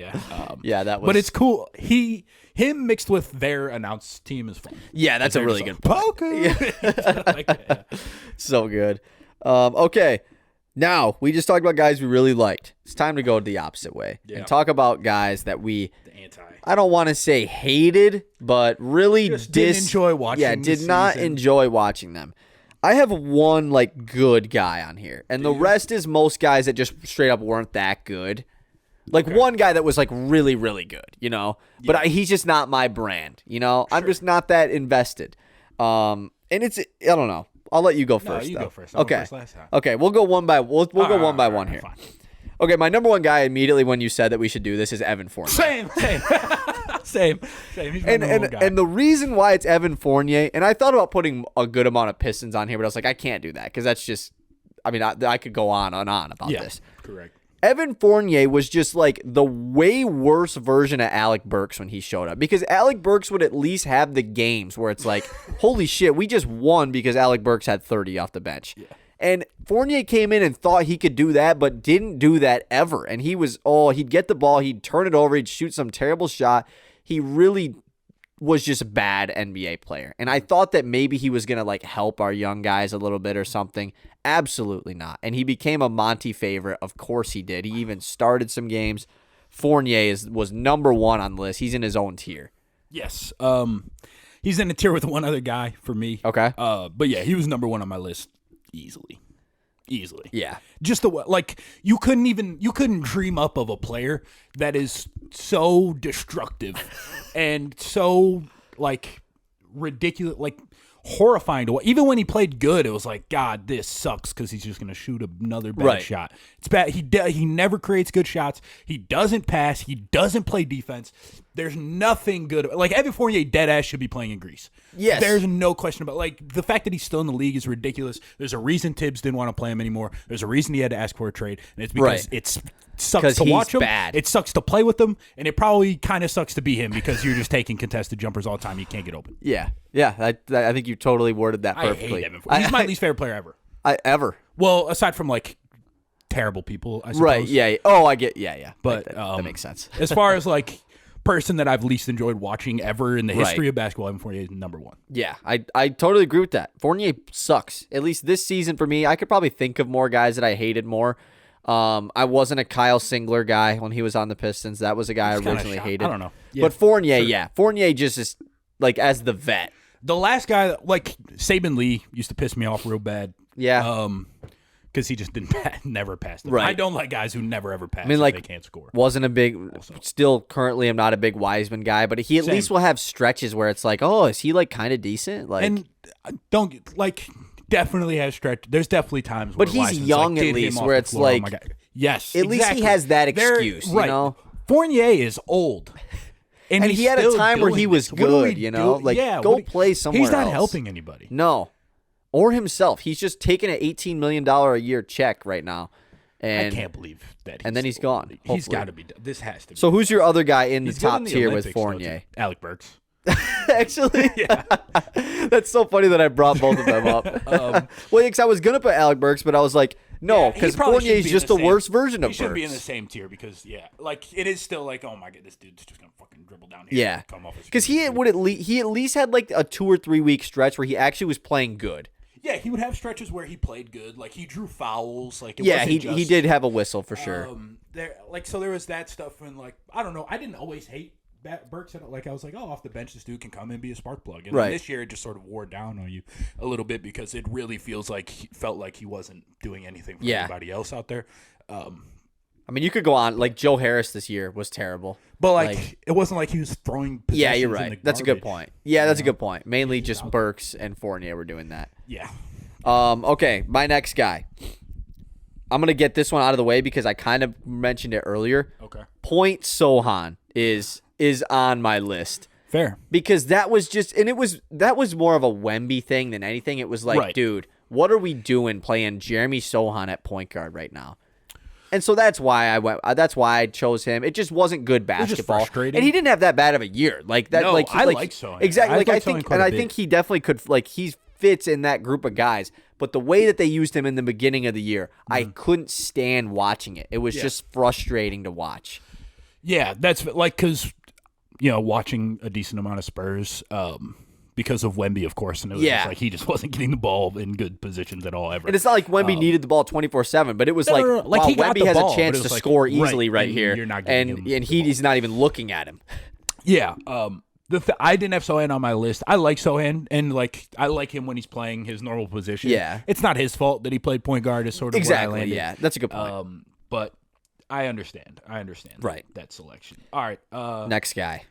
Yeah, that was. But it's cool. Him mixed with their announced team is fun. Yeah, that's a really good Poku. So good. Okay. Now, we just talked about guys we really liked. It's time to go the opposite way and talk about guys that we, I don't want to say hated, but really didn't enjoy watching. Yeah, did not enjoy watching them. I have one like good guy on here, and the rest is most guys that just straight up weren't that good. Like one guy that was like really, really good, you know, but he's just not my brand, you know. Sure. I'm just not that invested. And it's, I don't know. I'll let you go first. You go first. Okay. First last time. Okay. We'll go one by we'll go one by one here. Fine. Okay. My number one guy immediately when you said that we should do this is Evan Fournier. Same. He's my number one guy. And the reason why it's Evan Fournier, and I thought about putting a good amount of Pistons on here, but I was like, I can't do that because that's just, I mean, I could go on and on about this. Correct. Evan Fournier was just like the way worse version of Alec Burks when he showed up, because Alec Burks would at least have the games where it's like, holy shit, we just won because Alec Burks had 30 off the bench. Yeah. And Fournier came in and thought he could do that, but didn't do that ever. And he was, he'd get the ball, he'd turn it over, he'd shoot some terrible shot. He really was just a bad NBA player. And I thought that maybe he was going to like help our young guys a little bit or something. Absolutely not. And he became a Monty favorite. Of course he did. He even started some games. Fournier was number one on the list. He's in his own tier. Yes. He's in a tier with one other guy for me. Okay. But yeah, he was number one on my list easily. Yeah. Just the way, like, you couldn't dream up of a player that is so destructive and so like ridiculous, like horrifying to watch. Even when he played good, it was like, God, this sucks because he's just going to shoot another bad shot. It's bad. He never creates good shots. He doesn't pass. He doesn't play defense. There's nothing good. Like, Evan Fournier, dead ass, should be playing in Greece. Yes. There's no question about, like, the fact that he's still in the league is ridiculous. There's a reason Tibbs didn't want to play him anymore. There's a reason he had to ask for a trade, and it's because it sucks to watch him. Bad. It sucks to play with him, and it probably kind of sucks to be him because you're just taking contested jumpers all the time. You can't get open. Yeah. I think you totally worded that perfectly. I hate Evan Fournier. He's my least favorite player ever. Ever. Well, aside from, like, terrible people, I suppose. Right, yeah. Oh, I get, yeah. But that makes sense. As far as, like, person that I've least enjoyed watching ever in the history of basketball, Evan Fournier is number one. Yeah, I totally agree with that. Fournier sucks. At least this season for me. I could probably think of more guys that I hated more. I wasn't a Kyle Singler guy when he was on the Pistons. That was a guy I originally hated. I don't know. Yeah, but Fournier, Fournier just is, like, as the vet. The last guy, like, Saban Lee used to piss me off real bad. Yeah. Because he just never passed them. Right. I don't like guys who never ever pass. I mean, like, they can't score. Wasn't a big. Still, currently, I'm not a big Wiseman guy, but he at least will have stretches where it's like, oh, is he like kind of decent? Like, and don't like definitely has stretch. There's definitely times, but where he's Wiseman's young like, at least, where it's floor, like, yes, at least he has that excuse, you know. Fournier is old. And he had a time where he was good, you know? Like, go play somewhere else. He's not helping anybody. No. Or himself. He's just taking an $18 million a year check right now. And I can't believe that. And then he's gone. Hopefully. He's got to be. This has to be. So who's your other guy in the top tier with Fournier? Alec Burks. Actually, yeah. That's so funny that I brought both of them up. Well, because I was going to put Alec Burks, but I was like, no, because Fournier is just the worst version of Burks. He should be in the same tier because, like, it is still like, oh my god, this dude's just going to fucking dribble down here. Yeah. Because he at least had like a 2 or 3 week stretch where he actually was playing good. Yeah, he would have stretches where he played good, like he drew fouls, like he did have a whistle for sure. So there was that stuff, and like I don't know, I didn't always hate Burks. Like I was like, oh, off the bench, this dude can come and be a spark plug. And this year, it just sort of wore down on you a little bit because it really felt like he wasn't doing anything for anybody else out there. I mean, you could go on. Like, Joe Harris this year was terrible. But, like it wasn't like he was throwing possessions. Yeah, you're right. That's a good point. Yeah, that's a good point. Mainly just Burks and Fournier were doing that. Yeah. Okay, my next guy. I'm going to get this one out of the way because I kind of mentioned it earlier. Okay. Point Sohan is on my list. Fair. Because that was just, and that was more of a Wemby thing than anything. It was like, dude, what are we doing playing Jeremy Sohan at point guard right now? And so that's why I chose him. It just wasn't good basketball. It was just frustrating. And he didn't have that bad of a year. Like that. No, like I like Sohan. Exactly. Like I think he definitely could. Like he fits in that group of guys. But the way that they used him in the beginning of the year, I couldn't stand watching it. It was just frustrating to watch. Yeah, that's like because watching a decent amount of Spurs. because of Wemby, of course. And it was just like he just wasn't getting the ball in good positions at all ever. And it's not like Wemby needed the ball 24/7, but it was like he got Wemby the has ball, a chance to score easily right here, you're not and he's not even looking at him. Yeah. I didn't have Sohan on my list. I like Sohan, and I like him when he's playing his normal position. Yeah. It's not his fault that he played point guard. Is sort of exactly. where I landed. Yeah, that's a good point. But I understand. Right. That selection. All right. Next guy.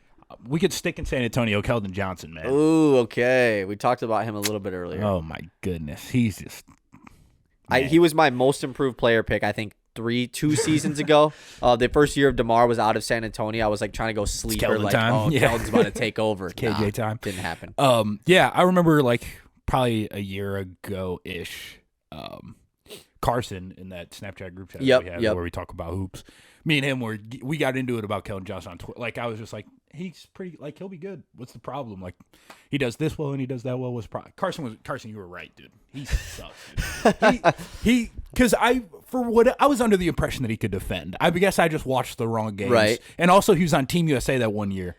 We could stick in San Antonio, Keldon Johnson, man. Ooh, okay. We talked about him a little bit earlier. Oh my goodness, he's just. He was my most improved player pick, I think, 2 seasons ago. The first year of DeMar was out of San Antonio. I was like trying to go sleeper, like, time. Keldon's about to take over. KJ time. Didn't happen. Yeah, I remember probably a year ago ish. Carson in that Snapchat group chat we have where we talk about hoops. Me and him we got into it about Keldon Johnson on Twitter. Like I was just like, he's pretty, like he'll be good. What's the problem? Like he does this well and he does that well. What's the problem? Carson, you were right, dude. He sucks. Dude. Because I was under the impression that he could defend. I guess I just watched the wrong games. Right. And also he was on Team USA that one year.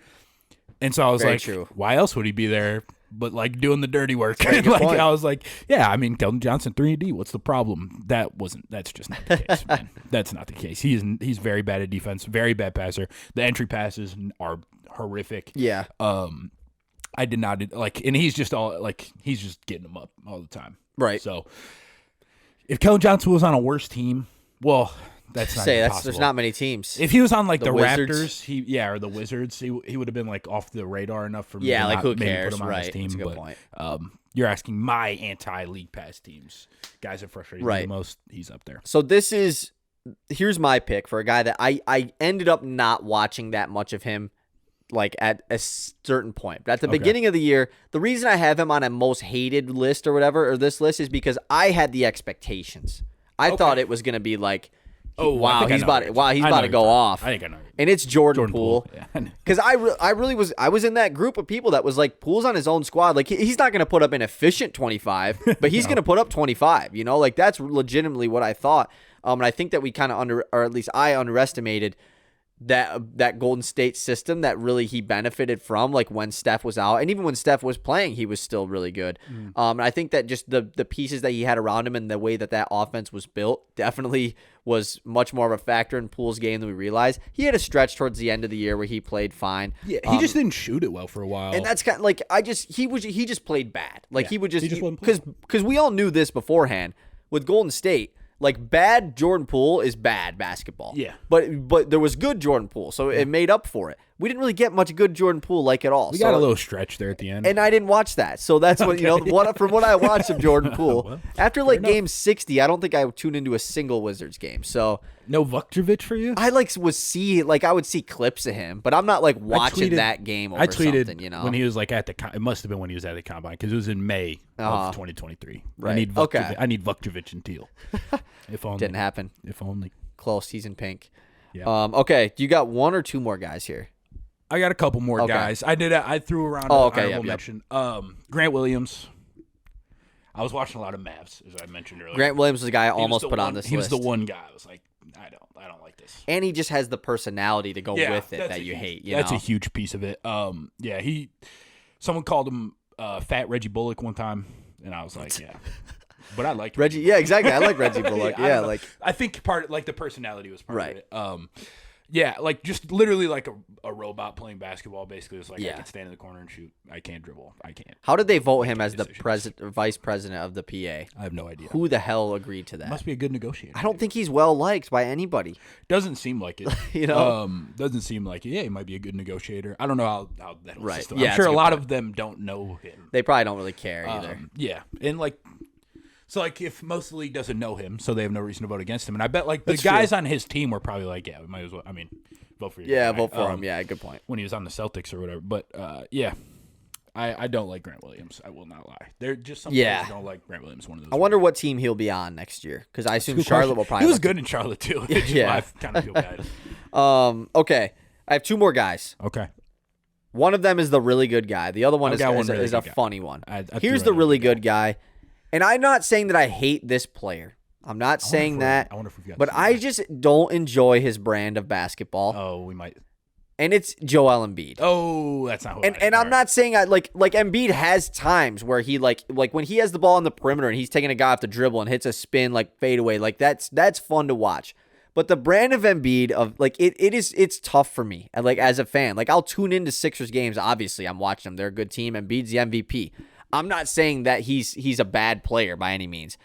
And so I was Very true. Why else would he be there? But like doing the dirty work. Point. I was like, yeah, I mean, Keldon Johnson 3-and-D. What's the problem? That's just not the case, man. That's not the case. He's very bad at defense, very bad passer. The entry passes are horrific. Yeah. I did not and he's just he's just getting them up all the time. Right. So if Keldon Johnson was on a worse team, well, that's not possible. There's not many teams. If he was on like the Wizards? Raptors, or the Wizards, he would have been like off the radar enough for me. Yeah, to like not who maybe cares? Put him on his Right. team, That's a good but, point. You're asking my anti-league pass teams, guys that frustrate me the most. He's up there. So here's my pick for a guy that I ended up not watching that much of him, like at a certain point. But at the beginning of the year, the reason I have him on a most hated list or whatever, or this list, is because I had the expectations. I thought it was going to be like, he's about to go off. I think I know. And it's Jordan Poole. Yeah. Because I was in that group of people that was like, Poole's on his own squad. Like he's not going to put up an efficient 25, but he's going to put up 25. You know, like that's legitimately what I thought. And I think that we kind of or at least I underestimated that Golden State system that really he benefited from, like when Steph was out, and even when Steph was playing, he was still really good. And I think that just the pieces that he had around him and the way that offense was built definitely was much more of a factor in Poole's game than we realized. He had a stretch towards the end of the year where he played fine. Yeah, he just didn't shoot it well for a while, and that's kind of like he just played bad. Like he just wasn't playing. because we all knew this beforehand with Golden State. Like bad Jordan Poole is bad basketball. Yeah. But there was good Jordan Poole, so it made up for it. We didn't really get much good Jordan Poole like at all. We got a little stretch there at the end. And I didn't watch that. So that's what, from what I watched of Jordan Poole. Well, after game 60, I don't think I tuned into a single Wizards game. So no Vukcevic for you? I I would see clips of him, but I'm not like watching that game over something, when he was like at it must have been when he was at the combine because it was in May of 2023. Right. I need Vukcevic and Teal. If only. Didn't happen. If only. Close. He's in pink. Yeah. Okay. You got one or two more guys here? I got a couple more guys. I threw around honorable mention. Grant Williams. I was watching a lot of Mavs, as I mentioned earlier. Grant Williams was the guy I almost put on this list. He was the one guy. I was like, I don't like this. And he just has the personality to go with it that you hate. That's a huge piece of it. Someone called him Fat Reggie Bullock one time, and I was like, yeah. But I liked Reggie. Yeah, exactly. I like Reggie Bullock. I think the personality was part of it. Like just literally like a robot playing basketball. Basically, it's like I can stand in the corner and shoot. I can't dribble. I can't. How did they vote him as the vice president of the PA? I have no idea. Who the hell agreed to that? Must be a good negotiator. I don't think he's well liked by anybody. Doesn't seem like it. Doesn't seem like it. Yeah, he might be a good negotiator. I don't know how that. Right. System. I'm sure a lot of them don't know him. They probably don't really care either. Yeah, and like. So, like, if most of the league doesn't know him, so they have no reason to vote against him. And I bet, like, the guys on his team were probably like, yeah, we might as well, vote for you. Yeah, vote for him. Yeah, good point. When he was on the Celtics or whatever. But, I don't like Grant Williams. I will not lie. They're just some players who don't like Grant Williams. One of those. I wonder what team he'll be on next year, because I assume Charlotte will probably. He was good in Charlotte, too. I kind of feel bad. Okay. I have two more guys. Okay. One of them is the really good guy. The other one is a funny one. Here's the really good guy. And I'm not saying that I hate this player. I'm not saying that. I wonder if we've got. But I just don't enjoy his brand of basketball. Oh, we might. and it's Joel Embiid. Oh, that's not who And I'm not saying like Embiid has times where he like when he has the ball on the perimeter and he's taking a guy off the dribble and hits a spin like fadeaway, like that's fun to watch. But the brand of Embiid of like it's tough for me. And like as a fan, like I'll tune into Sixers games. Obviously, I'm watching them. They're a good team. Embiid's the MVP. I'm not saying that he's a bad player by any means.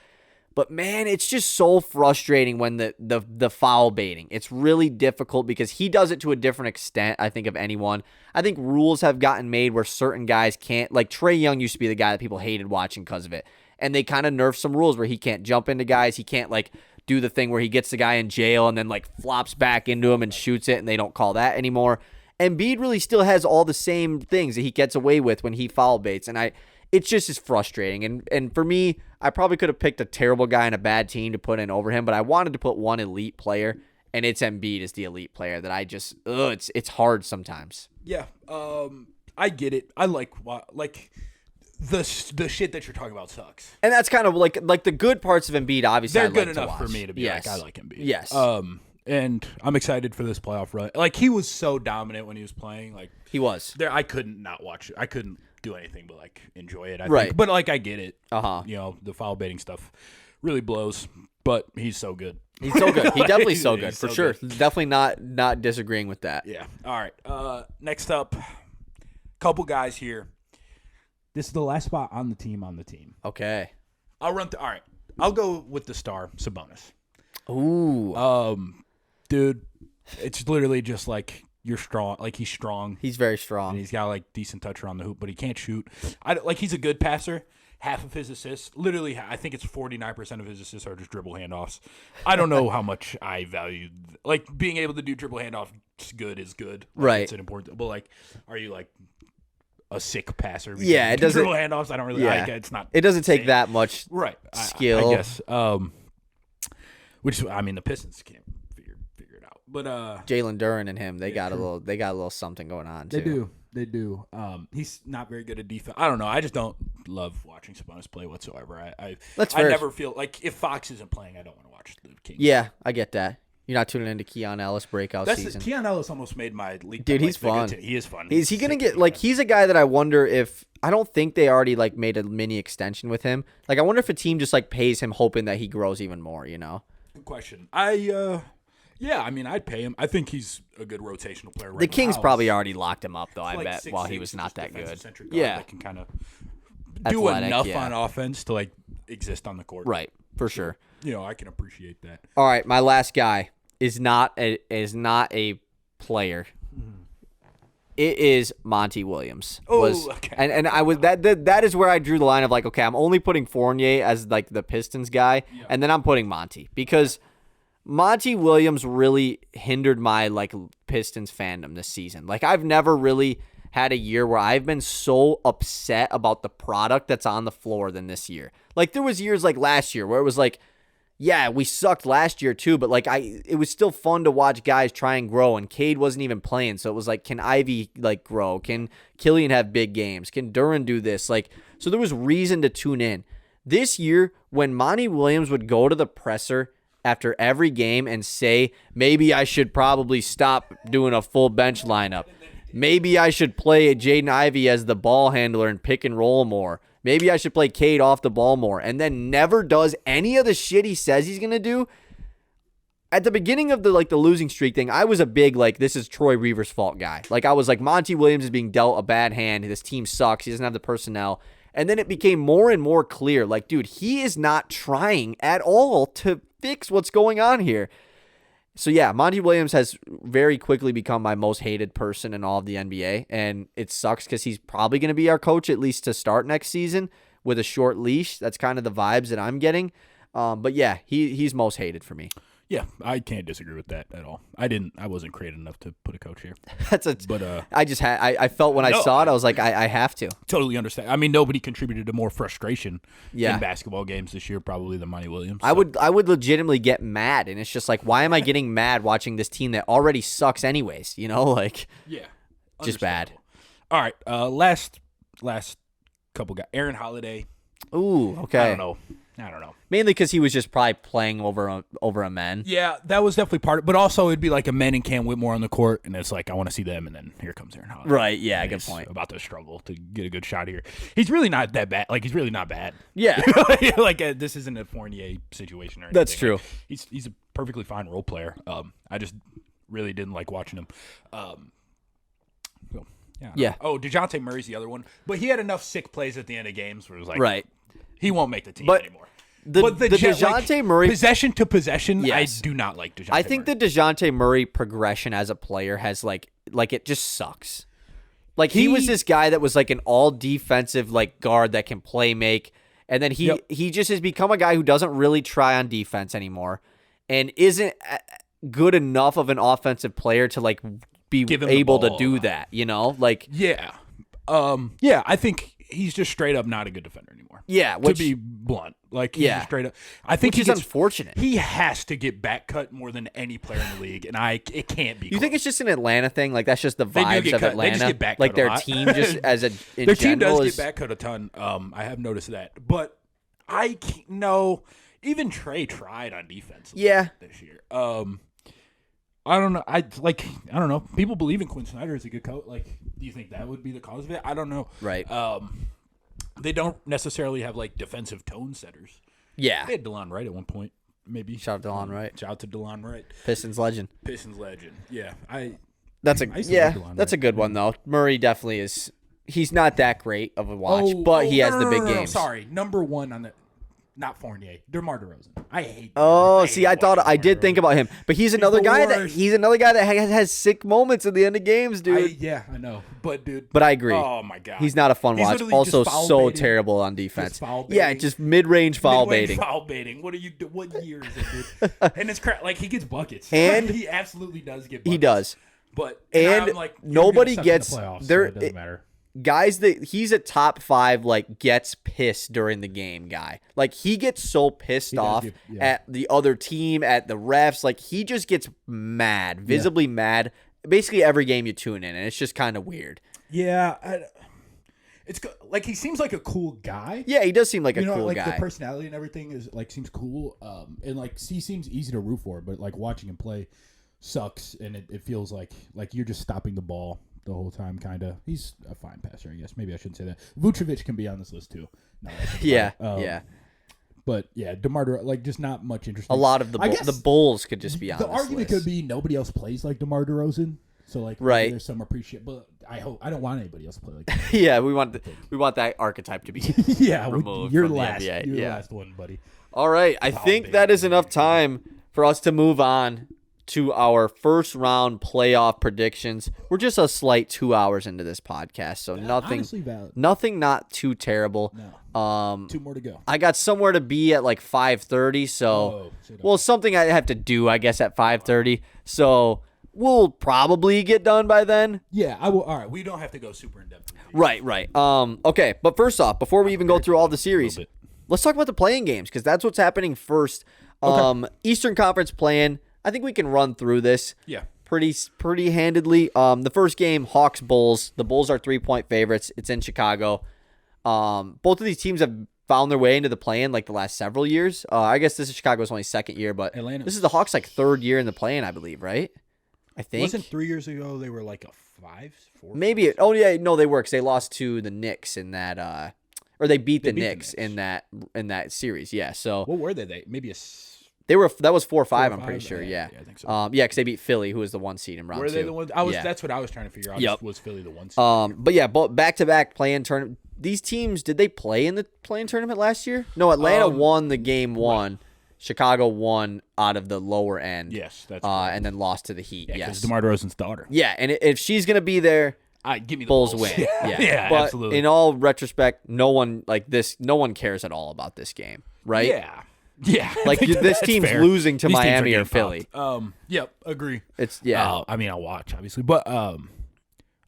But man, it's just so frustrating when the foul baiting. It's really difficult because he does it to a different extent, I think, of anyone. I think rules have gotten made where certain guys can't, like Trae Young used to be the guy that people hated watching because of it. And they kind of nerfed some rules where he can't jump into guys. He can't like do the thing where he gets the guy in jail and then like flops back into him and shoots it, and they don't call that anymore. Embiid really still has all the same things that he gets away with when he foul baits, and it's just as frustrating. And for me, I probably could have picked a terrible guy and a bad team to put in over him, but I wanted to put one elite player, and it's Embiid as the elite player that I just it's hard sometimes. Yeah, I get it. I like the shit that you're talking about sucks. And that's kind of like the good parts of Embiid, obviously. They're good enough for me to be like, I like Embiid. Yes. And I'm excited for this playoff run. Like, he was so dominant when he was playing. Like, he was. I couldn't not watch it. I couldn't do anything but like enjoy it. I right. think. But like, I get it. You know, the foul baiting stuff really blows. But he's so good. He's so good. He definitely so good for so sure. Good. Definitely not disagreeing with that. Yeah. All right. Next up, couple guys here. This is the last spot on the team. Okay. All right. I'll go with the star, Sabonis. Ooh. Dude, it's literally just like you're strong. Like, he's strong. He's very strong. And he's got like decent touch around the hoop, but he can't shoot. He's a good passer. Half of his assists, literally, I think it's 49% of his assists are just dribble handoffs. I don't know how much I value, like, being able to do dribble handoffs good is good. Like, right. It's an important, but like, are you like a sick passer? Yeah, it doesn't. Dribble handoffs, I don't really like it. It's not. It doesn't take that much skill. I guess. Which, I mean, the Pistons can't figure it out. But Jalen Duren and him, they got a little something going on too. They do. He's not very good at defense. I don't know. I just don't love watching Sabonis play whatsoever. That's I fair. never feel like if Fox isn't playing, I don't want to watch the Kings. Yeah, I get that. You're not tuning into Keon Ellis breakout season. Keon Ellis almost made my league. Dude, he's fun. He is fun. Is he gonna get like? He's a guy that I wonder if. I don't think they already like made a mini extension with him. Like, I wonder if a team just like pays him, hoping that he grows even more. You know. Good question. Yeah, I mean, I'd pay him. I think he's a good rotational player. Right the Kings now. probably already locked him up, though. I like bet while he was not that good. Yeah, that can kind of do enough on offense to like exist on the court. Right, for sure. You know, I can appreciate that. All right, my last guy is not a player. It is Monty Williams. Okay. And I was that is where I drew the line of like, okay, I'm only putting Fournier as like the Pistons guy, and then I'm putting Monty because Monty Williams really hindered my like Pistons fandom this season. Like, I've never really had a year where I've been so upset about the product that's on the floor than this year. Like, there was years like last year where it was like, yeah, we sucked last year too, but like it was still fun to watch guys try and grow, and Cade wasn't even playing, so it was like, can Ivy like grow? Can Killian have big games? Can Duren do this? Like, so there was reason to tune in. This year, when Monty Williams would go to the presser after every game and say, maybe I should probably stop doing a full bench lineup. Maybe I should play Jaden Ivey as the ball handler and pick and roll more. Maybe I should play Cade off the ball more. And then never does any of the shit he says he's going to do. At the beginning of the losing streak thing, I was a big, like, this is Troy Reaver's fault guy. Like, I was like, Monty Williams is being dealt a bad hand. This team sucks. He doesn't have the personnel. And then it became more and more clear. Like, dude, he is not trying at all to fix what's going on here. So yeah, Monty Williams has very quickly become my most hated person in all of the NBA, and it sucks because he's probably going to be our coach at least to start next season with a short leash. That's kind of the vibes that I'm getting. But yeah, he's most hated for me. Yeah, I can't disagree with that at all. I wasn't creative enough to put a coach here. I felt when I saw it, I was like, I have to. Totally understand. I mean, nobody contributed to more frustration in basketball games this year probably than Monty Williams. So. I would legitimately get mad, and it's just like, why am I getting mad watching this team that already sucks anyways? You know, like, just bad. All right, last couple guys. Aaron Holiday. Ooh, okay. I don't know. I don't know. Mainly because he was just probably playing over a men. Yeah, that was definitely part of it. But also, it'd be like a men and Cam Whitmore on the court, and it's like, I want to see them, and then here comes Aaron Holiday. Right, yeah, good point. About to struggle to get a good shot here. He's really not that bad. Like, he's really not bad. Yeah. This isn't a Fournier situation or anything. That's true. Like, he's a perfectly fine role player. I just really didn't like watching him. Yeah. Oh, DeJounte Murray's the other one. But he had enough sick plays at the end of games where it was like, right. He won't make the team But anymore. The DeJounte Murray possession to possession, yes. I do not like DeJounte I think Murray. the DeJounte Murray progression as a player has like it just sucks. Like he was this guy that was like an all defensive like guard that can play make, and then he just has become a guy who doesn't really try on defense anymore, and isn't good enough of an offensive player to like be able to do that. You know, like I think he's just straight up not a good defender anymore. Yeah, to be blunt, like he's just straight up. I think he's unfortunate. He has to get back cut more than any player in the league, and it can't be. You think it's just an Atlanta thing? Like that's just the vibes of Atlanta. They just get back like cut their a lot. team just as a in their team general does get back cut a ton. I have noticed that, but I can't, no. Even Trey tried on defense. This year. I don't know. I don't know. People believe in Quinn Snyder as a good coach. Like, do you think that would be the cause of it? I don't know. Right. They don't necessarily have like defensive tone setters. Yeah. They had DeLon Wright at one point. Maybe. Shout out to DeLon Wright. Shout out to DeLon Wright. Pistons legend. Yeah. That's a good one though. Murray definitely is. He's not that great of a watch, but he has the big games. Sorry, number one on the. Not Fournier, DeMar DeRozan. I hate. I did think about him, but he's another guy that has sick moments at the end of games, dude. I know, but I agree. Oh my god, he's not a fun watch. Also, so terrible on defense. Just mid-range foul baiting. What are you? What year is it, dude? And it's crap. Like he gets buckets, and he absolutely does get buckets. He does, but nobody gets playoffs, there. So it doesn't matter. Guys that he's a top 5 like gets pissed during the game guy. Like he gets so pissed off at the other team, at the refs. Like he just gets mad, visibly mad. Basically every game you tune in, and it's just kind of weird. Yeah, it's like he seems like a cool guy. Yeah, he does seem like a cool guy. The personality and everything is like seems cool. And like he seems easy to root for, but like watching him play sucks, and it feels like you're just stopping the ball the whole time, kind of. He's a fine passer, I guess. Maybe I shouldn't say that. Vucevic can be on this list too. But yeah, DeMar, like just not much interesting. A lot of the Bulls could just be on. The argument could be nobody else plays like DeMar DeRozan, so like there's some appreciate. But I don't want anybody else to play like that. Yeah, we want that archetype to be removed. You're from last. The NBA. You're the last one, buddy. All right, I think that is enough time for us to move on to our first round playoff predictions. We're just a slight 2 hours into this podcast, so nothing not too terrible. No. 2 more to go. I got somewhere to be at like 5:30, so something I have to do, I guess, at 5:30. So we'll probably get done by then. Yeah, I will. All right, we don't have to go super in depth. Right. Okay, but first off, before we even go through all the series, let's talk about the play-in games because that's what's happening first. Okay. Eastern Conference play-in. I think we can run through this pretty handedly. The first game, Hawks-Bulls. The Bulls are 3-point favorites. It's in Chicago. Both of these teams have found their way into the play-in like the last several years. I guess this is Chicago's only second year, but this is the Hawks' like third year in the play-in, I believe, right? I think. Wasn't 3 years ago they were like a 4? Maybe. They were because they lost to the Knicks in that, or they beat the Knicks in that series. Yeah. So what were they? Maybe a. That was 4 or 5. I'm pretty sure. Yeah. I think so. Because they beat Philly, who was the 1 seed in round 2. Were they the ones? That's what I was trying to figure out. Yep. Was Philly the 1 seed? But yeah, back-to-back play-in tournament. These teams, did they play in the play-in tournament last year? No, Atlanta won the game 1. Right. Chicago won out of the lower end. Yes, that's and then lost to the Heat. Yeah, yes, DeMar DeRozan's daughter. Yeah, and if she's gonna be there, give me the Bulls win. Yeah, but absolutely. In all retrospect, no one cares at all about this game, right? Yeah. Like this team's fair. losing to These Miami or Philly. Yep, agree. It's I mean, I'll watch obviously, but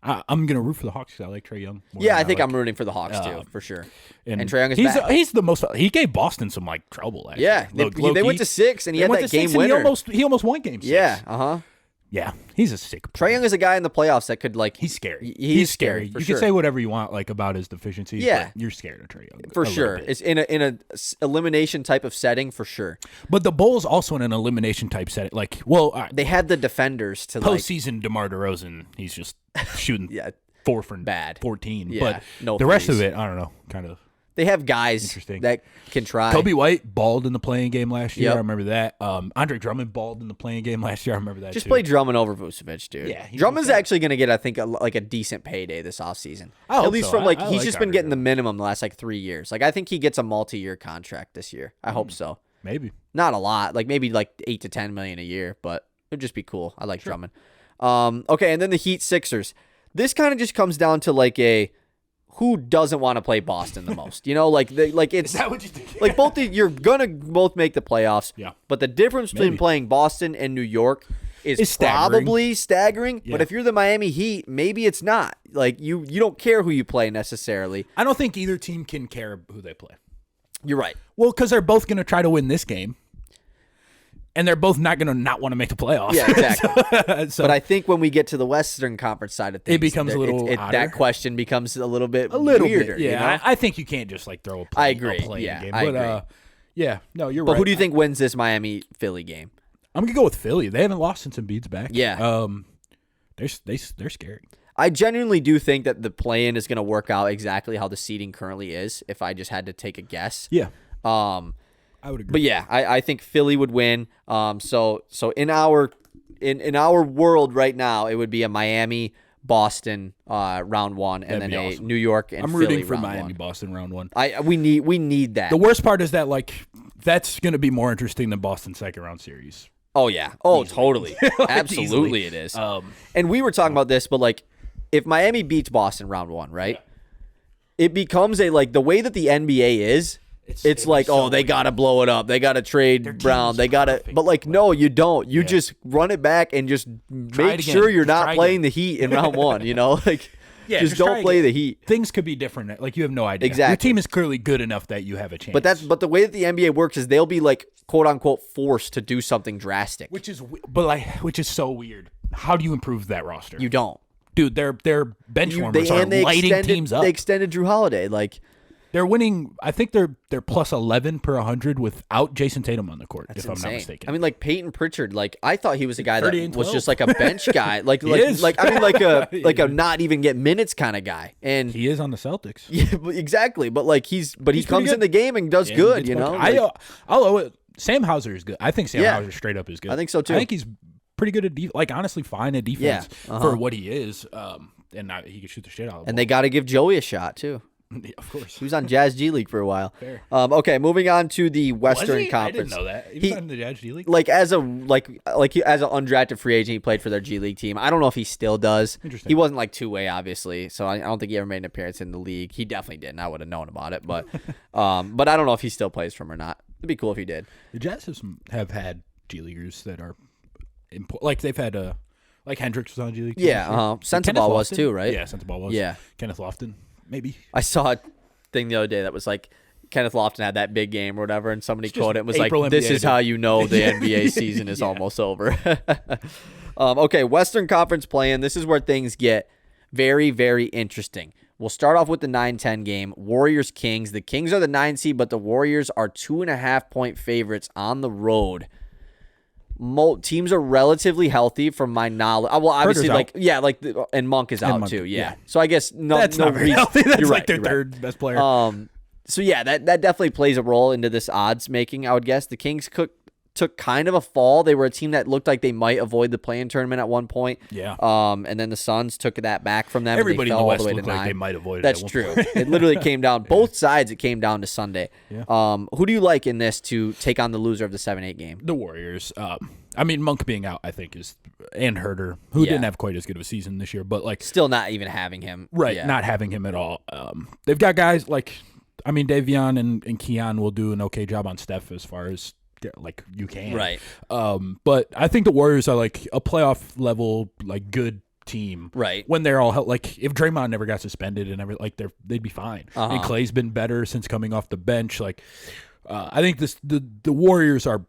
I'm gonna root for the Hawks because I like Trae Young. Yeah, I think I'm rooting for the Hawks too, for sure. And Trae Young is back. He's the most. He gave Boston some like trouble. Actually. Yeah, they went to 6, and he had that game winner. He almost won game 6. Yeah, Yeah, he's a sick Trae Young is a guy in the playoffs that could like. He's scary. He's scary. You can say whatever you want like about his deficiencies. Yeah, but you're scared of Trae Young for sure. It's in a elimination type of setting for sure. But the Bulls also in an elimination type setting. Like, they had the defenders to postseason. DeMar DeRozan, he's just shooting 4 for bad 14. Yeah, but the rest of it, I don't know, kind of. They have guys that can try. Kobe White balled in the playing game last year. Yep. I remember that. Andre Drummond balled in the playing game last year. I remember that. Just play Drummond over Vucevic, dude. Yeah, Drummond's actually going to get, I think, a decent payday this offseason. At least from he's just been getting the minimum the last 3 years. I think he gets a multi-year contract this year. I hope so. Maybe not a lot, maybe 8 to 10 million a year, but it'd just be cool. I like Drummond. Okay, and then the Heat Sixers. This kind of just comes down to who doesn't want to play Boston the most? It's is that what you think? you're gonna both make the playoffs. Yeah. But the difference between playing Boston and New York is probably staggering. Yeah. But if you're the Miami Heat, maybe it's not. You don't care who you play necessarily. I don't think either team can care who they play. You're right. Well, because they're both going to try to win this game. And they're both not going to not want to make the playoffs. Yeah, exactly. But I think when we get to the Western Conference side of things, it becomes a little that question becomes a little bit weirder. Yeah, you know? I think you can't just throw a I agree. game. I But agree. yeah, no, you're But right. who do you think wins this Miami-Philly game? I'm going to go with Philly. They haven't lost since Embiid's back. Yeah. They're scary. I genuinely do think that the play-in is going to work out exactly how the seeding currently is, if I just had to take a guess. Yeah. I would agree. But yeah, I think Philly would win. So in our world right now, it would be a Miami Boston round one, and That'd then be awesome. New York and I'm Philly rooting for round Miami one. Boston round one. We need that. The worst part is that that's going to be more interesting than Boston's second round series. Oh yeah. Oh, totally. Like, Absolutely, easily. it is. And we were talking about this, but if Miami beats Boston round one, right? Yeah. It becomes the way that the NBA is. It's like, so they got to blow it up. They got to trade Brown. They got to, but no, you don't. You just run it back and just make sure you're not playing the Heat in round one, just don't play the Heat. Things could be different. You have no idea. Exactly. Your team is clearly good enough that you have a chance. But the way that the NBA works is they'll be quote unquote forced to do something drastic. Which is so weird. How do you improve that roster? You don't. Dude, their bench warmers are lighting teams up. They extended Drew Holiday. They're winning. I think they're plus 11 per 100 without Jason Tatum on the court. That's if insane. I'm not mistaken. I mean, Peyton Pritchard. I thought he was a guy that 30 and was 12. just a bench guy. A not even get minutes kind of guy. And he is on the Celtics. Yeah, exactly. But he comes in the game and does good. I'll owe it. Sam Hauser is good. I think Sam Hauser straight up is good. I think so too. I think he's pretty good at honestly fine at defense for what he is. And he can shoot the shit out of the ball. And they got to give Joey a shot too. Yeah, of course. He was on Jazz G League for a while. Fair. Okay, moving on to the Western Conference. I didn't know that. He was on the Jazz G League. As an undrafted free agent, he played for their G League team. I don't know if he still does. Interesting. He wasn't two-way, obviously, so I don't think he ever made an appearance in the league. He definitely didn't. I would have known about it, but but I don't know if he still plays for him or not. It'd be cool if he did. The Jazz have had G Leaguers that are important. They've had Hendricks was on G League. Yeah, Sensabaugh was too, right? Yeah, Sensabaugh was. Yeah. Kenneth Lofton, maybe. I saw a thing the other day that was Kenneth Lofton had that big game or whatever, and somebody quoted it and was April this NBA is how you know the NBA season is almost over. Okay, Western Conference play-in. This is where things get very, very interesting. We'll start off with the 9-10 game. Warriors-Kings. The Kings are the 9 seed, but the Warriors are 2.5-point favorites on the road. Teams are relatively healthy from my knowledge. Well, obviously, and Monk is out too. Yeah. So I guess that's not very healthy. That's you're right, their third best player. So yeah, that definitely plays a role into this odds making. I would guess the Kings took kind of a fall. They were a team that looked like they might avoid the play-in tournament at one point. Yeah. And then the Suns took that back from them. Everybody they in fell the West all the way looked to like 9. they might avoid it. That's true. It literally came down both sides. It came down to Sunday. Yeah. Who do you like in this to take on the loser of the 7-8 game? The Warriors. Monk being out, I think, and Herter, who didn't have quite as good of a season this year, but still not even having him. Right, Yeah. not having him at all. They've got guys Davion and Keon will do an okay job on Steph as far as you can. Right. But I think the Warriors are a playoff level good team. Right. When they're all if Draymond never got suspended and they'd be fine. And Clay's been better since coming off the bench. I think the Warriors are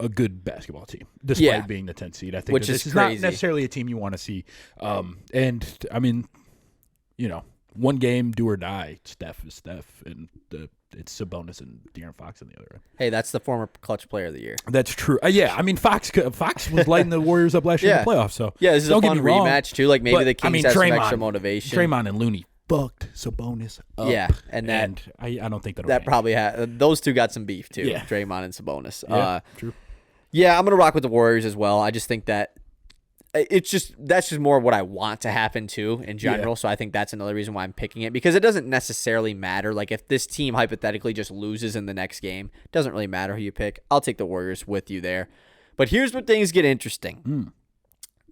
a good basketball team, despite Yeah. being the 10th seed. I think Which this is is not crazy. necessarily a team you want to see. And I mean, one game, do or die. Steph is Steph, and it's Sabonis and De'Aaron Fox on the other end. Hey, that's the former clutch player of the year. That's true. Yeah, I mean, Fox was lighting the Warriors up last year in the playoffs. So yeah, this is don't a get fun me wrong, rematch too. Like maybe but, the Kings have some extra motivation. Draymond and Looney fucked Sabonis up. Yeah, and I don't think that probably those two got some beef too. Yeah. Draymond and Sabonis. Yeah, true. Yeah, I'm gonna rock with the Warriors as well. I just think that that's just more what I want to happen too in general. Yeah. So I think that's another reason why I'm picking it, because it doesn't necessarily matter. Like if this team hypothetically just loses in the next game, it doesn't really matter who you pick. I'll take the Warriors with you there. But here's where things get interesting.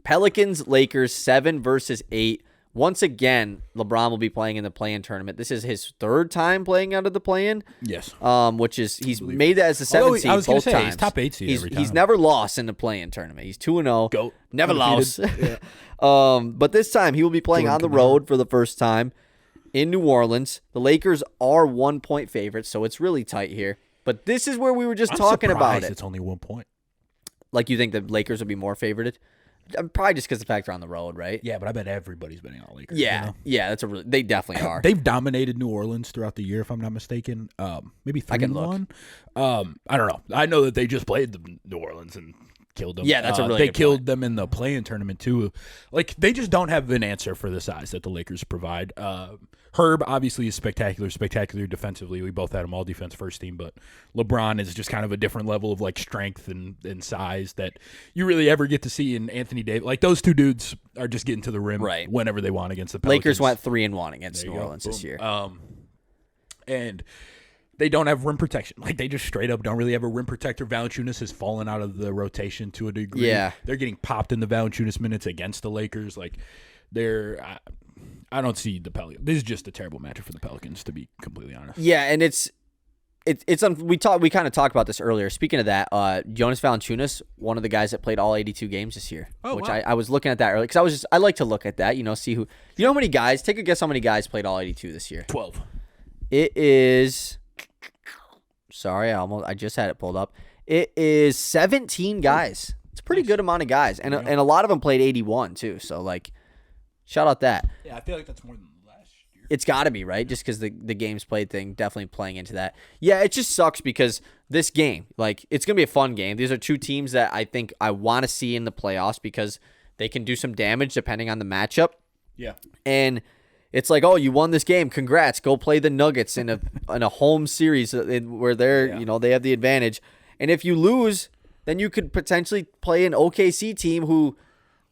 Pelicans, Lakers, 7 versus 8. Once again, LeBron will be playing in the play-in tournament. This is his third time playing out of the play-in. Yes. Which is he's made it as the 7th seed I was both say, times. he's top 8 seed every time. He's never lost in the play-in tournament. He's 2-0. Goat. Never lost. Yeah. But this time he will be playing on the road for the first time in New Orleans. The Lakers are 1-point favorites, so it's really tight here. But this is where we were just talking about it. It's only 1 point. Like you think the Lakers would be more favorited? Probably just because the fact they're on the road, right? Yeah, but I bet everybody's betting on Lakers. Yeah, yeah, they definitely are. They've dominated New Orleans throughout the year, if I'm not mistaken. Maybe 3-1. I don't know. I know that they just played New Orleans and killed them. Yeah, that's a really They good killed point. them in the play-in tournament too. Like they just don't have an answer for the size that the Lakers provide. Herb obviously is spectacular defensively. We both had him all defense first team, but LeBron is just kind of a different level of like strength and size that you really ever get to see in Anthony Davis. Like those two dudes are just getting to the rim whenever they want against the Pelicans. Lakers went 3-1 against New Orleans this year. And they don't have rim protection. Like they just straight up don't really have a rim protector. Valanciunas has fallen out of the rotation to a degree. Yeah. They're getting popped in the Valanciunas minutes against the Lakers. Like I don't see the Pelicans. This is just a terrible matchup for the Pelicans, to be completely honest. Yeah, and we kind of talked about this earlier. Speaking of that, Jonas Valanciunas, one of the guys that played all 82 games this year. Oh, which wow. I was looking at that earlier because I like to look at that. See who how many guys. Take a guess how many guys played all 82 this year. 12. It is. Sorry, I just had it pulled up. It is 17 guys. It's a pretty good amount of guys, and a lot of them played 81 too. So like, shout out that. Yeah, I feel like that's more than last year. It's got to be, right? Just because the games played thing definitely playing into that. Yeah, it just sucks because this game, like, it's going to be a fun game. These are two teams that I think I want to see in the playoffs because they can do some damage depending on the matchup. Yeah. And it's like, oh, you won this game. Congrats. Go play the Nuggets in a home series where they have the advantage. And if you lose, then you could potentially play an OKC team who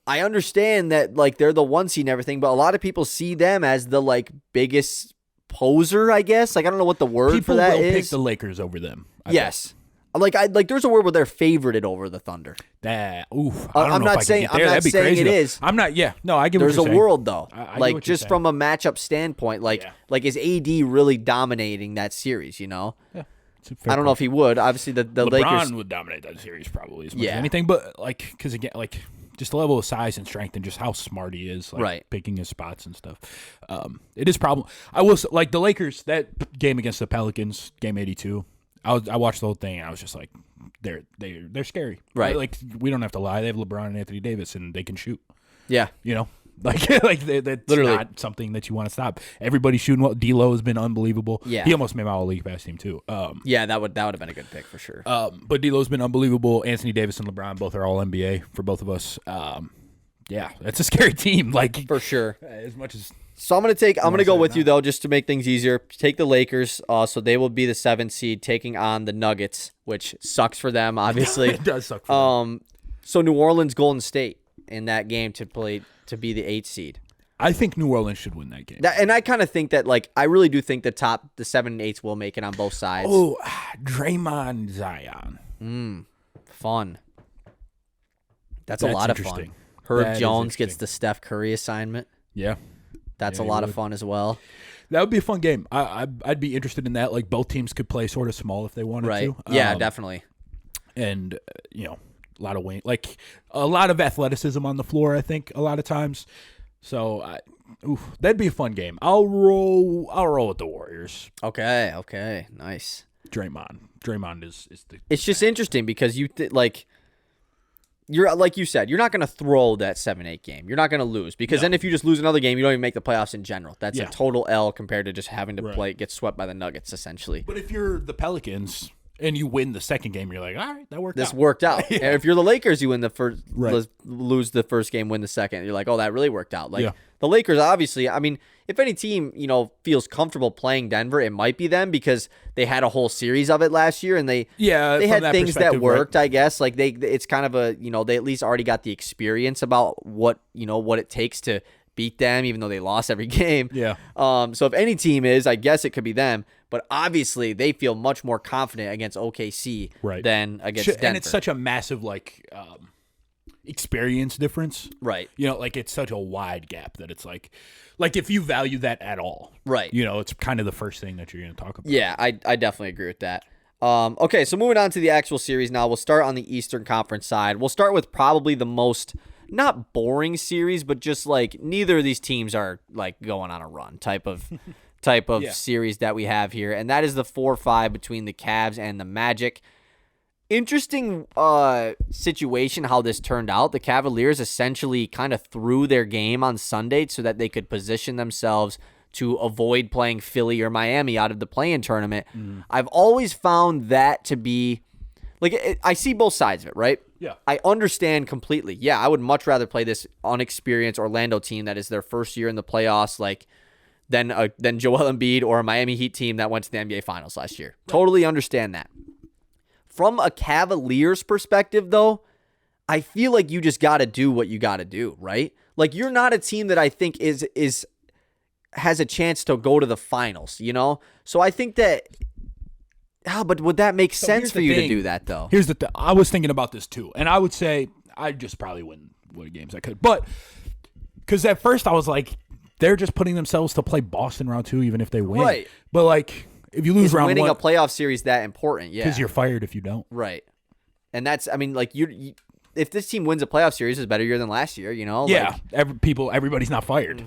I understand that like they're the 1 seed and everything, but a lot of people see them as the like biggest poser, I guess. Like I don't know what the word for that is. People will pick the Lakers over them. Yes. Like there's a word where they're favorited over the Thunder. I'm not saying it is. I'm not. Yeah, no, I get. There's what a you're saying. world though. I like get what you're just saying. from a matchup standpoint, like is AD really dominating that series? Yeah, I don't know if he would. Obviously, the LeBron Lakers would dominate that series probably as much as anything. But like, because again, like just the level of size and strength and just how smart he is, like picking his spots and stuff. It is problem. I will like the Lakers that game against the Pelicans, game 82. I watched the whole thing and I was just like, they're scary, right? Like we don't have to lie. They have LeBron and Anthony Davis and they can shoot. Yeah, Like that's literally not something that you want to stop. Everybody's shooting well. D'Lo has been unbelievable. Yeah, he almost made my all-league pass team too. Yeah, that would have been a good pick for sure. But D'Lo's been unbelievable. Anthony Davis and LeBron both are all NBA for both of us. Yeah, that's a scary team. Like for sure. As much as so, I'm gonna go with you though, just to make things easier. Take the Lakers. So they will be the 7th seed, taking on the Nuggets, which sucks for them, obviously. It does suck for them. So New Orleans, Golden State in that game to be the 8th seed. I think New Orleans should win that game. And I kind of think that, like, I really do think the 7 and 8s will make it on both sides. Oh, Draymond Zion. Fun. That's a lot of fun. Herb Jones gets the Steph Curry assignment. Yeah. That's a lot of fun as well. That would be a fun game. I'd be interested in that. Like, both teams could play sort of small if they wanted to. Yeah, definitely. And, a lot of weight. Like, a lot of athleticism on the floor, I think, a lot of times. So, that'd be a fun game. I'll roll with the Warriors. Okay, nice. Draymond is the. It's just interesting because you're like you said, you're not going to throw that 7-8 game. You're not going to lose because then if you just lose another game, you don't even make the playoffs in general. That's a total L compared to just having to get swept by the Nuggets essentially. But if you're the Pelicans and you win the second game, you're like, all right, that worked out. This worked out. And if you're the Lakers, you win the first, lose the first game, win the second. You're like, oh, that really worked out. The Lakers, obviously, I mean, if any team, feels comfortable playing Denver, it might be them because they had a whole series of it last year and they had things that worked, I guess. Like it's kind of they at least already got the experience about what it takes to beat them, even though they lost every game. Yeah. So if any team is, I guess it could be them. But obviously, they feel much more confident against OKC than against Denver. And it's such a massive experience difference. Right. It's such a wide gap that it's like if you value that at all. Right. It's kind of the first thing that you're going to talk about. Yeah, I definitely agree with that. Okay, so moving on to the actual series now. We'll start on the Eastern Conference side. We'll start with probably the most, not boring series, but just neither of these teams are going on a run type of series that we have here, and that is the 4-5 between the Cavs and the Magic. Interesting situation how this turned out. The Cavaliers essentially kind of threw their game on Sunday so that they could position themselves to avoid playing Philly or Miami out of the play-in tournament. I've always found that to be I see both sides of it, right? Yeah. I understand completely. Yeah, I would much rather play this unexperienced Orlando team that is their first year in the playoffs than Joel Embiid or a Miami Heat team that went to the NBA Finals last year. Right. Totally understand that. From a Cavaliers perspective, though, I feel like you just got to do what you got to do, right? You're not a team that I think has a chance to go to the finals, So I think that. But would that make sense for you to do that, though? Here's the thing. I was thinking about this too, and I would say I just probably wouldn't win games I could, but because at first I was like, they're just putting themselves to play Boston round 2, even if they win. Right. But if you lose round 1, winning a playoff series that important? Yeah, because you're fired if you don't. Right. And that's, I mean, you if this team wins a playoff series, it's a better year than last year. Yeah. Everybody's not fired.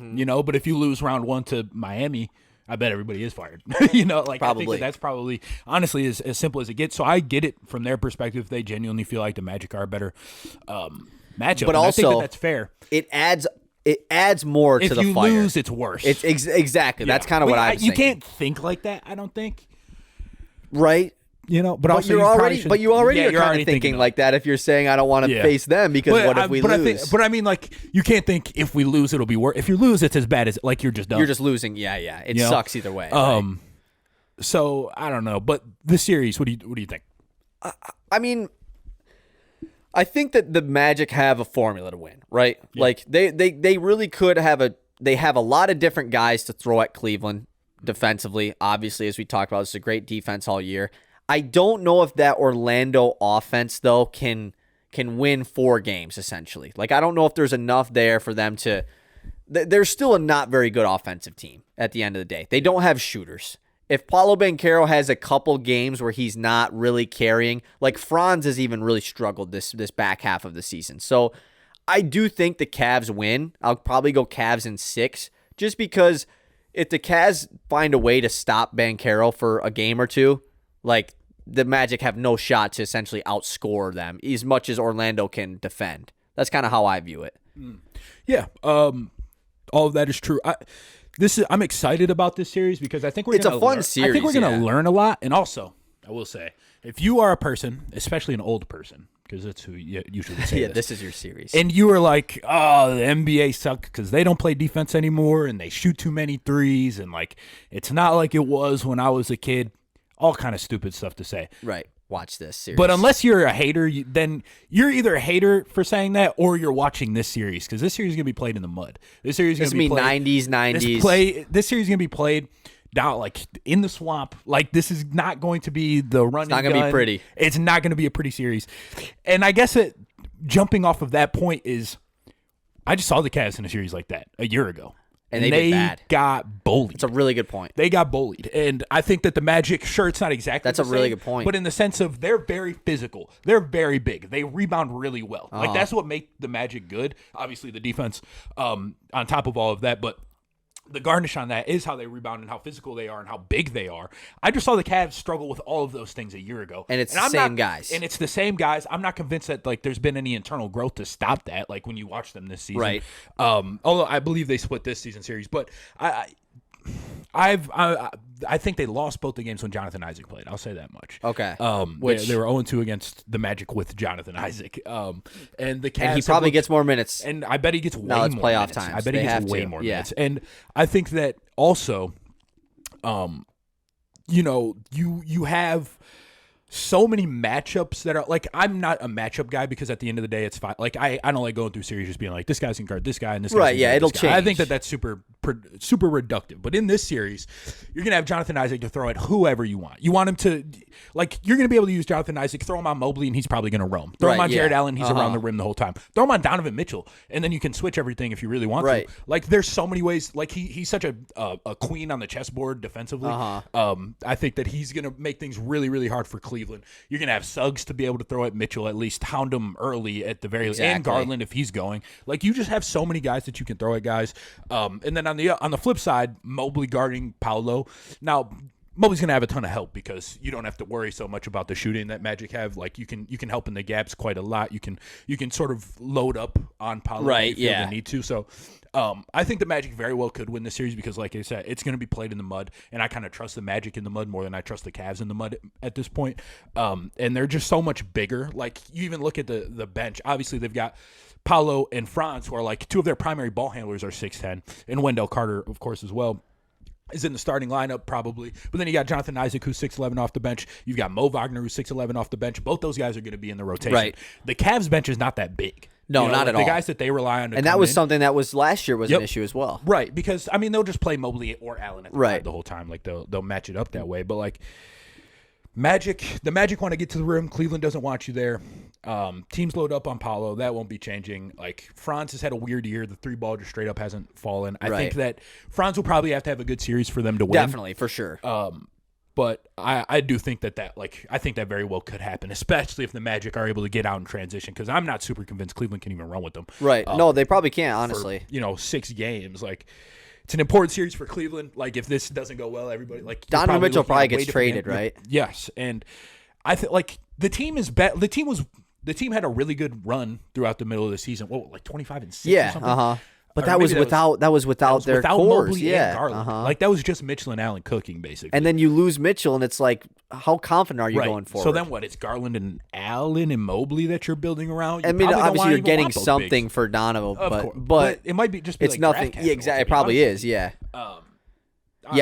But if you lose round 1 to Miami, I bet everybody is fired. Probably. I think that's probably honestly as simple as it gets. So I get it from their perspective. They genuinely feel like the Magic are a better matchup. But also, I think that's fair. It adds more to the fire. If you lose, it's worse. It's exactly. Yeah. That's kind of what I'm saying. You can't think like that, I don't think. Right. But also you already are kind of thinking like that if you're saying I don't want to face them because what if we lose? But I mean, you can't think if we lose it'll be worse. If you lose, it's as bad as you're just done. You're just losing. Yeah. It sucks either way. Right? So I don't know, but the series, what do you think? I mean, I think that the Magic have a formula to win, right? Yeah. They really could have they have a lot of different guys to throw at Cleveland defensively. Obviously, as we talked about, it's a great defense all year. I don't know if that Orlando offense, though, can win 4 games, essentially. I don't know if there's enough there for them to... They're still a not very good offensive team at the end of the day. They don't have shooters. If Paolo Banchero has a couple games where he's not really carrying... Franz has even really struggled this back half of the season. So I do think the Cavs win. I'll probably go Cavs in 6, just because if the Cavs find a way to stop Banchero for a game or two... the Magic have no shot to essentially outscore them as much as Orlando can defend. That's kind of how I view it. Yeah, all of that is true. I'm excited about this series because I think it's a fun series. I think we're going to learn a lot, and also I will say, if you are a person, especially an old person, because that's who you usually say. Yeah, this is your series, and you are like, oh, the NBA sucks because they don't play defense anymore and they shoot too many threes, and it's not like it was when I was a kid. All kind of stupid stuff to say. Right. Watch this series. But unless you're a hater, then you're either a hater for saying that or you're watching this series because this series is going to be played in the mud. This series is going to be played 90s. This series is going to be played down in the swamp. This is not going to be the running gun. It's not going to be pretty. It's not going to be a pretty series. And I guess jumping off of that point is I just saw the Cavs in a series like that a year ago. And they got bullied. It's a really good point. They got bullied. And I think that the Magic, sure, it's not exactly That's a really good point. But in the sense of they're very physical. They're very big. They rebound really well. That's what makes the Magic good. Obviously, the defense on top of all of that. But the garnish on that is how they rebound and how physical they are and how big they are. I just saw the Cavs struggle with all of those things a year ago. And it's the same guys. And it's the same guys. I'm not convinced that like there's been any internal growth to stop that, like when you watch them this season. Right. Although I believe they split this season series. But I think they lost both the games when Jonathan Isaac played. I'll say that much. Okay. They were 0-2 against the Magic with Jonathan Isaac. And the Cavs and he probably gets more minutes. And I bet he gets way now it's more playoff minutes. times. I bet They he have gets way to. more Yeah. minutes. And I think that also, you have so many matchups that are like, I'm not a matchup guy because at the end of the day, it's fine. Like I don't like going through series just being like, this guy's can guard this guy and this guy. Right, yeah, it'll this guy. I think change. that's super reductive. But in this series, you're gonna have Jonathan Isaac to throw at whoever you want. You want him to, like, you're gonna be able to use Jonathan Isaac, throw him on Mobley, and he's probably gonna roam. Throw him on Jared Allen, he's around the rim the whole time. Throw him on Donovan Mitchell, and then you can switch everything if you really want Right. to. Like, there's so many ways. Like he's such a queen on the chessboard defensively. I think that he's gonna make things really, really hard for Cleveland. You're gonna have Suggs to be able to throw at Mitchell, at least hound him early at the very least, and Garland if he's going. Like, you just have so many guys that you can throw at guys. And then on the flip side, Mobley guarding Paolo. Now, Mobley's gonna have a ton of help because you don't have to worry so much about the shooting that Magic have. Like, you can help in the gaps quite a lot. You can sort of load up on Paolo if you feel the need to. So I think the Magic very well could win this series because, like I said, it's going to be played in the mud, and I kind of trust the Magic in the mud more than I trust the Cavs in the mud at this point. And they're just so much bigger. Like, you even look at the bench. Obviously, they've got Paolo and Franz, who are like two of their primary ball handlers are 6'10", and Wendell Carter, of course, as well, is in the starting lineup probably. But then you got Jonathan Isaac, who's 6'11" off the bench. You've got Mo Wagner, who's 6'11" off the bench. Both those guys are going to be in the rotation. Right. The Cavs bench is not that big. No, not at all. The guys that they rely on, and that was something that was last year was an issue as well. Right, because I mean they'll just play Mobley or Allen at the right. the whole time. Like they'll match it up that way. But like the Magic want to get to the rim. Cleveland doesn't want you there. Teams load up on Paolo. That won't be changing. Like, Franz has had a weird year. The three ball just straight up hasn't fallen. I think that Franz will probably have to have a good series for them to win. Definitely, for sure. But I do think that I think that very well could happen, especially if the Magic are able to get out in transition, because I'm not super convinced Cleveland can even run with them. Right. No, they probably can't, honestly. For, 6 games. Like, it's an important series for Cleveland. Like, if this doesn't go well, everybody, like, Donovan Mitchell probably gets traded, right? Yes. And I think, like, the team is better. The team had a really good run throughout the middle of the season. What, like 25-6 or something? But that was without their cores. Mobley and Garland. Like, that was just Mitchell and Allen cooking, basically. And then you lose Mitchell, and it's like, how confident are you going forward? So then what? It's Garland and Allen and Mobley that you're building around? I mean, obviously you're getting something for Donovan, but it might be just be it's like nothing. Yeah, exactly. It probably is, yeah.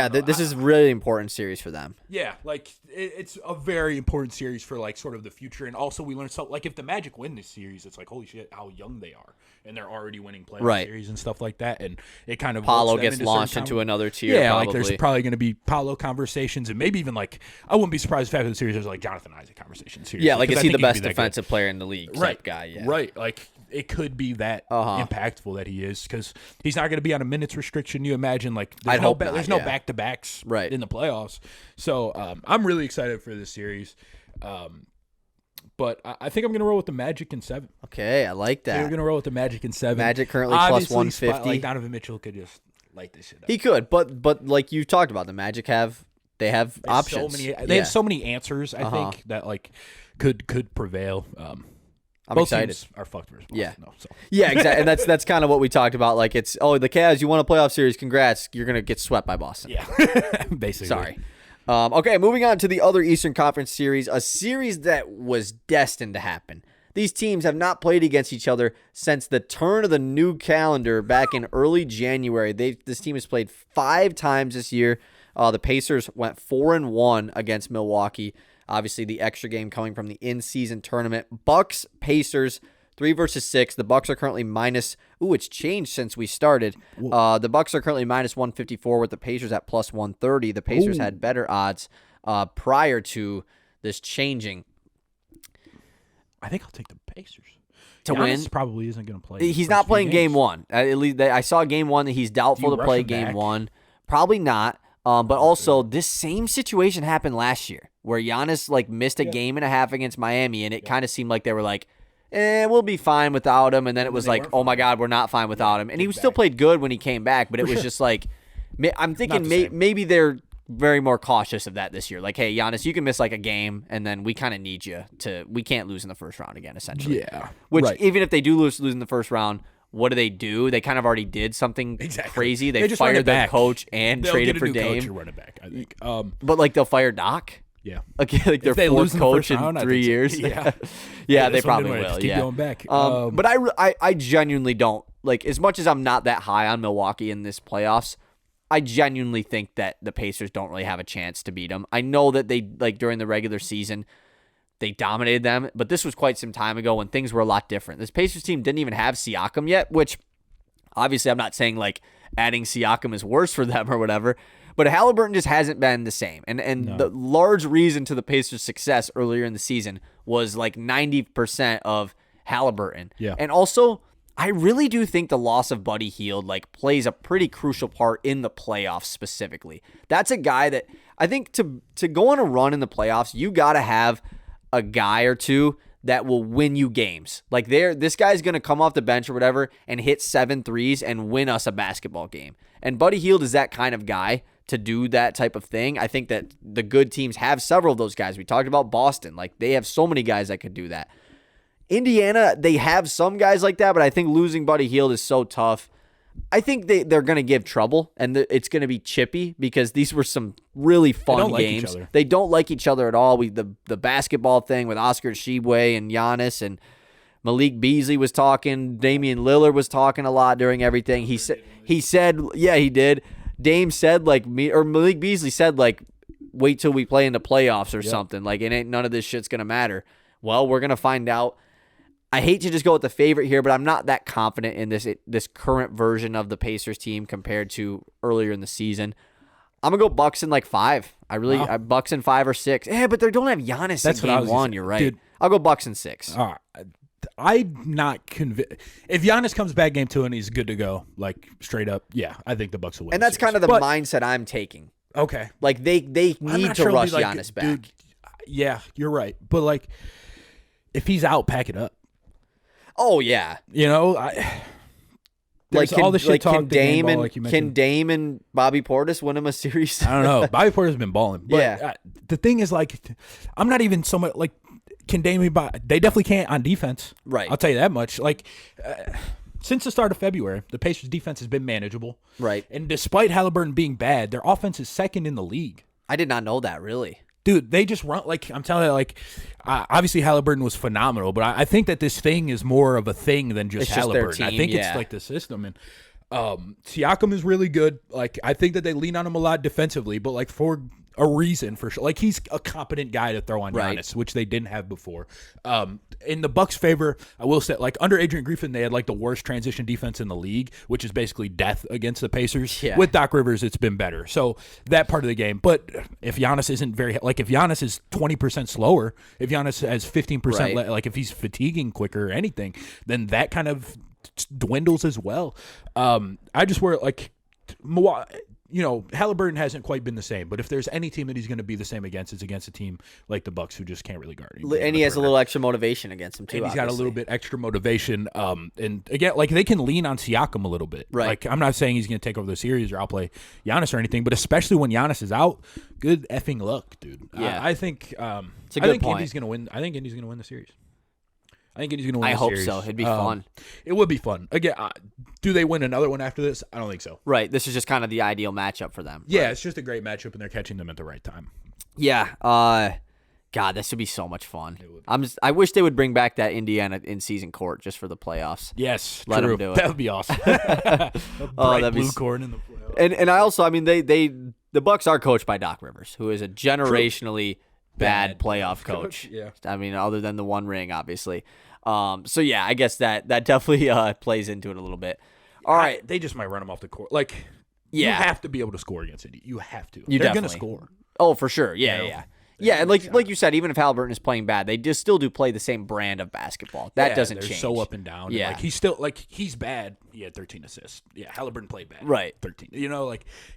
This is a really important series for them. Yeah, like, it's a very important series for, like, sort of the future. And also we learned something. Like, if the Magic win this series, it's like, holy shit, how young they are. And they're already winning playoff series and stuff like that. And it kind of Paolo gets launched into another tier. Yeah, probably. like, there's probably going to be Paolo conversations, and maybe even, like, I wouldn't be surprised if after the series there's, like, Jonathan Isaac conversations here. Yeah, like, is he the best defensive player in the league type guy? Yeah. Right. Like, it could be that impactful that he is, because he's not going to be on a minutes restriction. You imagine, like, there's no back-to-backs in the playoffs. So I'm really excited for this series. But I think I'm going to roll with the Magic in 7. Okay, I like that. We're going to roll with the Magic in 7. Magic currently plus 150. Like, Donovan Mitchell could just light this shit up. He could, but like you talked about, the Magic have options. They have so many answers, I think, that, like, could prevail. I'm both excited. Teams are fucked versus yeah. No, so. Yeah, exactly. And that's kind of what we talked about. Like, it's, the Cavs, you won a playoff series. Congrats. You're going to get swept by Boston. Yeah, basically. Sorry. Okay, moving on to the other Eastern Conference series, a series that was destined to happen. These teams have not played against each other since the turn of the new calendar back in early January. This team has played 5 times this year. The Pacers went 4-1 against Milwaukee. Obviously, the extra game coming from the in-season tournament. Bucks, Pacers, 3 versus 6. The Bucks are currently minus. Ooh, it's changed since we started. The Bucks are currently minus 154 with the Pacers at plus 130. The Pacers had better odds prior to this changing. I think I'll take the Pacers. To Giannis win? Probably isn't going to play. He's not playing game 1. At least I saw game 1 that he's doubtful to play game 1. Probably not. But also, this same situation happened last year where Giannis missed a game and a half against Miami, and it kind of seemed like they were like, we'll be fine without him. And then it was like, oh my God, we're not fine without him. And he still played good when he came back, but it was just like, I'm thinking maybe they're very more cautious of that this year. Like, hey, Giannis, you can miss like a game, and then we kind of need you we can't lose in the first round again, essentially. Yeah. Which, even if they do lose in the first round, what do? They kind of already did something crazy. They fired their coach and traded for Dame. Coach or run it back, I think. But like they'll fire Doc. Yeah. Okay, like their fourth coach in 3 years. Yeah. Yeah, they probably will. Keep going back. But I genuinely don't like, as much as I'm not that high on Milwaukee in this playoffs, I genuinely think that the Pacers don't really have a chance to beat them. I know that they, like, during the regular season, they dominated them, but this was quite some time ago when things were a lot different. This Pacers team didn't even have Siakam yet, which obviously I'm not saying like adding Siakam is worse for them or whatever, but Halliburton just hasn't been the same. And the large reason to the Pacers' success earlier in the season was like 90% of Halliburton. Yeah. And also, I really do think the loss of Buddy Hield like plays a pretty crucial part in the playoffs specifically. That's a guy that I think to go on a run in the playoffs, you got to have a guy or two that will win you games. Like this guy's going to come off the bench or whatever and hit 7 threes and win us a basketball game. And Buddy Hield is that kind of guy to do that type of thing. I think that the good teams have several of those guys. We talked about Boston. Like, they have so many guys that could do that. Indiana, they have some guys like that, but I think losing Buddy Hield is so tough. I think they're going to give trouble, and it's going to be chippy because these were some really fun games. They don't like each other at all. The basketball thing with Oscar Tshiebwe and Giannis and Malik Beasley was talking. Damian Lillard was talking a lot during everything. He said, yeah, he did. Dame said Malik Beasley said wait till we play in the playoffs or something. Like, it ain't none of this shit's going to matter. Well, we're going to find out. I hate to just go with the favorite here, but I'm not that confident in this current version of the Pacers team compared to earlier in the season. I'm going to go Bucks in 5. Bucks in 5 or 6. Yeah, but they don't have Giannis in game 1. You're right. Dude, I'll go Bucks in 6. I'm not convinced. If Giannis comes back game 2 and he's good to go, straight up, yeah, I think the Bucks will win. And that's kind of the mindset I'm taking. Okay. They need to rush Giannis back. Dude, yeah, you're right. But if he's out, pack it up. Oh yeah, all the shit talk. Can Dame and Bobby Portis win him a series? I don't know. Bobby Portis has been balling. But yeah. The thing is, I'm not even so much can Dame and they definitely can't on defense. Right. I'll tell you that much. Since the start of February, the Pacers' defense has been manageable. Right. And despite Halliburton being bad, their offense is second in the league. I did not know that, really. Dude, they just run, I'm telling you, obviously Halliburton was phenomenal, but I think that this thing is more of a thing than just Halliburton. Just their team, I think it's the system. And Siakam is really good. I think that they lean on him a lot defensively, but for a reason, for sure. He's a competent guy to throw on Giannis, which they didn't have before. In the Bucks' favor, I will say, under Adrian Griffin, they had the worst transition defense in the league, which is basically death against the Pacers. Yeah. With Doc Rivers, it's been better. So that part of the game. But if Giannis isn't if Giannis is 20% slower, if Giannis has 15%, if he's fatiguing quicker or anything, then that kind of dwindles as well. I just worry, Halliburton hasn't quite been the same, but if there's any team that he's going to be the same against, it's against a team like the Bucks who just can't really guard him. And he has a little extra motivation against him, too. And he's got a little bit extra motivation. And again, they can lean on Siakam a little bit. Right. I'm not saying he's going to take over the series or outplay Giannis or anything, but especially when Giannis is out, good effing luck, dude. Yeah. I think it's a good point. Indy's going to win. I think Indy's going to win the series. I think Indy's going to win. I hope so. It'd be fun. It would be fun. Again, do they win another one after this? I don't think so. Right. This is just kind of the ideal matchup for them. Yeah, right? It's just a great matchup, and they're catching them at the right time. Yeah. God, this would be so much fun. I wish they would bring back that Indiana in-season court just for the playoffs. Yes, let them do it. That would be awesome. Bright blue court in the playoffs. And I also, the Bucks are coached by Doc Rivers, who is a generationally bad playoff coach. Yeah. Other than the one ring, obviously. So yeah, I guess that definitely plays into it a little bit. All right, they just might run them off the court. You have to be able to score against Indy. You have to. They're going to score. Oh, for sure. Yeah. Yeah, and like you said, even if Halliburton is playing bad, they just still do play the same brand of basketball. That doesn't change. So up and down. Yeah, and he's still he's bad. He had 13 assists. Yeah, Halliburton played bad. Right, 13. He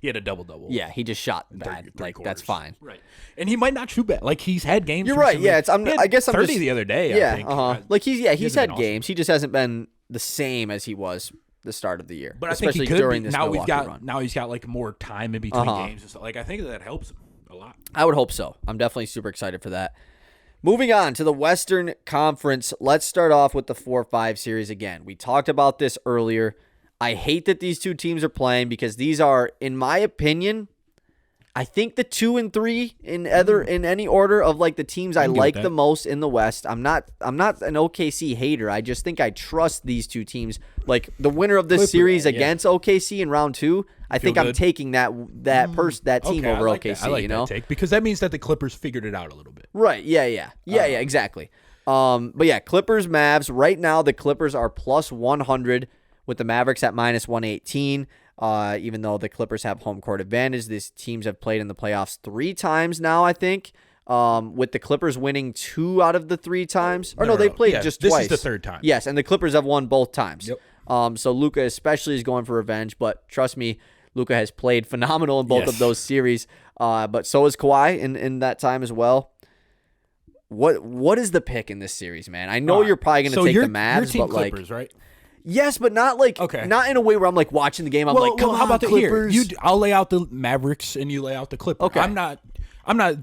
had a double. Yeah, he just shot bad. That's fine. Right, and he might not shoot bad. He's had games. You're right. Yeah, I guess I'm 30 the other day. Yeah, I think. he's had games. He just hasn't been the same as he was the start of the year, But I especially think he could during be. this Now Milwaukee run. he's got like more time in between games and stuff. Like I think that helps him a lot. I would hope so. I'm definitely super excited for that. Moving on to the Western Conference, let's start off with the 4-5 series again. We talked about this earlier. I hate that these two teams are playing because these are, in my opinion, I think the 2 and 3 in any order of like the teams I like the most in the West. I'm not an OKC hater. I just think I trust these two teams. Like the winner of this series against OKC in round 2, I think I'm taking that team over OKC. I like that take because that means that the Clippers figured it out a little bit. Right? Yeah, exactly. But yeah, Clippers Mavs. Right now, the Clippers are plus 100 with the Mavericks at minus 118. Even though the Clippers have home court advantage, these teams have played in the playoffs 3 times now, I think, with the Clippers winning 2 out of the 3 times. Or no, they played just twice. This is the 3rd time. Yes, and the Clippers have won both times. Yep. So Luka especially is going for revenge, but trust me, Luka has played phenomenal in both of those series. But so is Kawhi in that time as well. What is the pick in this series, man? I know you're probably going to take the Mavs, team but Clippers, right? Yes, but not like not in a way where I'm like watching the game. I'm like, come on, how about Clippers? I'll lay out the Mavericks and you lay out the Clippers. Okay. I'm not.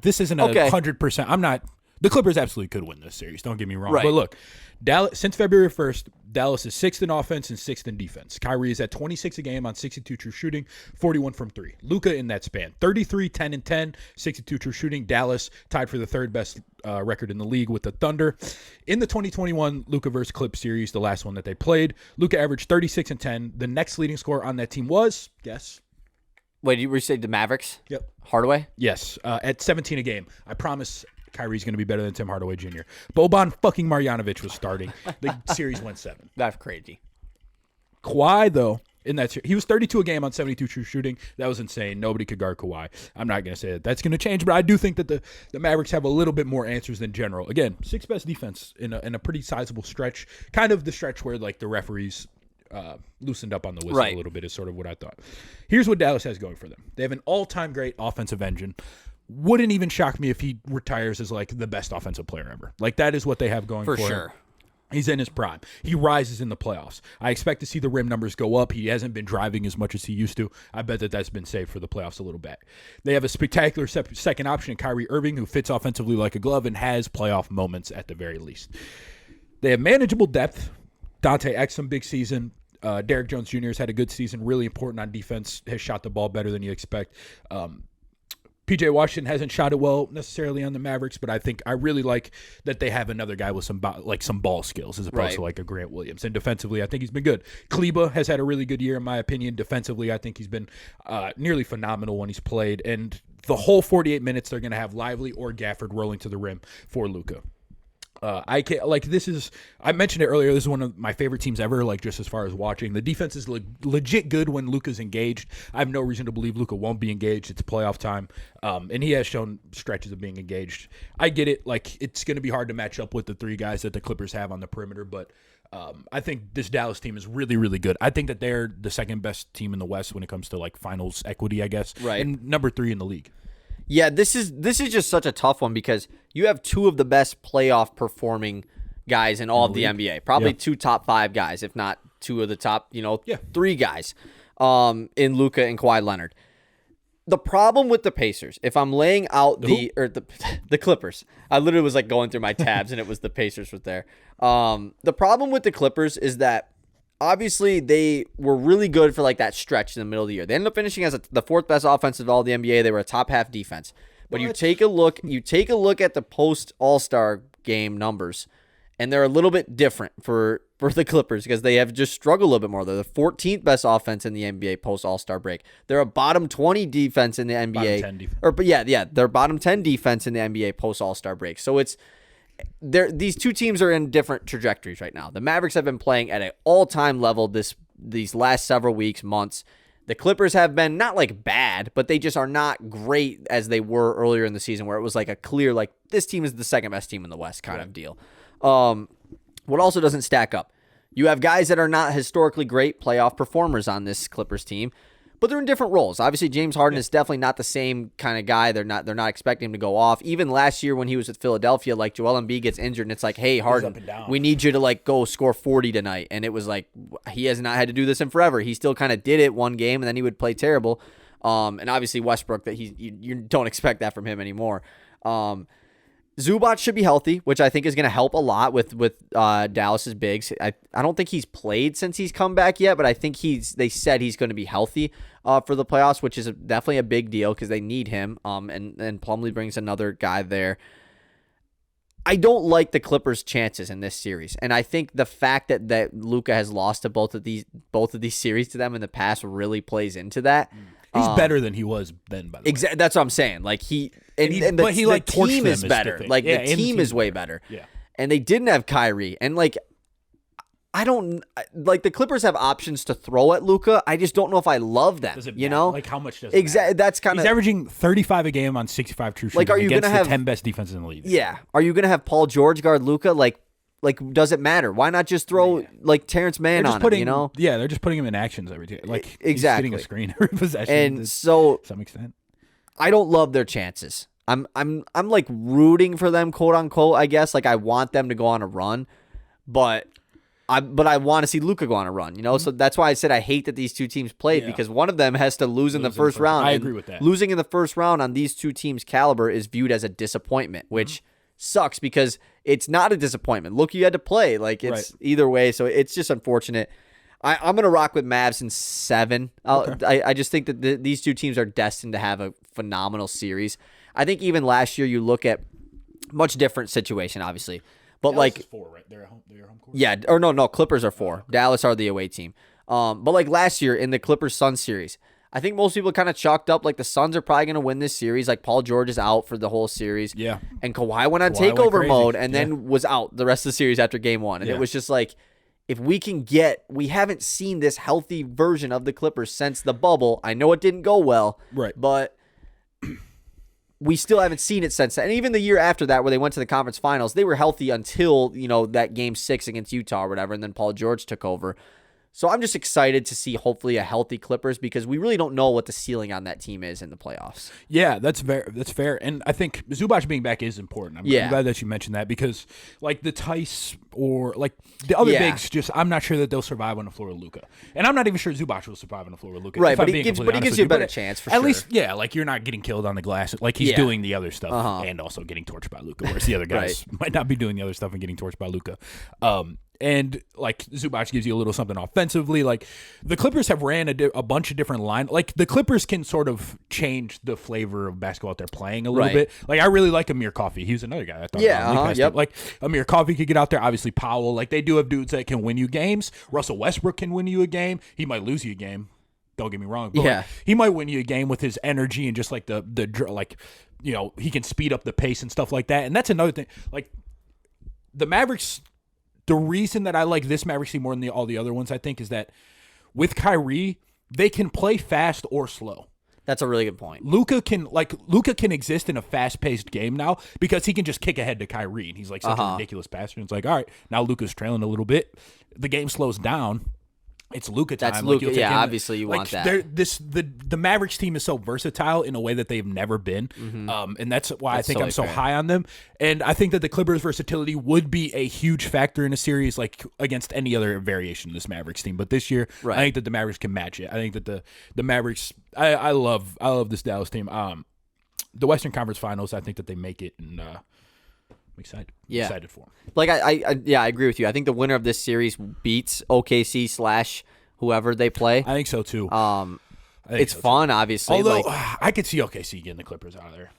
This isn't 100%. I'm not. The Clippers absolutely could win this series. Don't get me wrong. Right. But look, Dallas since February 1st, Dallas is 6th in offense and 6th in defense. Kyrie is at 26 a game on 62 true shooting, 41 from 3. Luka in that span, 33, 10 and 10, 62 true shooting. Dallas tied for the 3rd best record in the league with the Thunder. In the 2021 Luka versus Clips series, the last one that they played, Luka averaged 36 and 10. The next leading scorer on that team was, guess. Wait, you said the Mavericks? Yep. Hardaway? Yes, at 17 a game. I promise Kyrie's going to be better than Tim Hardaway Jr. Boban fucking Marjanovic was starting. The series went 7. That's crazy. Kawhi, though, in that series, he was 32 a game on 72 true shooting. That was insane. Nobody could guard Kawhi. I'm not going to say that that's going to change, but I do think that the Mavericks have a little bit more answers than general. Again, 6th best defense in a pretty sizable stretch. Kind of the stretch where like the referees loosened up on the whistle a little bit is sort of what I thought. Here's what Dallas has going for them. They have an all-time great offensive engine. Wouldn't even shock me if he retires as like the best offensive player ever. Like that is what they have going for sure. him. He's in his prime. He rises in the playoffs. I expect to see the rim numbers go up. He hasn't been driving as much as he used to. I bet that that's been saved for the playoffs a little bit. They have a spectacular second option in Kyrie Irving, who fits offensively like a glove and has playoff moments at the very least. They have manageable depth. Dante Exum, big season. Derrick Jones Jr. has had a good season, really important on defense, has shot the ball better than you expect. P.J. Washington hasn't shot it well necessarily on the Mavericks, but I think I really like that they have another guy with some ball skills as opposed to like a Grant Williams. And defensively, I think he's been good. Kleba has had a really good year in my opinion. Defensively, I think he's been nearly phenomenal when he's played. And the whole 48 minutes, they're going to have Lively or Gafford rolling to the rim for Luka. I mentioned it earlier. This is one of my favorite teams ever. Like just as far as watching, the defense is legit good when Luka's engaged. I have no reason to believe Luka won't be engaged. It's playoff time, and he has shown stretches of being engaged. I get it. Like it's going to be hard to match up with the 3 guys that the Clippers have on the perimeter, but I think this Dallas team is really, really good. I think that they're the 2nd best team in the West when it comes to like finals equity, I guess. Right. And number 3 in the league. Yeah, this is just such a tough one because you have 2 of the best playoff performing guys in all of the NBA. Probably 2 top 5 guys, if not 2 of the top, 3 guys in Luka and Kawhi Leonard. The problem with the Pacers, if I'm laying out the Clippers, I literally was like going through my tabs and it was the Pacers was there. The problem with the Clippers is that obviously, they were really good for like that stretch in the middle of the year. They ended up finishing as the 4th best offense of all the NBA. They were a top half defense. But you take a look at the post All-Star game numbers, and they're a little bit different for the Clippers because they have just struggled a little bit more. They're the 14th best offense in the NBA post All-Star break. They're a bottom 20 defense in the NBA. Bottom 10 defense. They're bottom 10 defense in the NBA post All-Star break. So these 2 teams are in different trajectories right now. The Mavericks have been playing at an all-time level these last several weeks, months. The Clippers have been not like bad, but they just are not great as they were earlier in the season where it was like a clear, like this team is the 2nd best team in the West kind of deal. What also doesn't stack up, you have guys that are not historically great playoff performers on this Clippers team, but they're in different roles. Obviously, James Harden is definitely not the same kind of guy. They're not expecting him to go off. Even last year when he was with Philadelphia, like Joel Embiid gets injured, and it's like, hey, Harden, we need you to like go score 40 tonight. And it was like, he has not had to do this in forever. He still kind of did it one game, and then he would play terrible. And obviously Westbrook, that you don't expect that from him anymore. Zubac should be healthy, which I think is going to help a lot with Dallas's bigs. I don't think he's played since he's come back yet, but I think they said he's going to be healthy for the playoffs, which is definitely a big deal because they need him. And Plumlee brings another guy there. I don't like the Clippers' chances in this series, and I think the fact that Luka has lost to both of these series to them in the past really plays into that. He's better than he was then, by the way. Exactly, that's what I'm saying. Like the team is better. Like the team is way better. Yeah, and they didn't have Kyrie, and like I don't like the Clippers have options to throw at Luka. I just don't know if I love them. Does it you matter? know, like how much does it exactly? matter? That's kind of he's averaging 35 a game on 65 true shooting. Like, are you against gonna have the 10 best defenses in the league? Yeah, are you gonna have Paul George guard Luka? Like, does it matter? Why not just throw like Terrence Mann on him? You know? Yeah, they're just putting him in actions every day. Like exactly, he's getting a screen every possession. And so, to some extent, I don't love their chances. I'm like rooting for them, quote unquote. I guess like I want them to go on a run, but I want to see Luka go on a run. You know, so that's why I said I hate that these two teams played because one of them has to lose in the first round. I agree with that. Losing in the first round on these two teams' caliber is viewed as a disappointment, which sucks because it's not a disappointment. Look, you had to play. Like, it's either way, so it's just unfortunate. I'm going to rock with Mavs in 7. I just think that these two teams are destined to have a phenomenal series. I think even last year you look at much different situation, obviously. But Dallas like is 4, right? They're home court. Yeah, or no, Clippers are 4. Dallas are the away team. But like last year in the Clippers-Suns series, I think most people kind of chalked up like the Suns are probably going to win this series. Like Paul George is out for the whole series. Yeah. And Kawhi went on takeover mode and then was out the rest of the series after game 1. And it was just like, if we haven't seen this healthy version of the Clippers since the bubble. I know it didn't go well. Right. But we still haven't seen it since then. And even the year after that where they went to the conference finals, they were healthy until, that game 6 against Utah or whatever. And then Paul George took over. So I'm just excited to see hopefully a healthy Clippers because we really don't know what the ceiling on that team is in the playoffs. Yeah, that's fair. And I think Zubac being back is important. I'm glad that you mentioned that because like the Tice or like the other bigs, I'm not sure that they'll survive on the floor with Luka. And I'm not even sure Zubac will survive on the floor with Luka. Right, but he gives you a better chance for sure. At least, like you're not getting killed on the glass. Like he's doing the other stuff and also getting torched by Luka, whereas the other guys might not be doing the other stuff and getting torched by Luka. And like Zubac gives you a little something offensively. Like the Clippers have ran a bunch of different lines. Like the Clippers can sort of change the flavor of basketball that they're playing a little bit. Like I really like Amir Coffey. He was another guy I thought. Like Amir Coffey could get out there. Obviously Powell. Like they do have dudes that can win you games. Russell Westbrook can win you a game. He might lose you a game. Don't get me wrong. But like, he might win you a game with his energy and just like the like he can speed up the pace and stuff like that. And that's another thing. Like the Mavericks. The reason that I like this Mavericks team more than all the other ones, I think, is that with Kyrie, they can play fast or slow. That's a really good point. Luka can exist in a fast-paced game now because he can just kick ahead to Kyrie, and he's like such a ridiculous passer. And it's like, all right, now Luka's trailing a little bit. The game slows down. It's Luka time. That's Luka. Yeah, obviously you want that. The Mavericks team is so versatile in a way that they've never been, and that's why I think I'm so high on them. And I think that the Clippers' versatility would be a huge factor in a series like against any other variation of this Mavericks team. But this year, I think that the Mavericks can match it. I think that the Mavericks. I love this Dallas team. The Western Conference Finals. I think that they make it, and I'm excited. Yeah. Excited for them. Like I agree with you. I think the winner of this series beats OKC / whoever they play. I think so too. It's fun, obviously. Although I could see OKC getting the Clippers out of there,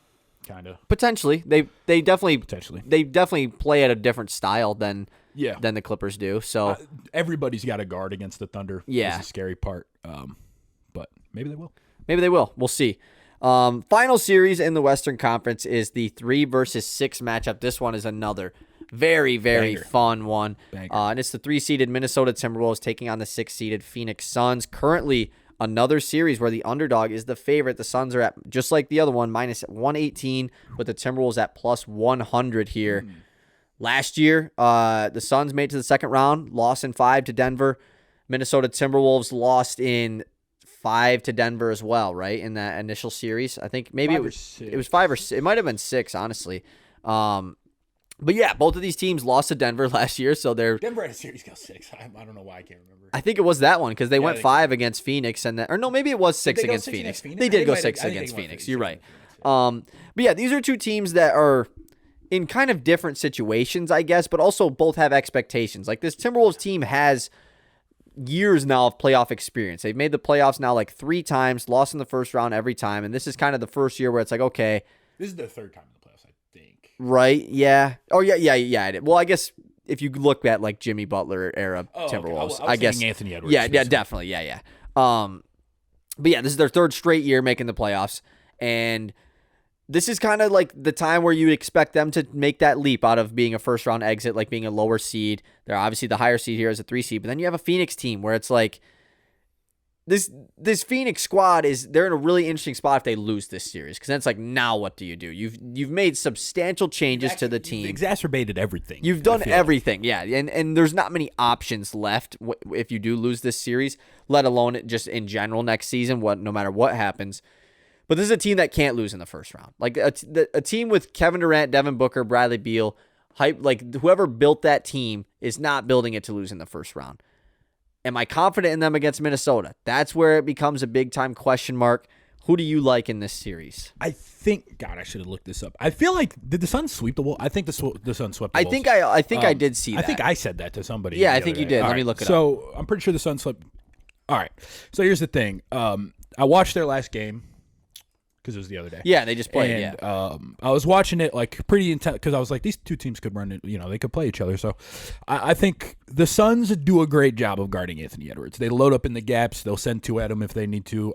kind of potentially. They definitely play at a different style than the Clippers do. So everybody's got a guard against the Thunder. Yeah, is the scary part. But maybe they will. Maybe they will. We'll see. Final series in the Western Conference is the 3 versus 6 matchup. This one is another very, very fun one. And it's the 3-seeded Minnesota Timberwolves taking on the 6-seeded Phoenix Suns. Currently, another series where the underdog is the favorite. The Suns are at, just like the other one, minus 118, with the Timberwolves at plus 100 here. Last year, the Suns made it to the second round, lost in 5 to Denver. Minnesota Timberwolves lost in 5 to Denver as well, right? In that initial series. I think maybe it was 5 or 6. It might have been 6, honestly. But yeah, both of these teams lost to Denver last year, so Denver had a series go 6. I don't know why I can't remember. I think it was that one because they went 5 against Phoenix, or no, maybe it was 6 against Phoenix. They did go 6 against Phoenix. You're right. But yeah, these are two teams that are in kind of different situations, I guess, but also both have expectations. Like this Timberwolves team has years now of playoff experience. They've made the playoffs now like 3 times, lost in the first round every time, and this is kind of the first year where it's like, okay. This is their 3rd time in the playoffs, I think. Right, yeah. Oh, yeah. Well, I guess if you look at like Jimmy Butler era Timberwolves, okay. I guess Anthony Edwards. Yeah, definitely. Yeah. But yeah, this is their 3rd straight year making the playoffs, and this is kind of like the time where you would expect them to make that leap out of being a first round exit, like being a lower seed. They're obviously the higher seed here as a 3 seed, but then you have a Phoenix team where it's like this Phoenix squad they're in a really interesting spot if they lose this series, because then it's like, now what do? You've made substantial changes to the team. You've exacerbated everything. You've done everything, yeah, and there's not many options left if you do lose this series, let alone just in general next season. No matter what happens, but this is a team that can't lose in the first round. Like a team with Kevin Durant, Devin Booker, Bradley Beal, like whoever built that team is not building it to lose in the first round. Am I confident in them against Minnesota? That's where it becomes a big-time question mark. Who do you like in this series? I think, God, I should have looked this up. I feel like, did the Suns sweep the Wolves? I think the Suns swept the Wolves. I think I did see that. I think I said that to somebody. Yeah, I think you did. Let me look it up. So I'm pretty sure the Suns swept. All right. So here's the thing. I watched their last game because it was the other day. Yeah, they just played. And I was watching it like pretty intense because I was like, these two teams could run it. They could play each other. So I think the Suns do a great job of guarding Anthony Edwards. They load up in the gaps. They'll send 2 at him if they need to.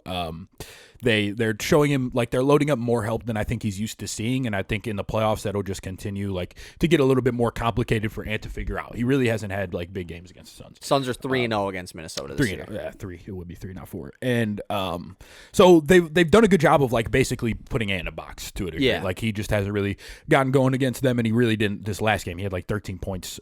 They're showing him, like, they're loading up more help than I think he's used to seeing, and I think in the playoffs that'll just continue, like, to get a little bit more complicated for Ant to figure out. He really hasn't had, like, big games against the Suns. Suns are 3-0 against Minnesota this 3-0, year. yeah, 3. It would be 3, not 4. And so they've done a good job of, like, basically putting Ant in a box to a degree. Yeah. Like, he just hasn't really gotten going against them, and he really didn't this last game. He had, like, 13 points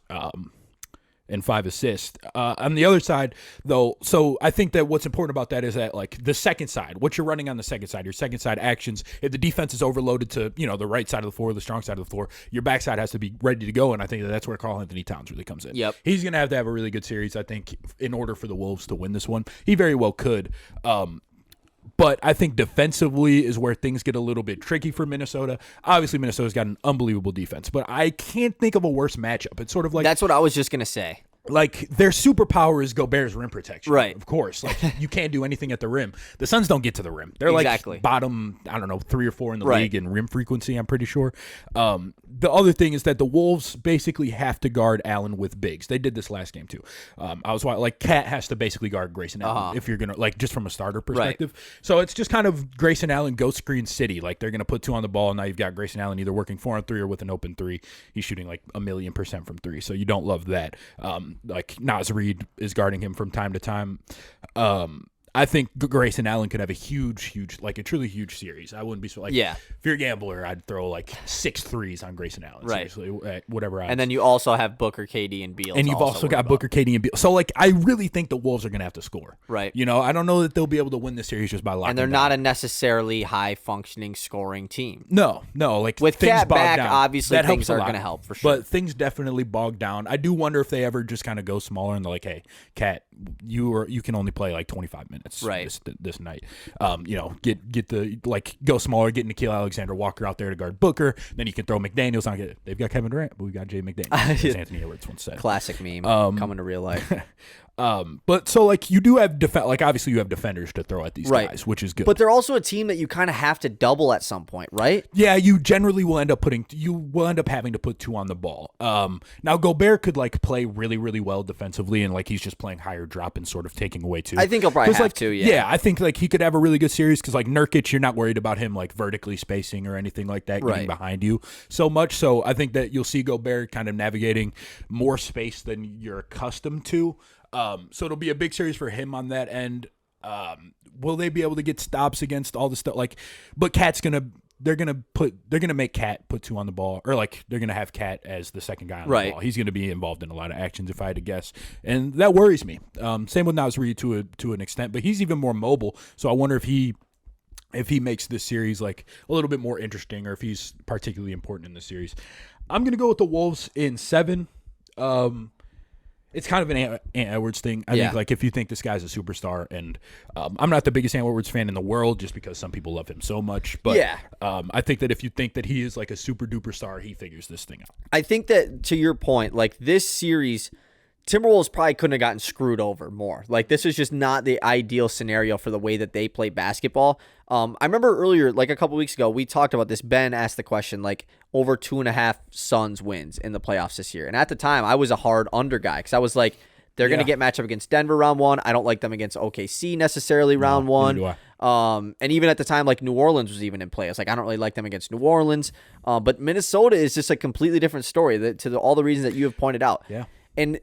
and 5 assists. On the other side, though, so I think that what's important about that is that, like, the second side, what you're running on the second side, your second side actions, if the defense is overloaded to, the right side of the floor, the strong side of the floor, your backside has to be ready to go, and I think that's where Karl Anthony Towns really comes in. Yep. He's going to have a really good series, I think, in order for the Wolves to win this one. He very well could. But I think defensively is where things get a little bit tricky for Minnesota. Obviously, Minnesota's got an unbelievable defense, but I can't think of a worse matchup. It's sort of like... That's what I was just going to say. Like, their superpower is Gobert's rim protection. Right. Of course. Like, you can't do anything at the rim. The Suns don't get to the rim. They're like bottom, 3 or 4 in the league in rim frequency, I'm pretty sure. The other thing is that the Wolves basically have to guard Allen with bigs. They did this last game, too. Cat has to basically guard Grayson Allen if you're going to, like, just from a starter perspective. Right. So it's just kind of Grayson Allen ghost screen city. Like, they're going to put 2 on the ball, and now you've got Grayson Allen either working 4 on 3 or with an open 3. He's shooting like 1,000,000% from 3, so you don't love that. Like, Naz Reid is guarding him from time to time. I think Grayson Allen could have a huge, like a truly huge series. I wouldn't be so, like, if you're a gambler, I'd throw like 6 threes on Grayson Allen. Right. Seriously, at whatever odds. And then you also have Booker, KD, and Beal. And you've also got Booker, KD, and Beal. So, like, I really think the Wolves are going to have to score. Right. I don't know that they'll be able to win this series just by locking And they're down. not a necessarily high-functioning scoring team. No. Like, with things Cat bog back, down. obviously that things helps are going to help for sure. But things definitely bog down. I do wonder if they ever just kind of go smaller and they're like, hey, Cat, you can only play like 25 minutes this night. Get the, like, go smaller, get Nickeil Alexander-Walker out there to guard Booker. Then you can throw McDaniels on it. They've got Kevin Durant, but we've got Jay McDaniels, as Anthony Edwards once said. Classic meme coming to real life. But so, like, you do have obviously you have defenders to throw at these guys, which is good. But they're also a team that you kind of have to double at some point, right? Yeah, you generally will end up having to put 2 on the ball. Now Gobert could, like, play really, really well defensively, and, like, he's just playing higher drop and sort of taking away 2. I think he'll probably have to. Yeah, I think, like, he could have a really good series because, like, Nurkic, you're not worried about him, like, vertically spacing or anything like that, getting behind you so much. So I think that you'll see Gobert kind of navigating more space than you're accustomed to. So it'll be a big series for him on that end. Will they be able to get stops against all the stuff? Like, but Cat's gonna they're gonna make Cat put 2 on the ball, or like they're gonna have Cat as the second guy on the ball. He's gonna be involved in a lot of actions, if I had to guess, and that worries me. Same with Nasri to an extent, but he's even more mobile. So I wonder if he makes this series like a little bit more interesting, or if he's particularly important in the series. I'm gonna go with the Wolves in 7. It's kind of an Ant Edwards thing. I think, like, if you think this guy's a superstar, and I'm not the biggest Ant Edwards fan in the world just because some people love him so much, but I think that if you think that he is like a super duper star, he figures this thing out. I think that, to your point, like, this series, Timberwolves probably couldn't have gotten screwed over more. Like, this is just not the ideal scenario for the way that they play basketball. I remember earlier, like a couple weeks ago, we talked about this. Ben asked the question, like, over 2.5 Suns wins in the playoffs this year. And at the time, I was a hard under guy because I was like, they're going to get matchup against Denver round 1. I don't like them against OKC necessarily round 1. And even at the time, like, New Orleans was even in play. I was like, I don't really like them against New Orleans. But Minnesota is just a completely different story all the reasons that you have pointed out. Yeah. And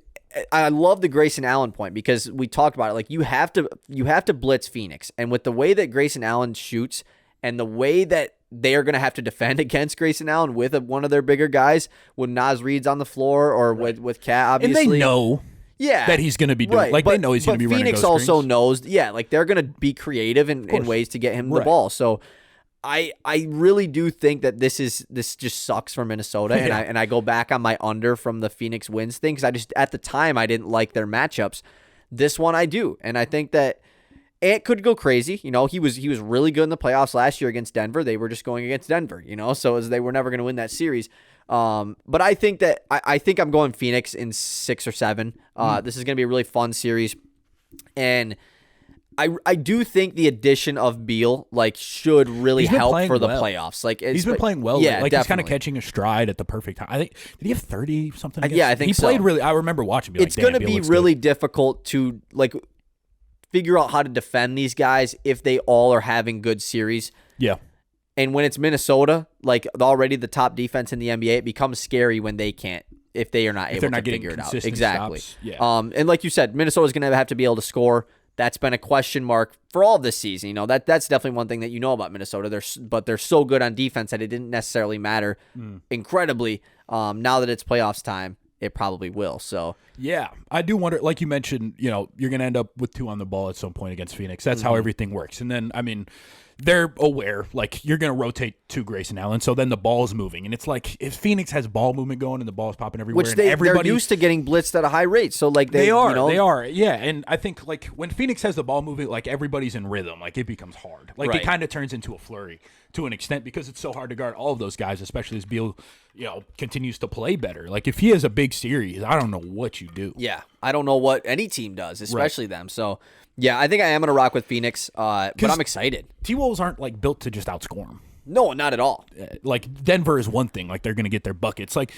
I love the Grayson Allen point because we talked about it. Like, you have to blitz Phoenix, and with the way that Grayson Allen shoots and the way that they are going to have to defend against Grayson Allen with one of their bigger guys when Nas Reed's on the floor or with Cat, obviously, and they know that he's going to be doing like they know he's going to be running. Phoenix also knows, like they're going to be creative in ways to get him the ball. So I really do think that this just sucks for Minnesota, and I go back on my under from the Phoenix wins thing because I just, at the time, I didn't like their matchups. This one I do, and I think that Ant could go crazy. You know, he was really good in the playoffs last year against Denver. They were just going against Denver, you know, so they were never going to win that series. But I think that I think I'm going Phoenix in 6 or 7. This is going to be a really fun series, and I do think the addition of Beal should really help for the playoffs. Like, he's been playing well. Yeah, he's kind of catching a stride at the perfect time. I think, did he have 30 something? Yeah, I think he played really. I remember watching. It's going to be really difficult to figure out how to defend these guys if they all are having good series. Yeah. And when it's Minnesota, like already the top defense in the NBA, it becomes scary when they can't, if they are not able to figure it out. Exactly. Stops. Yeah. And like you said, Minnesota's going to have to be able to score. That's been a question mark for all this season. You know, that's definitely one thing that you know about Minnesota. But they're so good on defense that it didn't necessarily matter incredibly. Now that it's playoffs time, it probably will. So yeah, I do wonder, like you mentioned, you know, you're going to end up with 2 on the ball at some point against Phoenix. That's how everything works. And then, I mean, they're aware, like, you're going to rotate to Grayson Allen, so then the ball's moving. And it's like, if Phoenix has ball movement going and the ball's popping everywhere, which they're used to getting blitzed at a high rate. So, like, they are. Yeah, and I think, like, when Phoenix has the ball moving, like, everybody's in rhythm. Like, it becomes hard. Like, it kind of turns into a flurry to an extent because it's so hard to guard all of those guys, especially as Beal, you know, continues to play better. Like, if he has a big series, I don't know what you do. Yeah, I don't know what any team does, especially them. So, yeah, I think I am going to rock with Phoenix, but I'm excited. T-Wolves aren't, like, built to just outscore them. No, not at all. Like, Denver is one thing. Like, they're going to get their buckets. Like,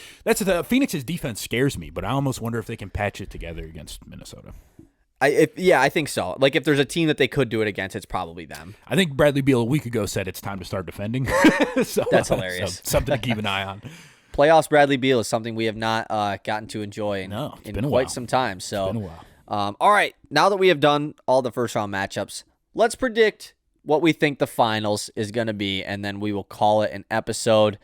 Phoenix's defense scares me, but I almost wonder if they can patch it together against Minnesota. I think so. Like, if there's a team that they could do it against, it's probably them. I think Bradley Beal a week ago said it's time to start defending. So, that's hilarious. Something to keep an eye on. Playoffs Bradley Beal is something we have not gotten to enjoy in quite some time. So, it's been a while. All right, now that we have done all the first round matchups, let's predict what we think the finals is going to be, and then we will call it an episode.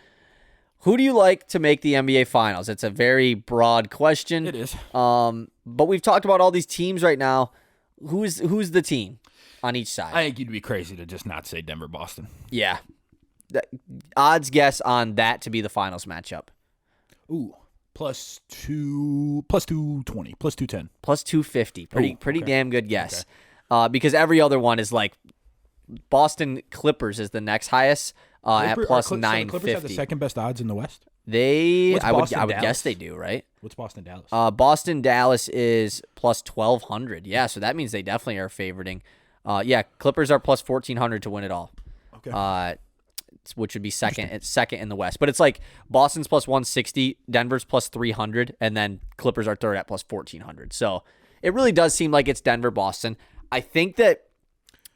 Who do you like to make the NBA Finals? It's a very broad question. It is. But we've talked about all these teams right now. Who's the team on each side? I think you'd be crazy to just not say Denver-Boston. Yeah. Odds guess on that to be the finals matchup. Ooh. Plus 220, plus 210. Plus 250. Pretty damn good guess. Okay. Because every other one is like Boston Clippers is the next highest at plus 950. So the Clippers have the second best odds in the West? I would guess they do, right? What's Boston Dallas? Boston Dallas is plus 1200. Yeah, so that means they definitely are favoriting. Clippers are plus 1400 to win it all. Okay. Which would be second in the West. But it's like Boston's plus 160, Denver's plus 300, and then Clippers are third at plus 1400. So it really does seem like it's Denver-Boston. I think that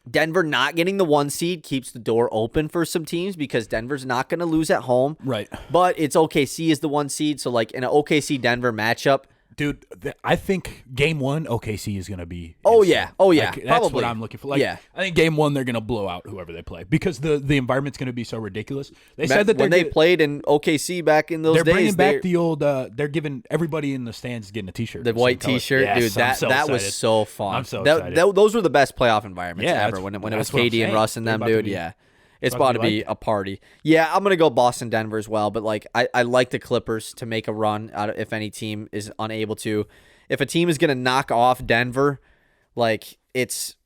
Denver not getting the 1 seed keeps the door open for some teams because Denver's not going to lose at home. Right. But it's OKC is the 1 seed. So like in an OKC-Denver matchup, Dude, I think game 1 OKC is going to be Oh insane. yeah, Like, that's probably what I'm looking for. Like, yeah. I think game 1 they're going to blow out whoever they play because the environment's going to be so ridiculous. They said that when they played in OKC back in those they're days, bringing back the old. They're giving everybody in the stands getting a T-shirt. the white T-shirt, yes, dude. That was so fun. I'm so excited. Those were the best playoff environments Yeah, ever when it was that's what I'm KD and saying. Russ and them, They're about to dude. be- Yeah. It's about to be a party. Yeah, I'm going to go Boston, Denver as well. But, like, I like the Clippers to make a run out of, if any team is unable to. If a team is going to knock off Denver, like, it's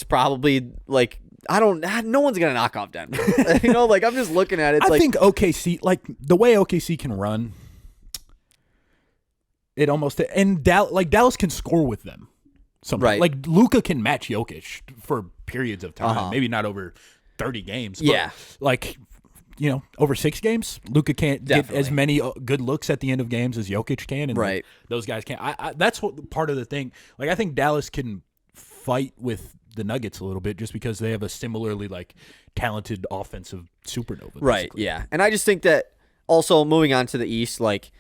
probably, like, no one's going to knock off Denver. You know, like, I'm just looking at it. It's I think OKC, like, the way OKC can run, it almost, and Dallas can score with them. Sometimes. Right. Like, Luka can match Jokic for periods of time. Maybe not over 30 games. But Yeah. Like, over 6 games, Luka can't get as many good looks at the end of games as Jokic can. And Right. those guys can't. That's what part of the thing. Like, I think Dallas can fight with the Nuggets a little bit just because they have a similarly, like, talented offensive supernova. Right, basically. yeah. And I just think that also moving on to the East, like,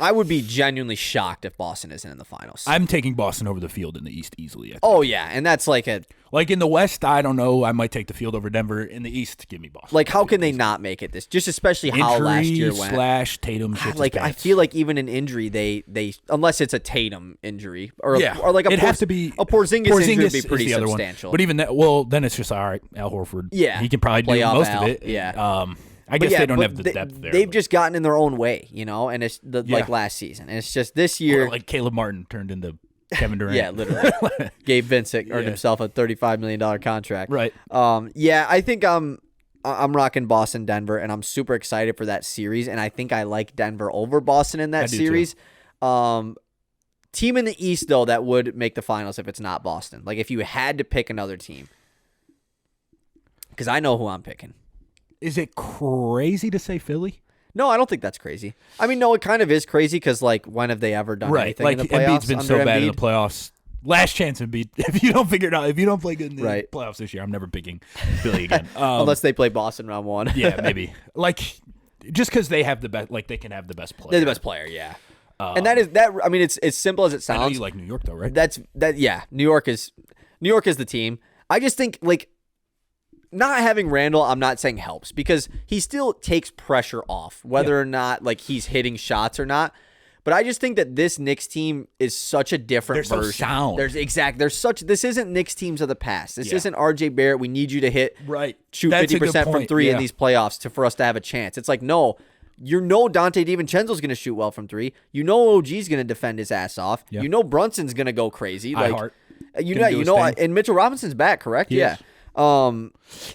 I would be genuinely shocked if Boston isn't in the finals. I'm taking Boston over the field in the East easily. I think. Oh, yeah. And that's like Like in the West, I don't know. I might take the field over Denver. In the East, give me Boston. like, how can they not make it this? Just especially how last year went. / Tatum. shits Like, his I pants. feel like even in injury, they unless it's a Tatum injury or Yeah. or like It has to be a Porzingis injury would be is pretty the other one. substantial. But even that, well, then it's just all right. Al Horford. Yeah. he can probably do Playoff most Al, of it. yeah. I But guess yeah, they don't but have the depth there. They've but- just gotten in their own way, and it's like last season, and it's just this year. Or like Caleb Martin turned into Kevin Durant. Yeah, literally. Gabe Vincent earned himself a $35 million contract. Right. Yeah, I think I'm rocking Boston, Denver, and I'm super excited for that series. And I think I like Denver over Boston in that I do series. Team in the East though that would make the finals if it's not Boston. Like if you had to pick another team, because I know who I'm picking. Is it crazy to say Philly? No, I don't think that's crazy. I mean, no, it kind of is crazy because, like, when have they ever done anything Like in the playoffs? Embiid's been under so bad in Embiid? the playoffs. Last chance Embiid. If you don't figure it out, if you don't play good in the Right. playoffs this year, I'm never picking Philly again. Unless they play Boston round one. yeah, maybe. Like just because they have the best, like they can have the best player. They're the best player, yeah. And that is that. I mean, it's as simple as it I know sounds. you like New York though, right? Yeah. New York is the team. I just think like not having Randall, I'm not saying helps because he still takes pressure off, whether or not like he's hitting shots or not. But I just think that this Knicks team is such a different They're so version. sound. This isn't Knicks teams of the past. This isn't RJ Barrett. We need you to shoot That's a good 50% from point, three in yeah. these playoffs for us to have a chance. It's like, no, Dante DiVincenzo's going to shoot well from three. OG's going to defend his ass off. Yeah. Brunson's going to go crazy. Heart. And Mitchell Robinson's back, correct? He yeah. is.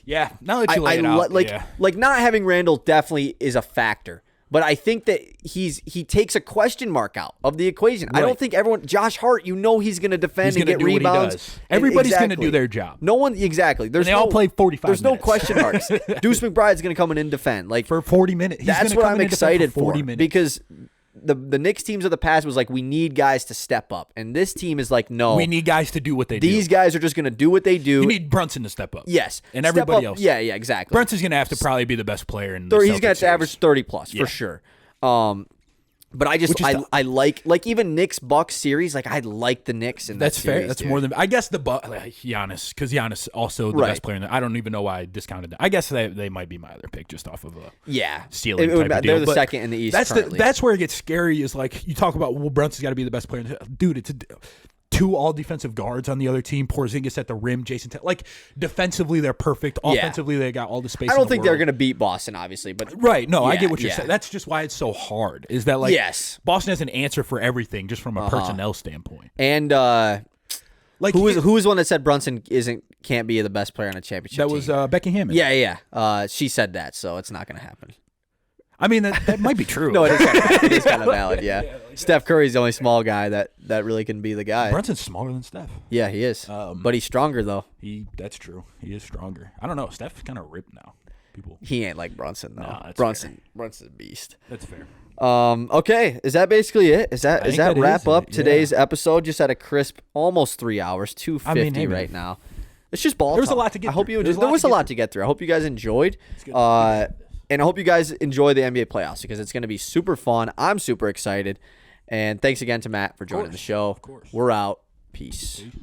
Yeah. Now that you lay it out, like not having Randall definitely is a factor. But I think that he takes a question mark out of the equation. I don't think Josh Hart, he's going to defend and get rebounds. Everybody's going to do their job. No one, exactly. They all play 45 There's minutes. no question marks. Deuce McBride's going to come in and defend. Like For 40 minutes. that's what I'm excited for. 40 minutes. Because the Knicks teams of the past was like, we need guys to step up. And this team is like, no. We need guys to do what they do. These guys are just going to do what they do. You need Brunson to step up. Yes. And Step everybody up. else. Yeah, exactly. Brunson's going to have to probably be the best player in the He's Celtics going to series. average 30 plus for sure. But I just I like even Knicks Bucks series. Like I like the Knicks in that That's series, fair. That's dude. more than I guess the Giannis, because Giannis also the best player in the, I don't even know why I discounted that. I guess they might be my other pick just off of a ceiling type of deal. They're the But second in the East. That's where it gets scary. Is like you talk about Brunson's got to be the best player. Dude, it's two all defensive guards on the other team. Porzingis at the rim. Jason like defensively they're perfect. Offensively they got all the space. I don't think they're going to beat Boston, obviously, but right. No, I yeah, get what you're saying. That's just why it's so hard. Is that like Boston has an answer for everything just from a personnel standpoint. And like who was one that said Brunson can't be the best player on a championship that team? was Becky Hammond. Yeah. She said that, so it's not going to happen. I mean, that might be true. No, it is kind of valid, yeah. Steph Curry's the only small guy that really can be the guy. Brunson's smaller than Steph. Yeah, he is. But he's stronger, though. That's true. He is stronger. I don't know. Steph's kind of ripped now. He ain't like Brunson, though. No, that's Brunson's a beast. That's fair. Okay, is that basically it? Is that wrap up it. today's episode? Just at a crisp almost 3 hours, 2:50 right now. It's just ball. There was a talk. lot to get I hope through. you There enjoyed. was a There lot was to a get lot to get through. I hope you guys enjoyed. And I hope you guys enjoy the NBA playoffs because it's going to be super fun. I'm super excited. And thanks again to Matt for joining the show. Of course. We're out. Peace. Peace.